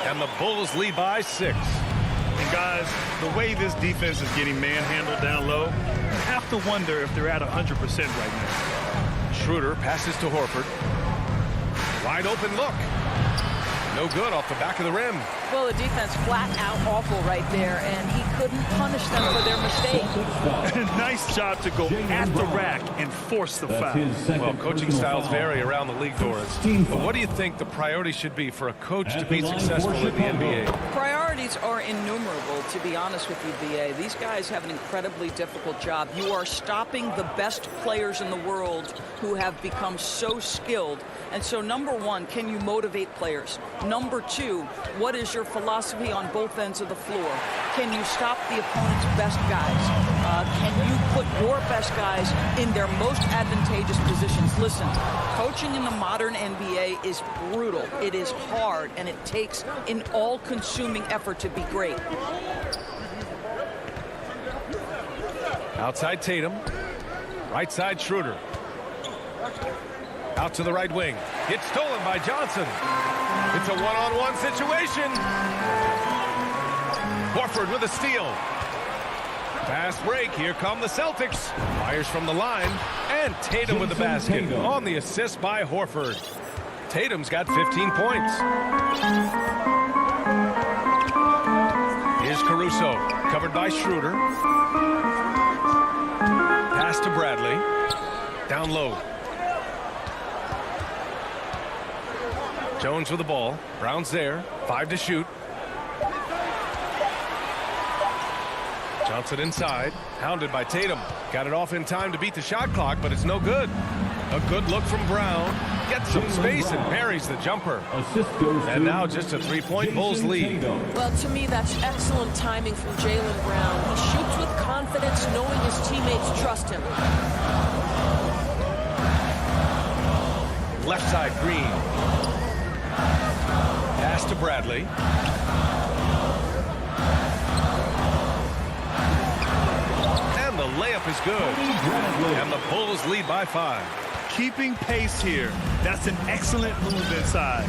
And the Bulls lead by 6. And guys, the way this defense is getting manhandled down low, you have to wonder if they're at 100% right now. Schroeder passes to Horford. Wide open look. No good off the back of the rim. Well, the defense flat out awful right there, and he couldn't punish them for their mistake. Nice job to go at the rack and force the foul. Well, coaching styles vary around the league, Doris. But what do you think the priority should be for a coach to be successful in the NBA? Priorities are innumerable, to be honest with you, BA. These guys have an incredibly difficult job. You are stopping the best players in the world who have become so skilled. And so, number one, can you motivate players? Number two, what is your philosophy on both ends of the floor? Can you stop the opponent's best guys? Can you put your best guys in their most advantageous positions? Listen, coaching in the modern NBA is brutal. It is hard, and it takes an all-consuming effort to be great. Outside Tatum. Right side Schroeder. Out to the right wing. It's stolen by Johnson. It's a one-on-one situation. Horford with a steal. Fast break. Here come the Celtics. Fires from the line. And Tatum with the basket on the assist by Horford. Tatum's got 15 points. Here's Caruso. Covered by Schroeder. Pass to Bradley. Down low. Jones with the ball. Brown's there. 5 to shoot. Johnson inside. Hounded by Tatum. Got it off in time to beat the shot clock, but it's no good. A good look from Brown. Gets some space and buries the jumper. And now just a 3-point Bulls lead. Well, to me, that's excellent timing from Jaylen Brown. He shoots with confidence, knowing his teammates trust him. Left side, Green. Pass to Bradley. And the layup is good. And the Bulls lead by 5. Keeping pace here. That's an excellent move inside.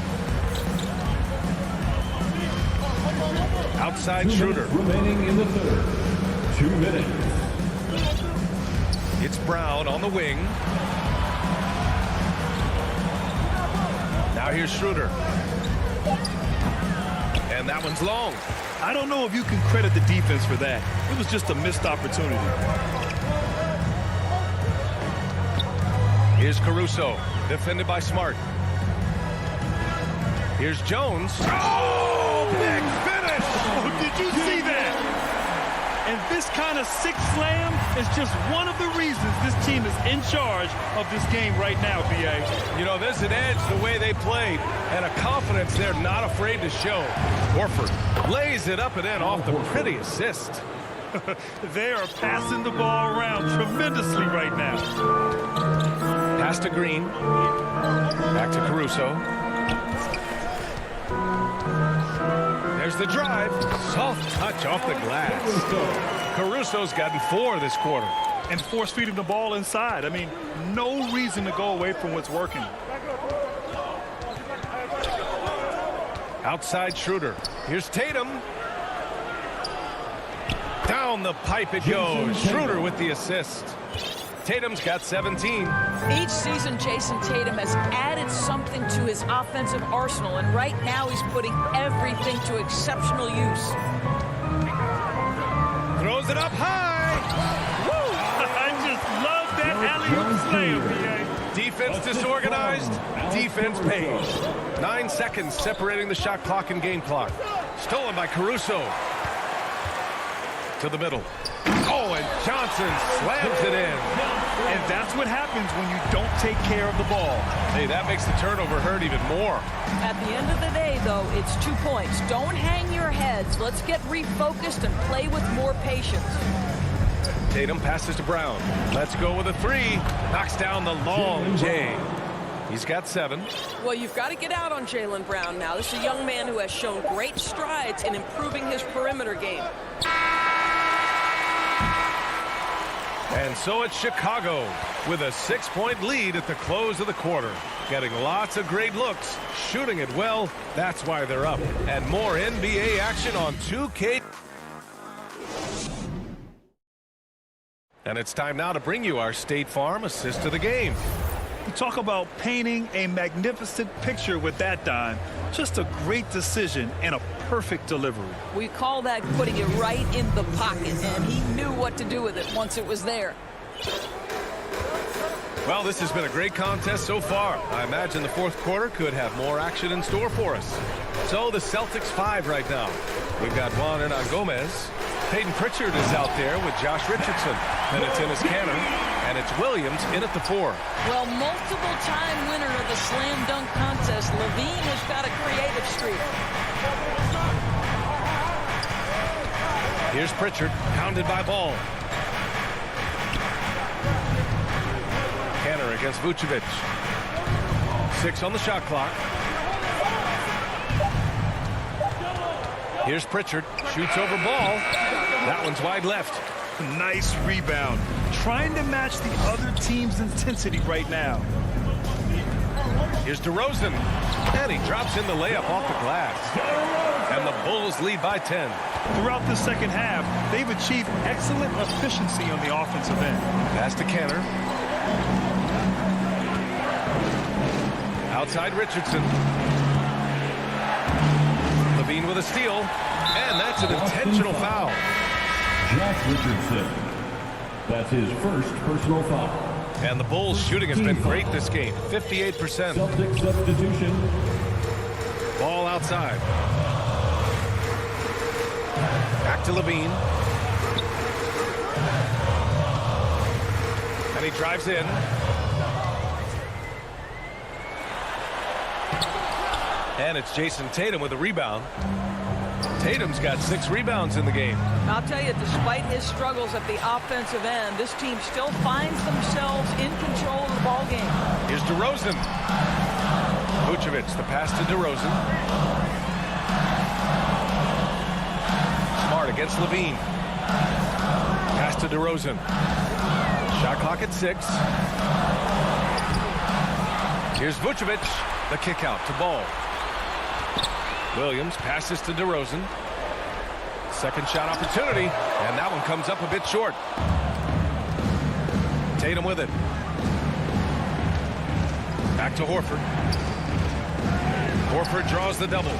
Outside Schroeder. Remaining in the third. 2 minutes. It's Brown on the wing. Now here's Schroeder. And that one's long. I don't know if you can credit the defense for that. It was just a missed opportunity. Here's Caruso, defended by Smart. Here's Jones. Oh, big finish! Oh, did you see that? And this kind of sick slam is just one of the reasons this team is in charge of this game right now, B.A. You know, there's an edge the way they played and a confidence they're not afraid to show. Horford lays it up and in off the pretty assist. They are passing the ball around tremendously right now. Pass to Green. Back to Caruso. There's the drive. Soft touch off the glass. Caruso's gotten 4 this quarter. And force feeding the ball inside. I mean, no reason to go away from what's working. Outside Schroeder. Here's Tatum. Down the pipe it goes. Schroeder with the assist. Tatum's got 17. Each season, Jason Tatum has added something to his offensive arsenal, and right now he's putting everything to exceptional use. Throws it up high. Woo! I just love that alley-oop slam, B.A. Defense disorganized. Defense pays. 9 seconds separating the shot clock and game clock. Stolen by Caruso. To the middle. Oh, and Johnson slams it in. And that's what happens when you don't take care of the ball. Hey, that makes the turnover hurt even more. At the end of the day, though, it's 2 points. Don't hang your heads. Let's get refocused and play with more patience. Tatum passes to Brown. Let's go with a 3. Knocks down the long J. He's got 7. Well, you've got to get out on Jaylen Brown now. This is a young man who has shown great strides in improving his perimeter game. And so it's Chicago with a 6-point lead at the close of the quarter. Getting lots of great looks, shooting it well. That's why they're up. And more NBA action on 2K. And it's time now to bring you our State Farm assist of the game. You talk about painting a magnificent picture with that dime. Just a great decision and a perfect delivery. We call that putting it right in the pocket, and he knew what to do with it once it was there. Well, this has been a great contest so far. I imagine the fourth quarter could have more action in store for us. So the Celtics 5 right now. We've got Juan Hernan Gomez. Peyton Pritchard is out there with Josh Richardson. And it's Ennis Canner. And it's Williams in at the 4. Well, multiple-time winner of the slam dunk contest, Levine has got a creative streak. Here's Pritchard, pounded by Ball. Canner against Vucevic. 6 on the shot clock. Here's Pritchard, shoots over Ball. That one's wide left. Nice rebound. Trying to match the other team's intensity right now. Here's DeRozan. And he drops in the layup off the glass. And the Bulls lead by 10. Throughout the second half, they've achieved excellent efficiency on the offensive end. Pass to Canner. Outside Richardson. Levine with a steal. And that's an intentional foul. Jack Richardson. That's his first personal foul. And the Bulls' shooting has been great this game. 58%. Celtic substitution. Ball outside. Back to Levine. And he drives in. And it's Jason Tatum with a rebound. Tatum's got 6 rebounds in the game. I'll tell you, despite his struggles at the offensive end, this team still finds themselves in control of the ball game. Here's DeRozan. Vucevic, the pass to DeRozan. Smart against Levine. Pass to DeRozan. Shot clock at 6. Here's Vucevic. The kick out to Ball. Williams passes to DeRozan. Second shot opportunity, and that one comes up a bit short. Tatum with it. Back to Horford. Horford draws the double.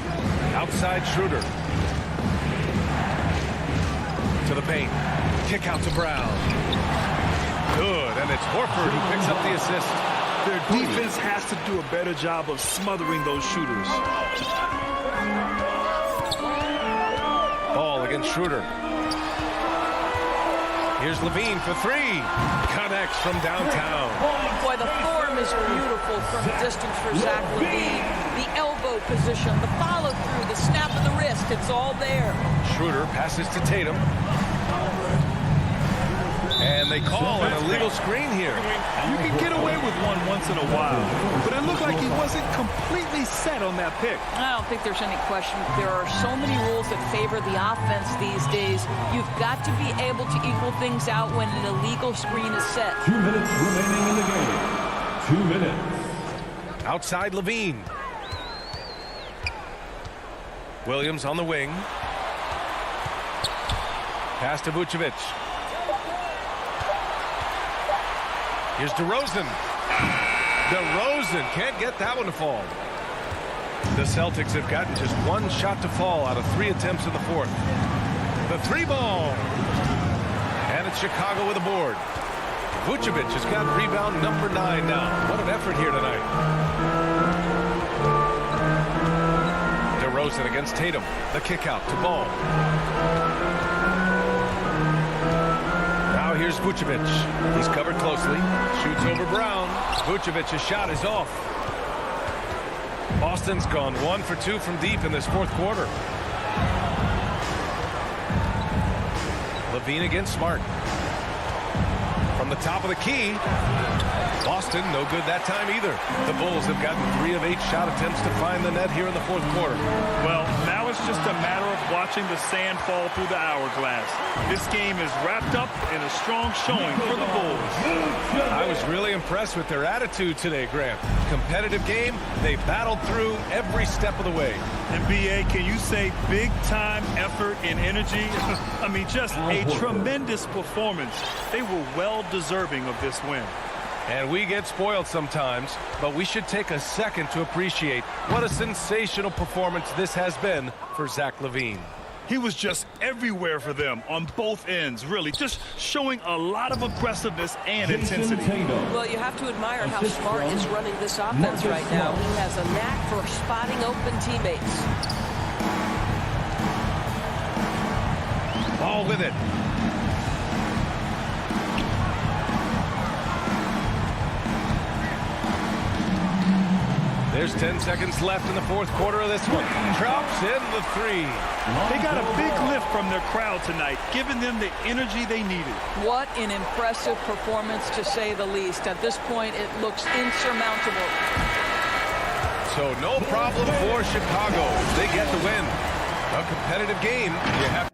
Outside Schroeder. To the paint. Kick out to Brown. Good, and it's Horford who picks up the assist. Their defense has to do a better job of smothering those shooters. Ball against Schroeder. Here's Levine for 3. Connects from downtown. Boy, the form is beautiful from distance for Zach Levine. The elbow position, the follow through, the snap of the wrist, it's all there. Schroeder passes to Tatum. And they call an illegal screen here. You can get away with one once in a while, but it looked like he wasn't completely set on that pick. I don't think there's any question. There are so many rules that favor the offense these days. You've got to be able to equal things out when an illegal screen is set. 2 minutes remaining in the game. 2 minutes. Outside Levine. Williams on the wing. Pass to Vucevic. Here's DeRozan. DeRozan can't get that one to fall. The Celtics have gotten just 1 shot to fall out of 3 attempts in the 4th. The 3 ball. And it's Chicago with a board. Vucevic has got rebound number 9 now. What an effort here tonight. DeRozan against Tatum. The kick out to Ball. Now here's Vucevic. He's covered closely. Shoots over Brown. Vucevic's shot is off. Boston's gone 1 for 2 from deep in this 4th quarter. Levine against Smart. From the top of the key. Boston, no good that time either. The Bulls have gotten 3 of 8 shot attempts to find the net here in the 4th quarter. Well, now it's just a matter of watching the sand fall through the hourglass. This game is wrapped up in a strong showing for the Bulls. I was really impressed with their attitude today, Grant. Competitive game. They battled through every step of the way. And B.A., can you say big-time effort and energy? I mean, just a tremendous performance. They were well deserving of this win. And we get spoiled sometimes, but we should take a second to appreciate what a sensational performance this has been for Zach LaVine. He was just everywhere for them on both ends, really, just showing a lot of aggressiveness and intensity. Well, you have to admire how Smart is running this offense right now. He has a knack for spotting open teammates. Ball with it. There's 10 seconds left in the 4th quarter of this one. Drops in the 3. They got a big lift from their crowd tonight, giving them the energy they needed. What an impressive performance, to say the least. At this point, it looks insurmountable. So no problem for Chicago. They get the win. A competitive game. You have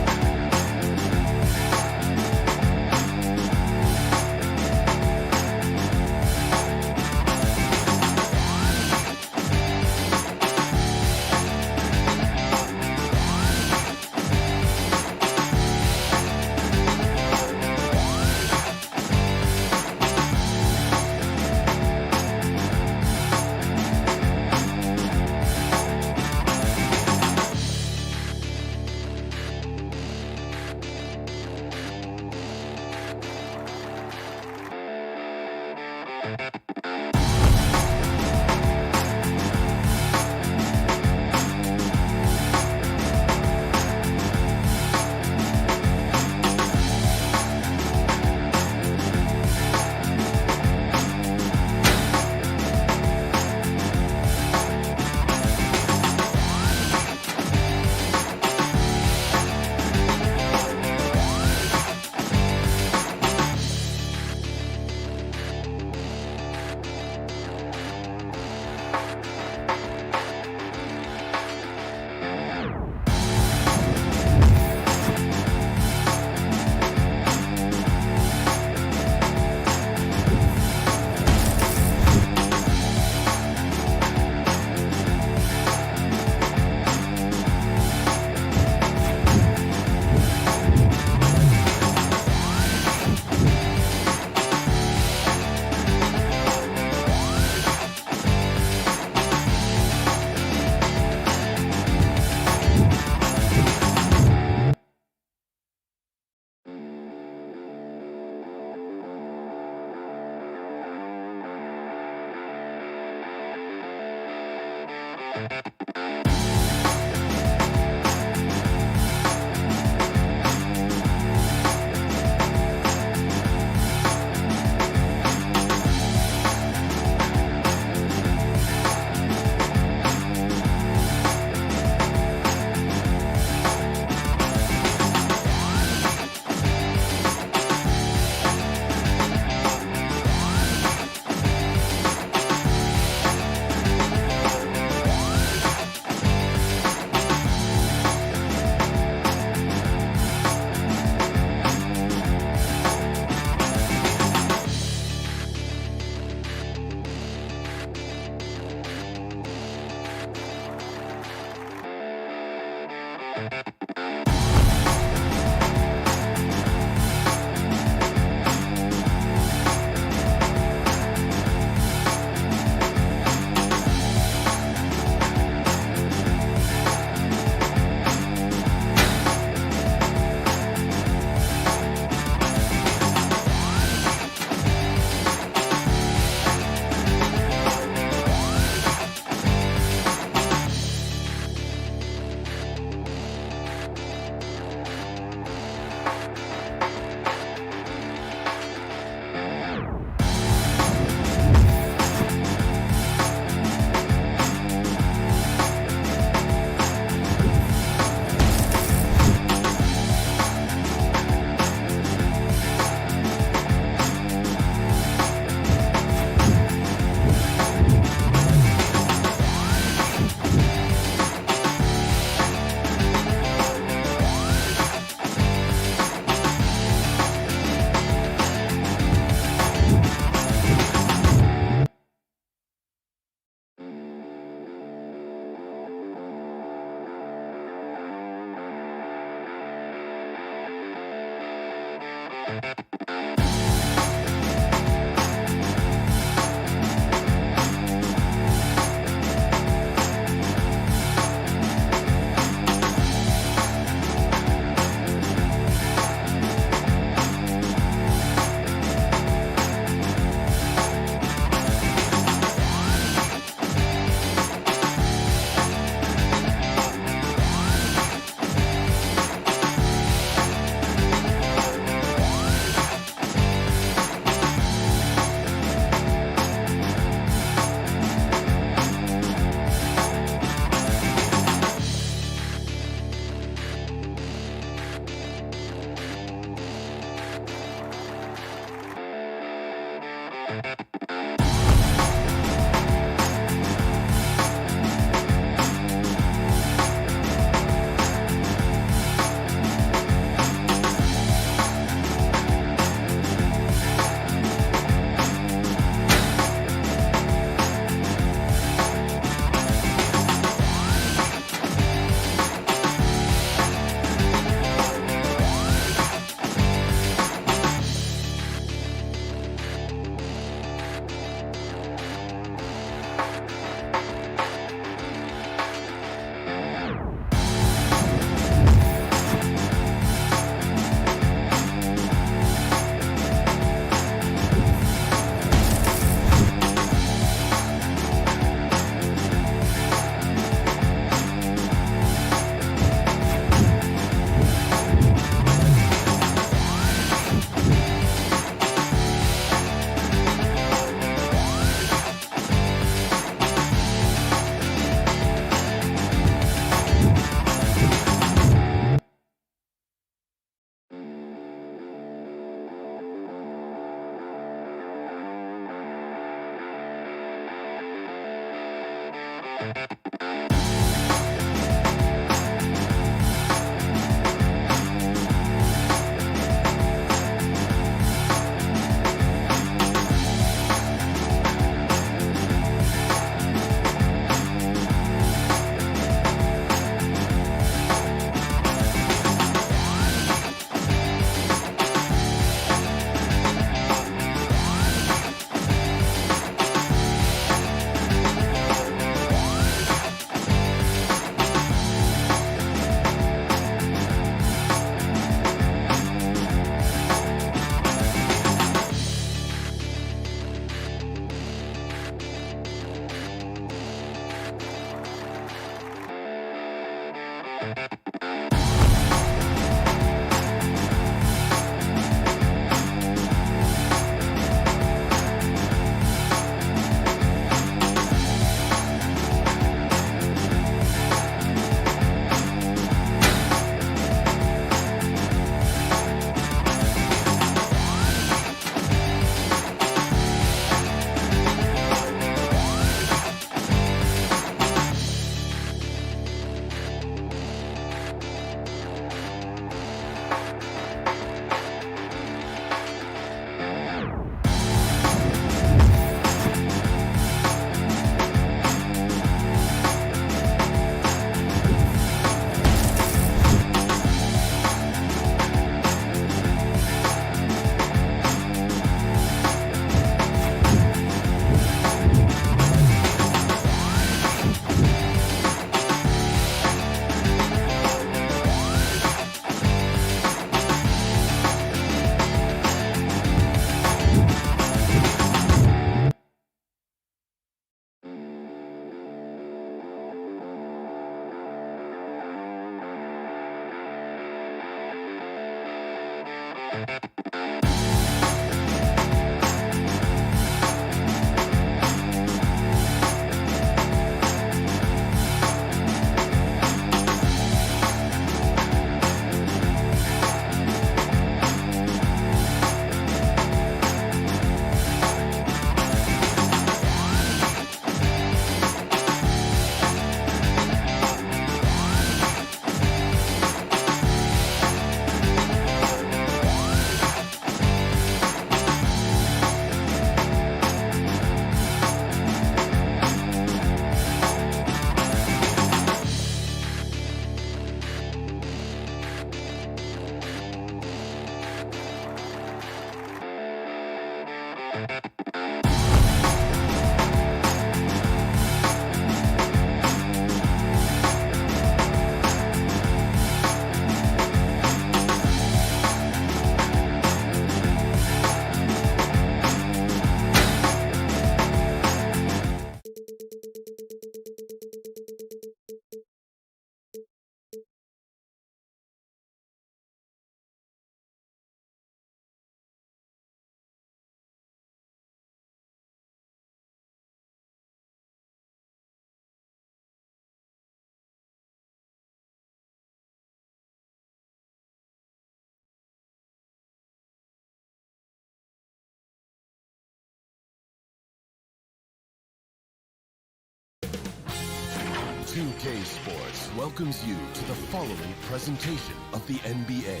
2K Sports welcomes you to the following presentation of the NBA.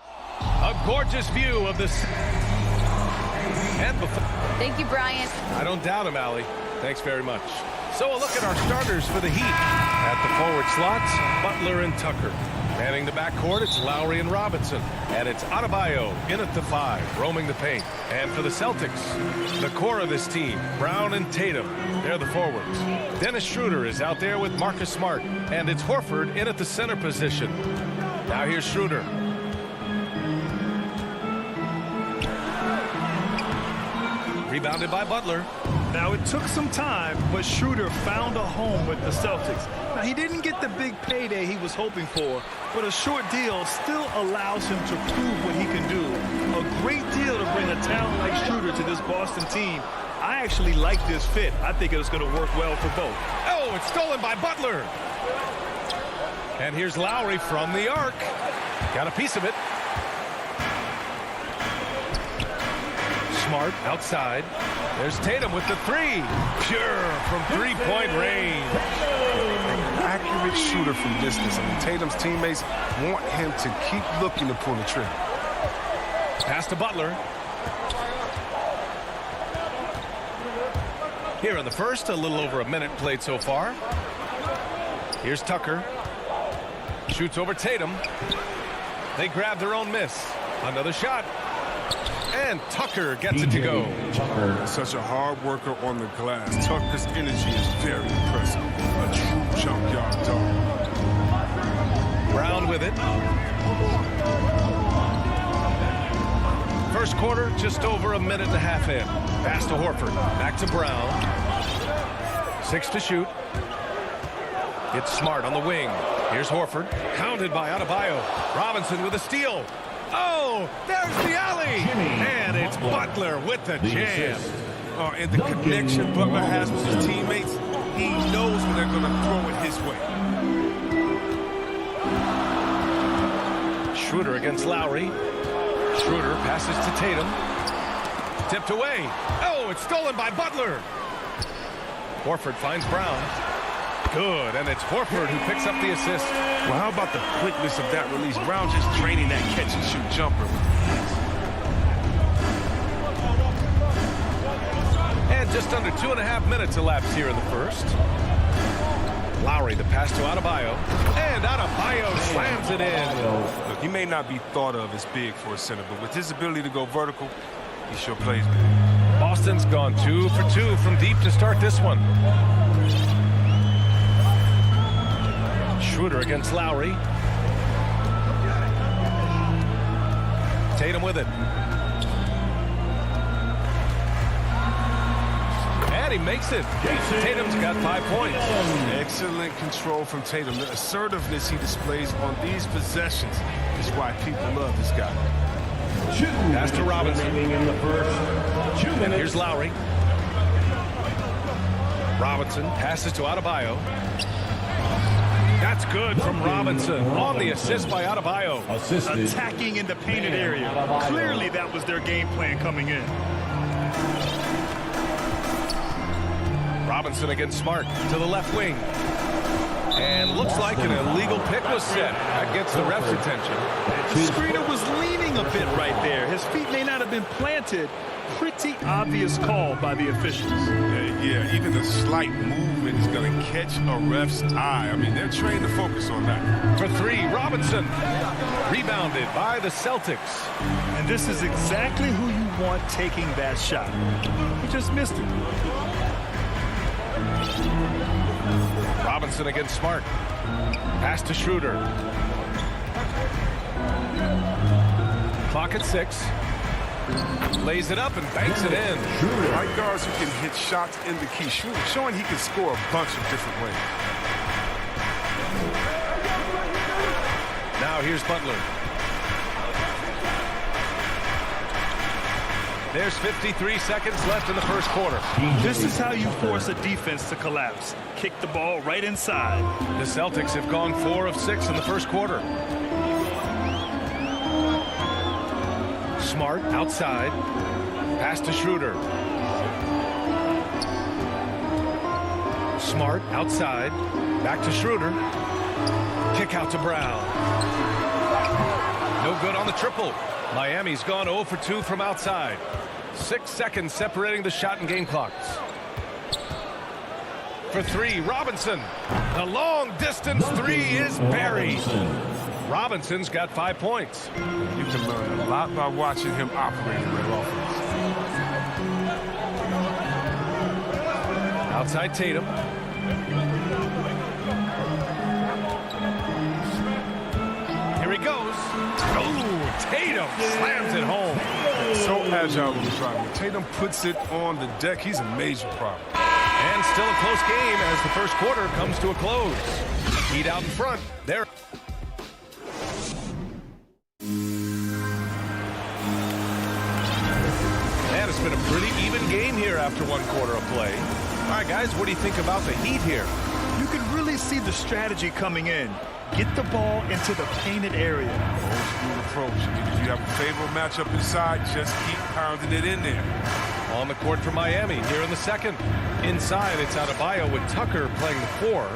A gorgeous view of this. And before. Thank you, Brian. I don't doubt him, Allie. Thanks very much. So a look at our starters for the Heat. At the forward slots, Butler and Tucker. Manning the backcourt, it's Lowry and Robinson. And it's Adebayo in at the 5, roaming the paint. And for the Celtics, the core of this team, Brown and Tatum. They're the forwards. Dennis Schroeder is out there with Marcus Smart. And it's Horford in at the center position. Now here's Schroeder. Rebounded by Butler. Now, it took some time, but Schroeder found a home with the Celtics. Now, he didn't get the big payday he was hoping for, but a short deal still allows him to prove what he can do. A great deal to bring a talent like Schroeder to this Boston team. I actually like this fit. I think it's going to work well for both. Oh, it's stolen by Butler. And here's Lowry from the arc. Got a piece of it. Smart outside. There's Tatum with the 3. Pure from three-point range. Accurate shooter from distance. I mean, Tatum's teammates want him to keep looking to pull the trigger. Pass to Butler. Here in the first, a little over a minute played so far. Here's Tucker. Shoots over Tatum. They grab their own miss. Another shot. And Tucker gets it to go. Such a hard worker on the glass. Tucker's energy is very impressive. A true junkyard dog. Brown with it. First quarter, just over a minute and a half in. Pass to Horford. Back to Brown. 6 to shoot. It's Smart on the wing. Here's Horford. Counted by Adebayo. Robinson with a steal. Oh, there's the alley. And it's Butler with the jam. Oh, and the connection Butler has with his teammates, he knows when they're going to throw it his way. Schroeder against Lowry. Schroeder passes to Tatum. Tipped away. Oh, it's stolen by Butler. Horford finds Brown. Good, and it's Horford who picks up the assist. Well, how about the quickness of that release? Brown just draining that catch-and-shoot jumper. And just under 2.5 minutes elapsed here in the first. Lowry, the pass to Adebayo. And Adebayo slams it in. Look, he may not be thought of as big for a center, but with his ability to go vertical, he sure plays big. Boston's gone 2 for 2 from deep to start this one. Schroeder against Lowry. Tatum with it. And he makes it. Tatum's got 5 points. Excellent control from Tatum. The assertiveness he displays on these possessions is why people love this guy. Pass to Robinson. And here's Lowry. Robinson passes to Adebayo. That's good from Robinson on the assist by Adebayo. Attacking in the painted area. Clearly that was their game plan coming in. Robinson against Smart to the left wing. And looks like an illegal pick was set. That gets the ref's attention. The screener was leaning a bit right there. His feet may not have been planted. Pretty obvious call by the officials. Yeah, even a slight movement is going to catch a ref's eye. I mean, they're trained to focus on that. For 3, Robinson. Rebounded by the Celtics. And this is exactly who you want taking that shot. He just missed it. Robinson against Smart. Pass to Schroeder. Clock at 6. Lays it up and banks it in. Right guards who can hit shots in the key. Showing he can score a bunch of different ways. Now here's Butler. There's 53 seconds left in the first quarter. This is how you force a defense to collapse. Kick the ball right inside. The Celtics have gone 4 of 6 in the first quarter. Smart outside. Pass to Schroeder. Smart outside. Back to Schroeder. Kick out to Brown. No good on the triple. Miami's gone 0 for 2 from outside. 6 seconds separating the shot and game clocks. For three, Robinson. The long distance three is buried. Robinson's got 5 points. You can learn a lot by watching him operate in that offense. Outside Tatum. Here he goes. Oh, Tatum slams it home. So agile when he's driving. Tatum puts it on the deck. He's a major problem. And still a close game as the first quarter comes to a close. Heat out in front. There. And it's been a pretty even game here after 1 quarter of play. All right, guys, what do you think about the Heat here? You can really see the strategy coming in. Get the ball into the painted area. Old school approach. If you have a favorable matchup inside, just keep pounding it in there. On the court for Miami here in the second. Inside, it's Adebayo with Tucker playing the 4.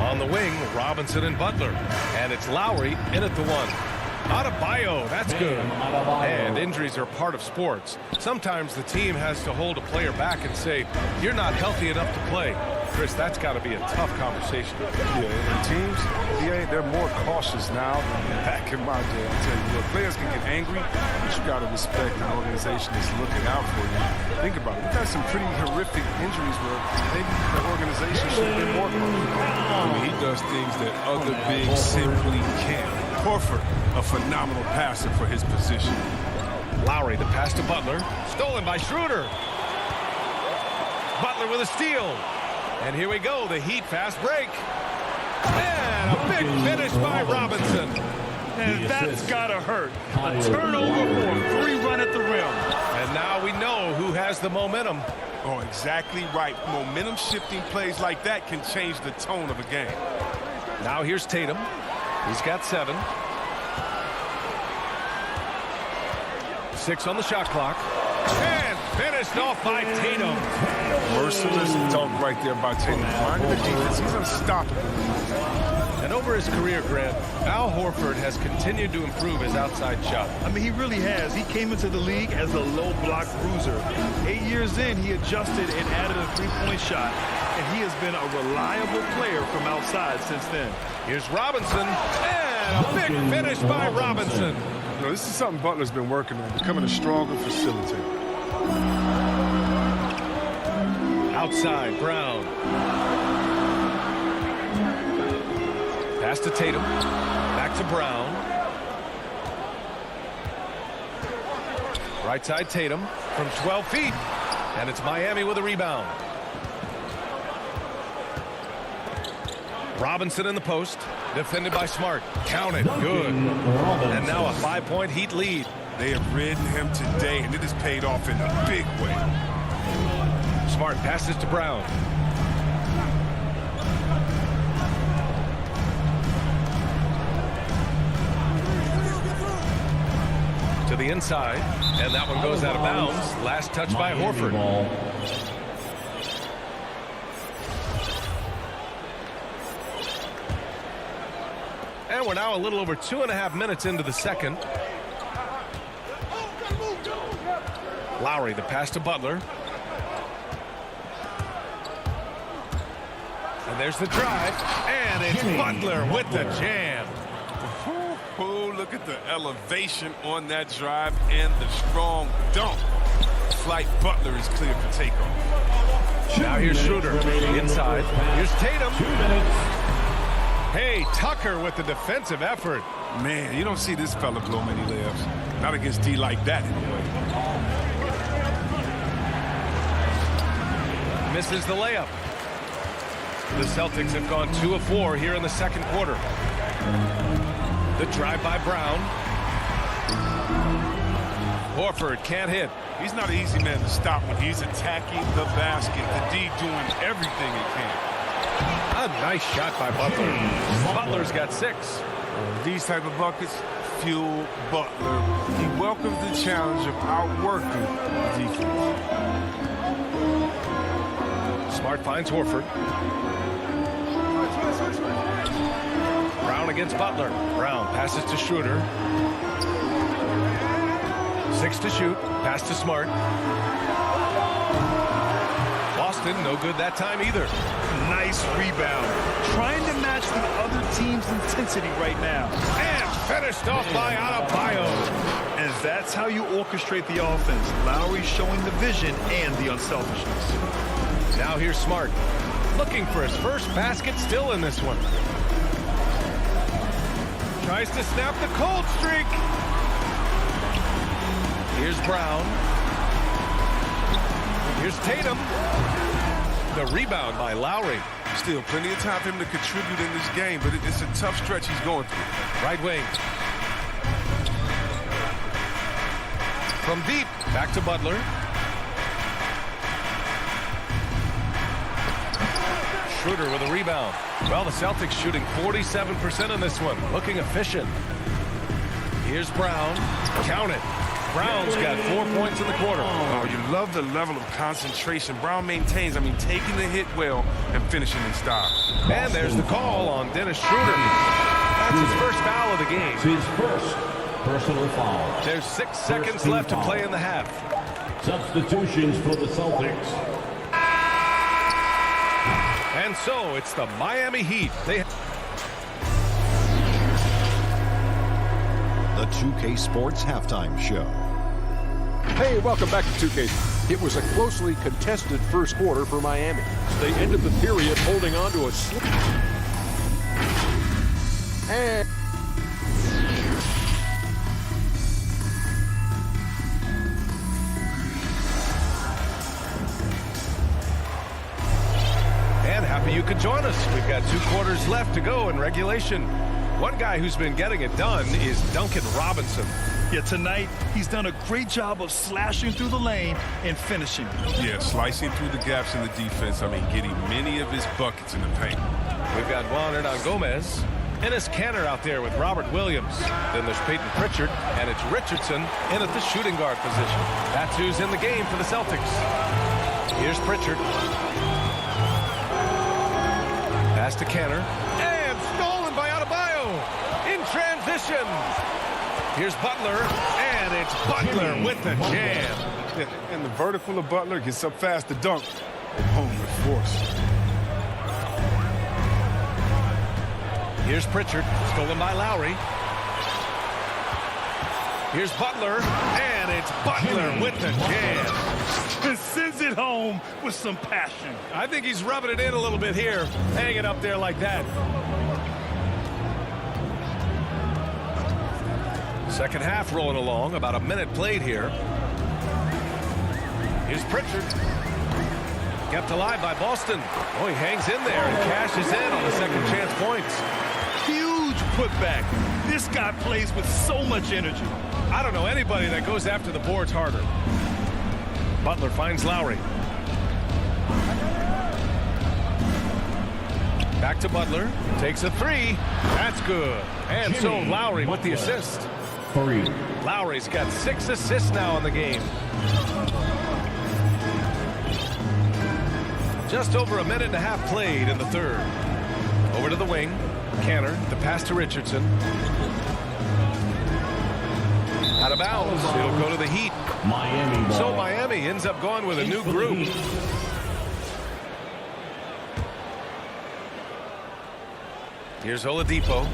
On the wing, Robinson and Butler. And it's Lowry in at the 1. Adebayo, that's good. And injuries are part of sports. Sometimes the team has to hold a player back and say, you're not healthy enough to play. Chris, that's got to be a tough conversation. Yeah, and teams, they're more cautious now than back in my day. I'll tell you what, players can get angry, but you got to respect an organization that's looking out for you. Think about it. We've had some pretty horrific injuries where maybe the organization should have been more cautious. I mean, he does things that other bigs simply can't. Horford, a phenomenal passer for his position. Lowry, the pass to Butler. Stolen by Schroeder. Butler with a steal. And here we go, the Heat fast break. And a big finish by Robinson. And that's got to hurt. A turnover for a free run at the rim. And now we know who has the momentum. Oh, exactly right. Momentum shifting plays like that can change the tone of a game. Now here's Tatum. He's got 7. 6 on the shot clock. And finished off by Tatum. Merciless dunk right there by Tatum. Minding the defense, he's unstoppable. And over his career, Grant, Al Horford has continued to improve his outside shot. I mean, he really has. He came into the league as a low block bruiser. 8 years in, he adjusted and added a three-point shot. And he has been a reliable player from outside since then. Here's Robinson. And a big finish by Robinson. You know, this is something Butler's been working on, becoming a stronger facilitator. Outside, Brown. Pass to Tatum. Back to Brown. Right side, Tatum from 12 feet. And it's Miami with a rebound. Robinson in the post. Defended by Smart. Counted. Good. And now a 5-point Heat lead. They have ridden him today, and it has paid off in a big way. Smart passes to Brown. To the inside, and that one goes out of bounds. Last touch by Horford. And we're now a little over 2.5 minutes into the second. Lowry, the pass to Butler. And there's the drive, and it's Butler with the jam. Oh, look at the elevation on that drive and the strong dunk. Flight Butler is clear for takeoff. Now here's Schroeder inside. Here's Tatum. 2 minutes. Hey, Tucker with the defensive effort. Man, you don't see this fella blow many layups. Not against D like that anyway. Misses the layup. The Celtics have gone 2 of 4 here in the second quarter. The drive by Brown. Horford can't hit. He's not an easy man to stop when he's attacking the basket. The D doing everything he can. A nice shot by Butler. Butler's got 6. These type of buckets, fuel Butler. He welcomes the challenge of outworking the defense. Smart finds Horford. Brown against Butler. Brown passes to Schroeder. 6 to shoot. Pass to Smart. Boston, no good that time either. Nice rebound. Trying to match the other team's intensity right now. And finished off by Adebayo. And that's how you orchestrate the offense. Lowry showing the vision and the unselfishness. Now here's Smart. Looking for his first basket, still in this one. Tries to snap the cold streak. Here's Brown. Here's Tatum. The rebound by Lowry. Still plenty of time for him to contribute in this game, but it's a tough stretch he's going through. Right wing. From deep, back to Butler. Schroeder with a rebound. Well, the Celtics shooting 47% in this one. Looking efficient. Here's Brown. Count it. Brown's got 4 points in the quarter. Oh, you love the level of concentration Brown maintains. I mean, taking the hit well and finishing in style. And there's the call on Dennis Schroeder. That's his first foul of the game. His first personal foul. There's 6 seconds left to play in the half. Substitutions for the Celtics. And so it's the Miami Heat. The 2K Sports Halftime Show. Hey, welcome back to 2K. It was a closely contested first quarter for Miami. They ended the period holding on to a slip. And happy you could join us. We've got 2 quarters left to go in regulation. One guy who's been getting it done is Duncan Robinson. Yeah, tonight he's done a great job of slashing through the lane and finishing. Yeah, slicing through the gaps in the defense. I mean, getting many of his buckets in the paint. We've got Juan Hernan Gomez. Ennis Canner out there with Robert Williams. Then there's Peyton Pritchard, and it's Richardson in at the shooting guard position. That's who's in the game for the Celtics. Here's Pritchard. Pass to Canner. And stolen by Adebayo in transition. Here's Butler, and it's Butler with the jam. And the vertical of Butler gets up fast to dunk at home with force. Here's Pritchard, stolen by Lowry. Here's Butler, and it's Butler with the jam. And sends it home with some passion. I think he's rubbing it in a little bit here, hanging up there like that. Second half rolling along, about a minute played here. Here's Pritchard. Kept alive by Boston. Oh, he hangs in there and cashes in on the second chance points. Huge putback. This guy plays with so much energy. I don't know anybody that goes after the boards harder. Butler finds Lowry. Back to Butler. Takes a 3. That's good. And so Lowry with the assist. 3. Lowry's got 6 assists now in the game. Just over a minute and a half played in the third. Over to the wing. Canner, the pass to Richardson. Out of bounds. It'll go to the Heat. Miami ball. So Miami ends up going with a new group. Here's Oladipo.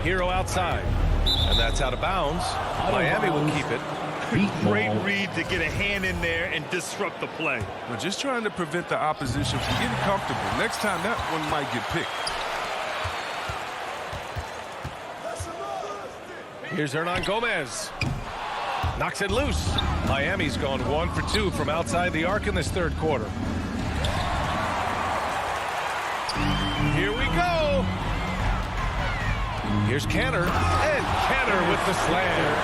Hero outside. And that's out of bounds. Miami will keep it. Great read to get a hand in there and disrupt the play. We're just trying to prevent the opposition from getting comfortable. Next time, that one might get picked. Here's Hernan Gomez. Knocks it loose. Miami's gone 1 for 2 from outside the arc in this third quarter. Here we go. Here's Canner. And Canner with the slam.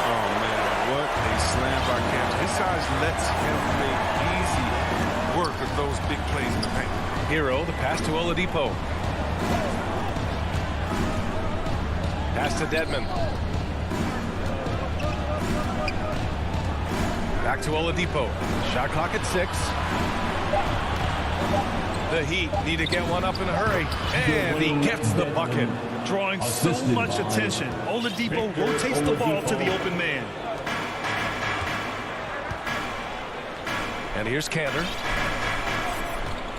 Oh, man, what a slam by Canner. His size lets him make easy work of those big plays in the paint. Hero, the pass to Oladipo. Pass to Dedmon. Back to Oladipo. Shot clock at 6. The Heat need to get one up in a hurry. And he gets the bucket. Drawing so much attention. Oladipo rotates the ball to the open man. And here's Cantor.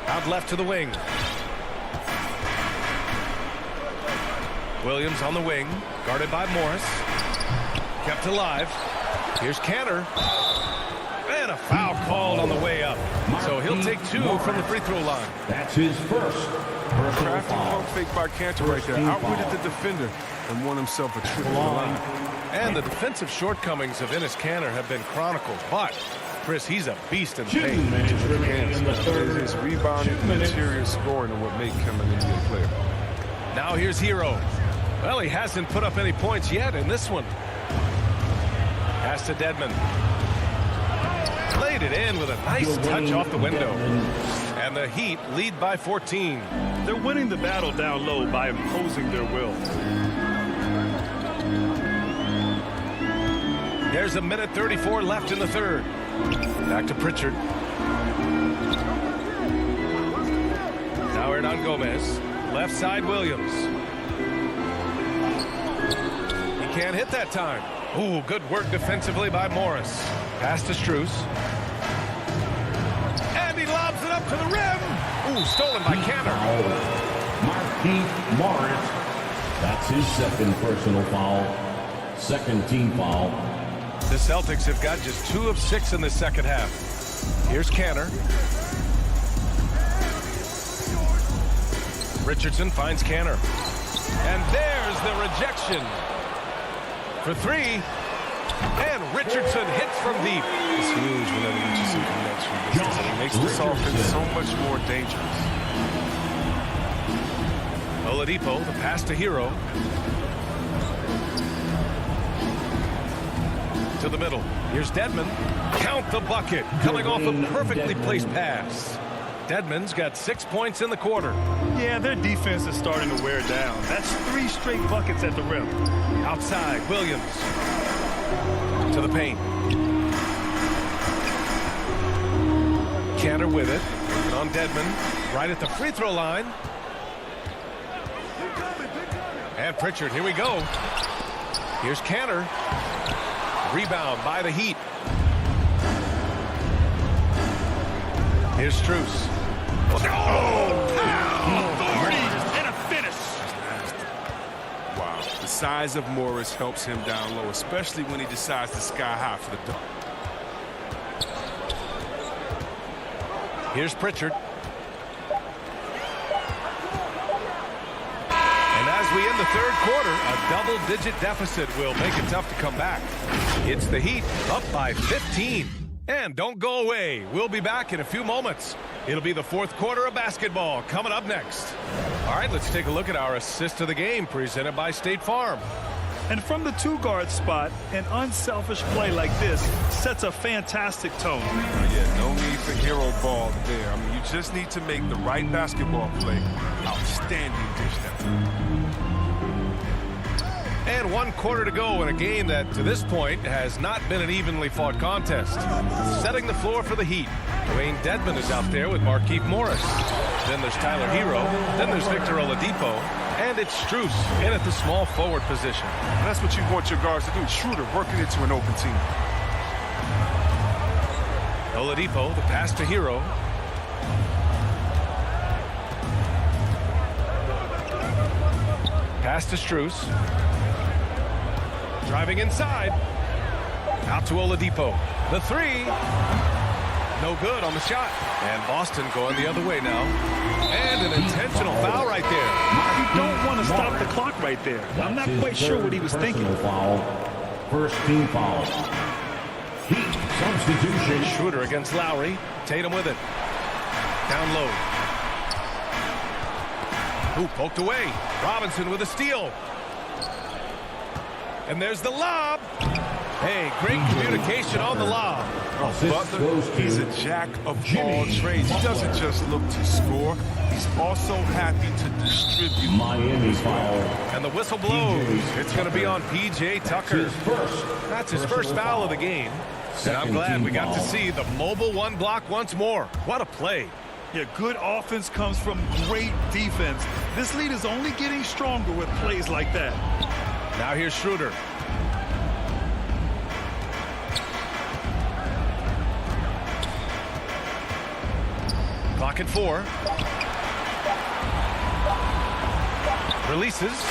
Out left to the wing. Williams on the wing, guarded by Morris. Kept alive. Here's Cantor. And a foul called on the way up. So he'll take 2 from the free throw line. That's his first personal Crafty foul. pump fake by Cantor right there. Outwitted the defender and won himself a trip to the line. And the defensive shortcomings of Enes Kanter have been chronicled. But, Chris, he's a beast in the paint. 2 minutes remaining in the third. His rebounding and interior scoring are what make him an NBA player. Now here's Hero. Well, he hasn't put up any points yet in this one. Pass to Dedmon. Laid it in with a nice touch off the window. And the Heat lead by 14. They're winning the battle down low by imposing their will. There's a minute 34 left in the third. Back to Pritchard. Now Hernan Gomez. Left side Williams. He can't hit that time. Ooh, good work defensively by Morris. Pass to Strus. And he lobs it up to the rim. Ooh, stolen by Cantor. Markieff Morris. That's his second personal foul. Second team foul. The Celtics have got just 2 of 6 in the second half. Here's Cantor. Richardson finds Cantor. And there's the rejection. For 3. And Richardson hits from deep. It's huge whenever Richardson connects from distance. It makes this offense so much more dangerous. Oladipo, the pass to Hero. To the middle. Here's Dedmon. Count the bucket. Coming off a perfectly placed pass. Dedmon's got 6 points in the quarter. Yeah, their defense is starting to wear down. That's 3 straight buckets at the rim. Outside, Williams. To the paint. Cantor with it. Working on Dedmon. Right at the free throw line. And Pritchard, here we go. Here's Cantor. Rebound by the Heat. Here's Strus. Authority and a finish. Wow. The size of Morris helps him down low, especially when he decides to sky high for the dunk. Here's Pritchard. And as we end the third quarter, a double-digit deficit will make it tough to come back. It's the Heat up by 15. And don't go away. We'll be back in a few moments. It'll be the fourth quarter of basketball coming up next. All right, let's take a look at our assist of the game presented by State Farm. And from the 2-guard spot, an unselfish play like this sets a fantastic tone. Yeah, no need for hero ball there. I mean, you just need to make the right basketball play. Outstanding dish that. And 1 quarter to go in a game that, to this point, has not been an evenly fought contest. Setting the floor for the Heat. Dwayne Dedmon is out there with Markieff Morris. Then there's Tyler Hero. Then there's Victor Oladipo. And it's Strus in at the small forward position. And that's what you want your guards to do. Shooter working into an open team. Oladipo, the pass to Hero. Pass to Strus. Driving inside. Out to Oladipo. The 3. No good on the shot. And Boston going the other way now. And an intentional foul right there. You don't want to stop the clock right there. I'm not quite sure what he was thinking. Foul. First team foul. Heat substitution. Schroeder against Lowry. Tatum with it. Down low. Ooh, poked away. Robinson with a steal. And there's the lob. Hey, great communication on the lob. Butler, he's a jack of all trades. He doesn't just look to score. He he's also happy to distribute. Miami foul. And the whistle blows. It's going to be on P.J. Tucker. That's his first foul of the game. And I'm glad we got to see the mobile one block once more. What a play. Yeah, good offense comes from great defense. This lead is only getting stronger with plays like that. Now here's Schroeder. Clock at 4. Releases.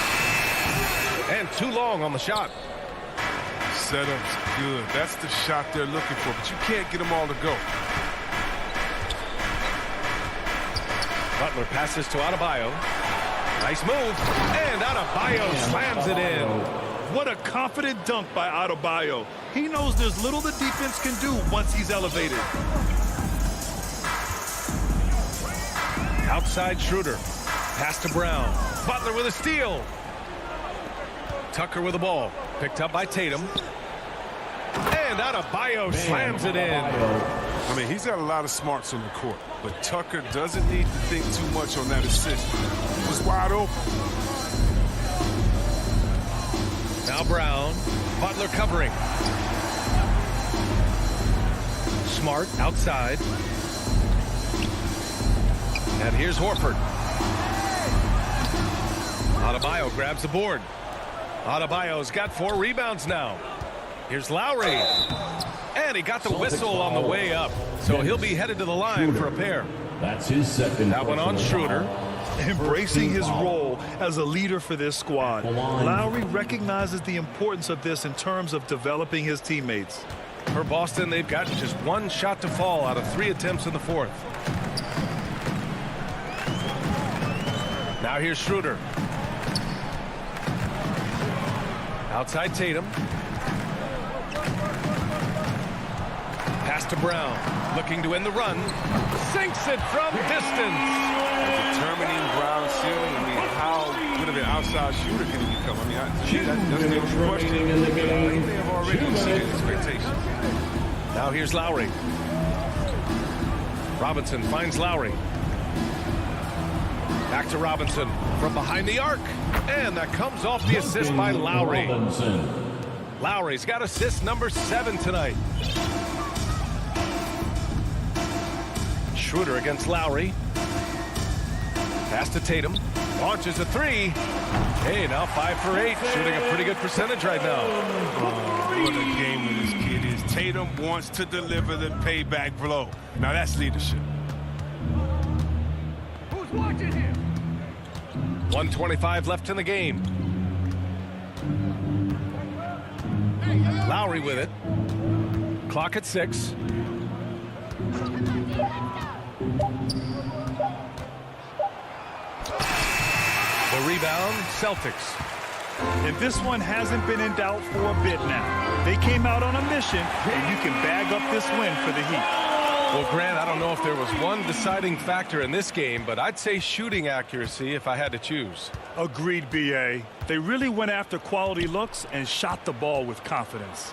And too long on the shot. Setup's good. That's the shot they're looking for, but you can't get them all to go. Butler passes to Adebayo. Nice move. And Adebayo slams it in. What a confident dunk by Adebayo. He knows there's little the defense can do once he's elevated. Outside Schroeder. Pass to Brown. Butler with a steal. Tucker with the ball. Picked up by Tatum. And Adebayo slams it in. I mean, he's got a lot of smarts on the court, but Tucker doesn't need to think too much on that assist. He was wide open. Now Brown. Butler covering. Smart outside. And here's Horford. Adebayo grabs the board. Adebayo's got 4 rebounds now. Here's Lowry. And he got the whistle on the way up. So he'll be headed to the line for a pair. That's his second. That one on Schroeder. Embracing his role as a leader for this squad. Lowry recognizes the importance of this in terms of developing his teammates. For Boston, they've got just 1 shot to fall out of 3 attempts in the 4th. Now here's Schroeder. Outside Tatum. Pass to Brown. Looking to end the run. Sinks it from distance. Determining Brown's ceiling. I mean, how good of an outside shooter can he become? I mean, that's the question. He may have already exceeded expectations. Now here's Lowry. Robinson finds Lowry. Back to Robinson from behind the arc. And that comes off the assist by Lowry. Lowry's got assist number 7 tonight. Schroeder against Lowry. Pass to Tatum. Launches a 3. Hey, now 5 for 8. Shooting a pretty good percentage right now. Oh, what a game this kid is. Tatum wants to deliver the payback blow. Now that's leadership. Who's watching here? 1:25 left in the game. Lowry with it. Clock at 6. The rebound, Celtics. And this one hasn't been in doubt for a bit now. They came out on a mission, and you can bag up this win for the Heat. Well, Grant, I don't know if there was one deciding factor in this game, but I'd say shooting accuracy if I had to choose. Agreed, B.A. They really went after quality looks and shot the ball with confidence.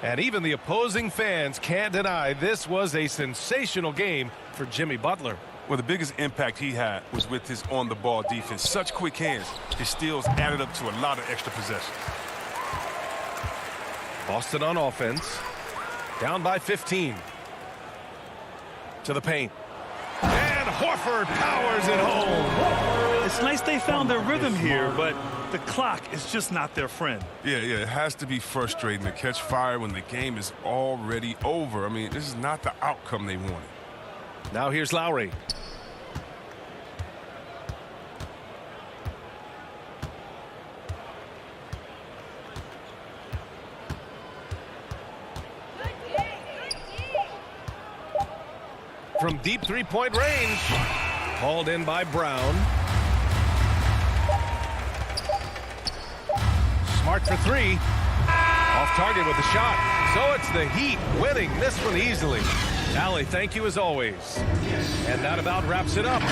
And even the opposing fans can't deny this was a sensational game for Jimmy Butler. Well, the biggest impact he had was with his on-the-ball defense. Such quick hands. His steals added up to a lot of extra possessions. Boston on offense. Down by 15. To the paint. And Horford powers it home. It's nice they found their rhythm here, but the clock is just not their friend. Yeah, it has to be frustrating to catch fire when the game is already over. I mean, this is not the outcome they wanted. Now here's Lowry. From deep three-point range. Hauled in by Brown. Smart for 3. Off target with the shot. So it's the Heat winning this one easily. Allie, thank you as always. And that about wraps it up.